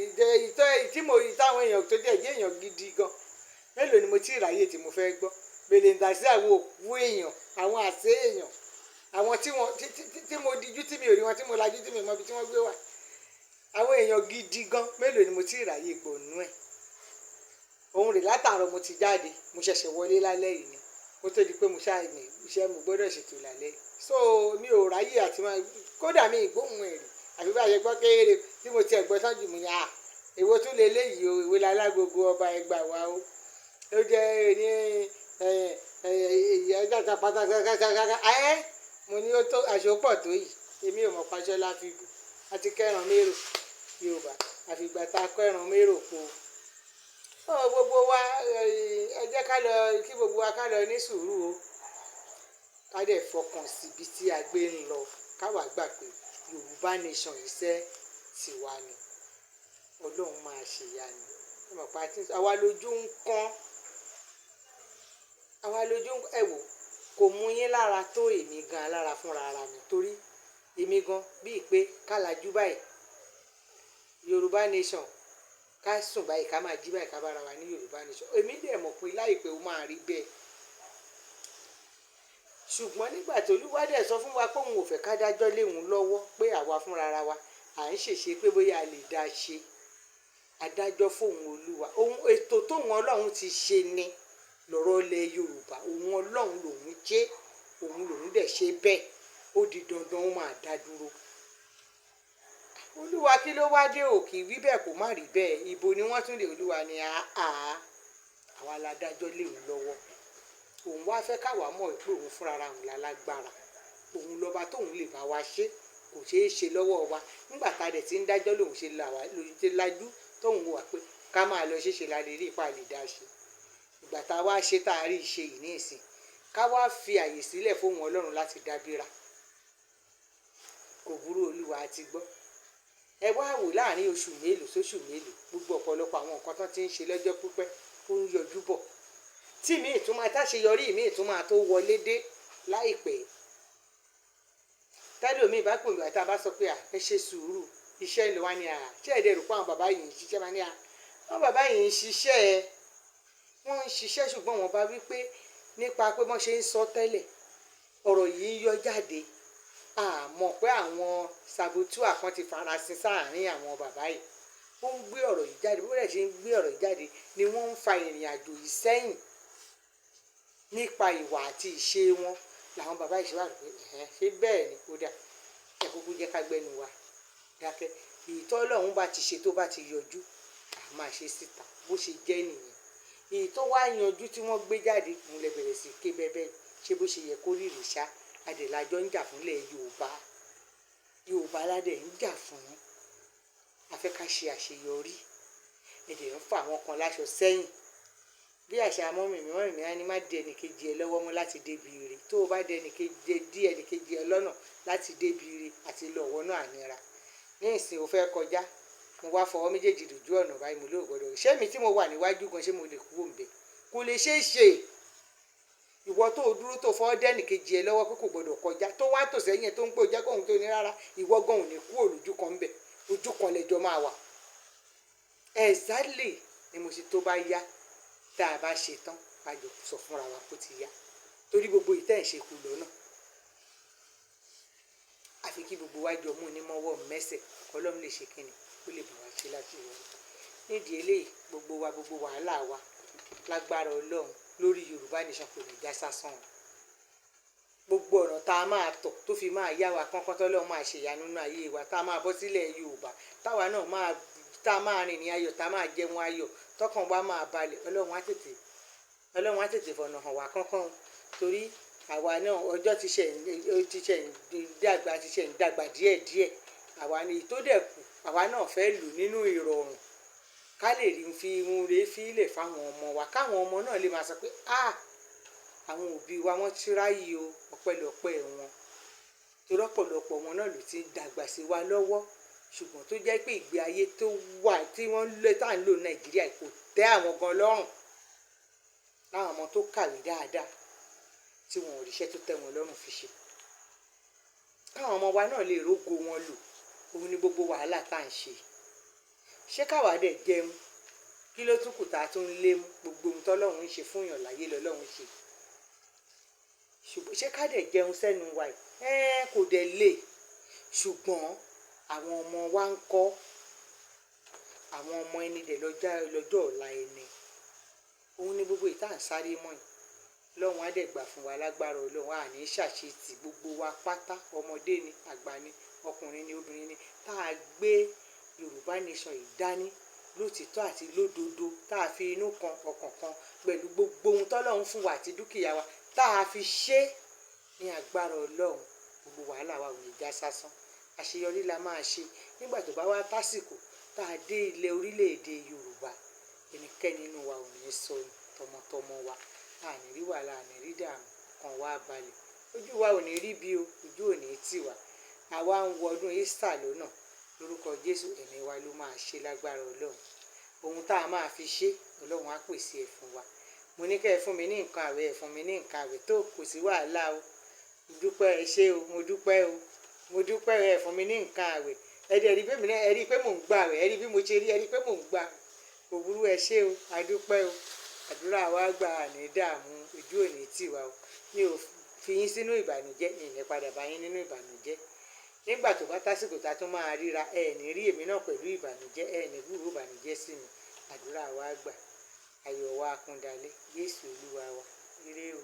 tí mo rí táwọn èèyàn tó jẹ́ èèyàn gidi gan mélòó ni mo ti ráyè tí mo fẹ́ gbọ́ bèlè ń dà sí àwọn òkú èèyàn àwọn àṣẹ èèyàn àwọn tí mo dijú tí mi ò rí wọn tí mo lajú tí mi mọ ibi tí wọ́n gbé wà àwọn èèyàn gidi gan mélòó ni mo ti ráyè gbòònú ẹ̀ òun rè látàárọ̀ mo ti jáde mo ṣẹ̀ṣẹ̀ wọlé lálẹ́ yìí ni ó tó di pé mo ṣáà ní iṣẹ́ mo gbọ́dọ̀ ṣètò lálẹ́ so mi ò ráyè àti máa kódà mi ìgbóhùn ẹ̀ rí àbí bá a ṣe gbọ́ kéré tí mo ti ẹ̀gbọ́n tán jù mí yá èwo tún lè léyìí o ìwé lálágogo ọba ẹgbà wa o ó jẹ́ ní ẹ̀ẹ́dàta pátákákákáká mo ní ó tó àṣopọ̀ tó yìí èmi ò mọ̀ pàṣẹ láfíìbù àti kẹràn mérò Yorùbá àfìgbà tá a kẹràn mérò po gbogbo wa ẹ jẹ́ ká lọ kí gbogbo wa ká lọ ní sùúrù o ká dẹ̀ fọkàn síbi tí a gbé ń lọ káwa gbà pé Yorùbá nation iṣẹ́ tiwa ni Ọlọ́run máa ṣèyá ni àwa lójú ń kán ẹ wò kò mú yín lára tó èmi gan lára fúnra ara mi torí èmi gan bíi pé kálajú báyìí Yorùbá nation ká sùn báyìí ká máa jí báyìí ká bára wa ní Yorùbá nation èmi dẹ̀ mọ̀ pé láìpẹ́ ó máa rí bẹ́ẹ̀ ṣùgbọ́n nígbà tí Olúwa dẹ̀ sọ fún wa pé òun ò fẹ́ ká dájọ́ léwu lọ́wọ́ pé àwa fúnra ara wa à ń ṣèṣe pé bóyá a lè dá a ṣe adájọ́ fóun Olúwa ohun ètò tóun Ọlọ́run ti ṣe ni lọ́rọ̀ ilẹ̀ Yorùbá òun Ọlọ́run lòun ṣe òun lòun dẹ̀ ṣe bẹ́ẹ̀ ó di dandan ó máa dá dúró Olúwa kí ló wá dé òkè wí bẹ́ẹ̀ kó má rí bẹ́ẹ̀ ibo ni wọ́n tún lè Olúwa ni àwa la dájọ́ léwu lọ́wọ́ òun wá fẹ́ káwa mọ̀ pé òun fúnra ara òun lálágbára òun lọ́ba tóun lè bá wa ṣe kò ṣeé ṣe lọ́wọ́ wa nígbà tá a dẹ̀ ti ń dájọ́ lòun ṣe lajú tóun wà pé ká máa lọ ṣeéṣe la lè rí ipa lè dá ṣe ìgbà tá a wá ṣe tá a rí ṣe yìí ní ìsìn ká wá fi àyè sílẹ̀ fóun Ọlọ́run láti dábìrà kò burú Olúwa àti gbọ́ ẹ wá wò láàrin oṣù mélòó sóṣù mélòó gbogbo ọ̀pọ̀lọpọ̀ àwọn nǹkan tó ti ń ṣe lọ́jọ́ pípẹ́ ó ń yọjú bọ̀ tí mi ìtumọ̀ táṣeyọrí mi ìtumọ̀ tó wọlé dé láìpẹ́ tẹ́lómi bá pè wá tá a bá sọ pé ẹ ṣe sùúrù iṣẹ́ ìlú wa ni ṣé ẹ̀dẹ̀ rò pé àwọn bàbá yìí ń ṣiṣẹ́ máa ní àwọn bàbá yìí ń ṣiṣẹ́ wọ́n ń ṣiṣẹ́ ṣùgbọ́n wọ́n bá wí pé nípa pé wọ́n ṣe ń sọ tẹ́lẹ̀ ọ̀rọ̀ yìí ń yọ jáde àmọ́ pé àwọn sabotua kan ti farasin sáàárín àwọn bàbá yìí ó ń gbé ọ̀rọ̀ yìí jáde bó dẹ̀ ṣe ń gbé ọ̀rọ̀ yìí jáde ni wọ́n ń fa ìrìn àjò yìí sẹ́yìn nípa ìwà àti ìṣe wọn làwọn bàbá yìí ṣe wà pé ṣé bẹ́ẹ̀ ni ó dà ẹ kúkú jẹ́ ká gbẹ́nu wa dákẹ́ èyí tó Ọlọ́run bá ti ṣe tó bá ti yọjú à máa ṣe síta bó ṣe jẹ́ nìyẹn èyí tó wá yanjú tí wọ́n gbé jáde mo lè bẹ̀rẹ̀ sí ké bẹ́ẹ̀ ṣé bó ṣe yẹ kó rí ìrìṣà adèlájọ́ ń jà fúnlẹ̀ Yorùbá aládẹ̀ ń jà fún afẹ́ ká ṣe àṣeyọrí ẹ̀dẹ̀ ń fa àwọn kan láṣọ sẹ́yìn bí àṣà mọ́mìmí á ní má dé ẹnìkejì ẹ lọ́wọ́ mú láti débi ire tó o bá dé ẹnìkejì ẹ lọ́nà láti débi ire àti lọ́wọ́ náà ànira ní ìsìn ò fẹ́ kọjá mo wá fọwọ́ méjèèjì dojú ọ̀nà báyìí mo lóò gbọ́dọ̀ ṣé mi tí mo wà níwájú gan ṣé mo lè kúrò ńbẹ̀ kò lè ṣeé ṣe ìwọ tó o dúró tó fọwọ́ dẹ́nìkejì ẹ lọ́wọ́ pé kò gbọ́dọ̀ kọjá tó wá tò sẹ́yìn tó ń pè ó jẹ́ kóhun tó ní rárá ìwọ gan ò ní kúrò lójú kan ńbẹ̀ ojú kan lẹjọ máa wà exactly ni mo ṣe tó bá yá tá a bá ṣe tán a jọ sọ fúnra wa kó ti yá torí gbogbo ìtẹ́ ẹ̀ ṣe kù lọ́nà àfi kí gbogbo wa jọ mú onímọ̀wọ́ mẹ́sẹ̀ Ọlọ́run lè ṣe kíni ó lè bá wa ṣe láti wọlé nídìí eléyìí gbogbo wàhálà wa lágbára Ọlọ́run lórí Yorùbá nation kò ní já sásán. Gbogbo ọ̀nà tá a máa tọ̀ tó fi máa yá wa kánkán tọ́lọ́run máa ṣe ìyanu nínú ayé wa, tá a máa bọ́ sílẹ̀ Yorùbá, táwa náà tá a máa rìn ní ayọ̀, tá a máa jẹun ayọ̀, tọkàn wa máa balẹ̀, Ọlọ́run á tètè fọ̀nà hàn wá kánkán. Torí àwa náà ọjọ́ ti ṣe ń dàgbà díẹ̀díẹ̀, àwa ni tó dẹ̀ kù àwa náà fẹ́ lò nínú ìrọ̀rùn ká lè rí fi irun rẹ̀ fílẹ̀ fáwọn ọmọ wa, káwọn ọmọ náà lè máa sọ pé àwọn òbí wa wọ́n ti ráyè o, ọpẹ́lọpẹ́ wọn. Torí ọ̀pọ̀lọpọ̀ wọn náà ló ti dàgbà sí wa lọ́wọ́, ṣùgbọ́n tó jẹ́ pé ìgbé ayé tó wà tí wọ́n tá à ń lò Nàìjíríà kò tẹ́ àwọn gan lọ́rùn. Láwọn ọmọ tó kàwé dáadáa tí wọn ò ríṣẹ́ tó tẹ́ wọn lọ́rùn fi ṣe, káwọn ọmọ wa náà lè rógo wọn lò, òun ni gbogbo wàhálà tá à ń ṣe. Ṣé káwa dẹ̀ jẹun, kí ló tún kù tá a tún lé mú? Gbogbo ohun tọ́lọ́run ń ṣe fún èèyàn láyé lọ́lọ́run ṣe. Ṣùgbọ́n ṣé ká dẹ̀ jẹun sẹ́nu wa yìí? Kò dẹ̀ lè. Ṣùgbọ́n àwọn ọmọ wa ń kọ́, àwọn ọmọ ẹni dẹ̀ lọ́jọ́ ọ̀la ẹni. Òun ni gbogbo ìta ń sáré mọ́ yìí. Ọlọ́run á dẹ̀ gbà fún wa lágbára Ọlọ́run, àní ṣàṣetì gbogbo wa pátá, ọmọdé ni, àgbà ni, ọkùnrin ni, obìnrin ni, tá a gbé Yorùbá nation yìí dání lótìtọ́ àti lódodo, tá a fi inú kan ọkàn kan pẹ̀lú gbogbo ohun tọ́lọ́run fún wa àti dúkìá wa, tá a fi ṣe ní agbára Ọlọ́run, gbogbo wàhálà wa ò ní já sásán. Àṣeyọrí la máa ṣe nígbà tó bá wá tásìkò tá a dé ilẹ̀ orílẹ̀-èdè Yorùbá. Ẹnikẹ́ni nínú wa ò ní sọnù, tọmọtọmọ wa àní rí wàhálà, àní rí dààmú, kan wá balẹ̀. Ojú wa ò ní rí bí o, ojú ò ní tì wá. Àwa ń wọ ọdún Easter lọ́nà, lórúkọ Jésù ẹ̀mí wa ló máa ṣe lágbára Ọlọ́run. Ohun tá a máa fi ṣe Ọlọ́run á pèsè ẹ̀ fún wa. Mo ní kẹ́ ẹ fún mi ní nǹkan àwẹ̀, ẹ fún mi ní nǹkan àwẹ̀, tó kò sí wàhálà o. Mo dúpẹ́, ẹ ṣé o, mo dúpẹ́ o, mo dúpẹ́, ẹ fún mi ní nǹkan àwẹ̀. Ẹ dẹ̀ rí pé mò ń gbà àwẹ̀, ẹ rí bí mo ṣe rí, ẹ rí pé mò ń gbà àwẹ̀. Kò burú, ẹ ṣé o, a dúpẹ́ o. Àdúrà wa gbà, àní dààmú, ojú ò ní tì wá o. Mi ò fi yín sínú ìbànújẹ́, mi ò ní padà bá yín nínú ìbànújẹ́. Nígbà tó bá tásìkò tá a tún máa ríra, ẹ ní rí èmi náà pẹ̀lú ìbànújẹ́, ẹ ní gbúròó ìbànújẹ́ sí mi. Àdúrà wa gbà, ayọ̀ wa kún dalẹ̀, Jésù Olúwa wa, ire o.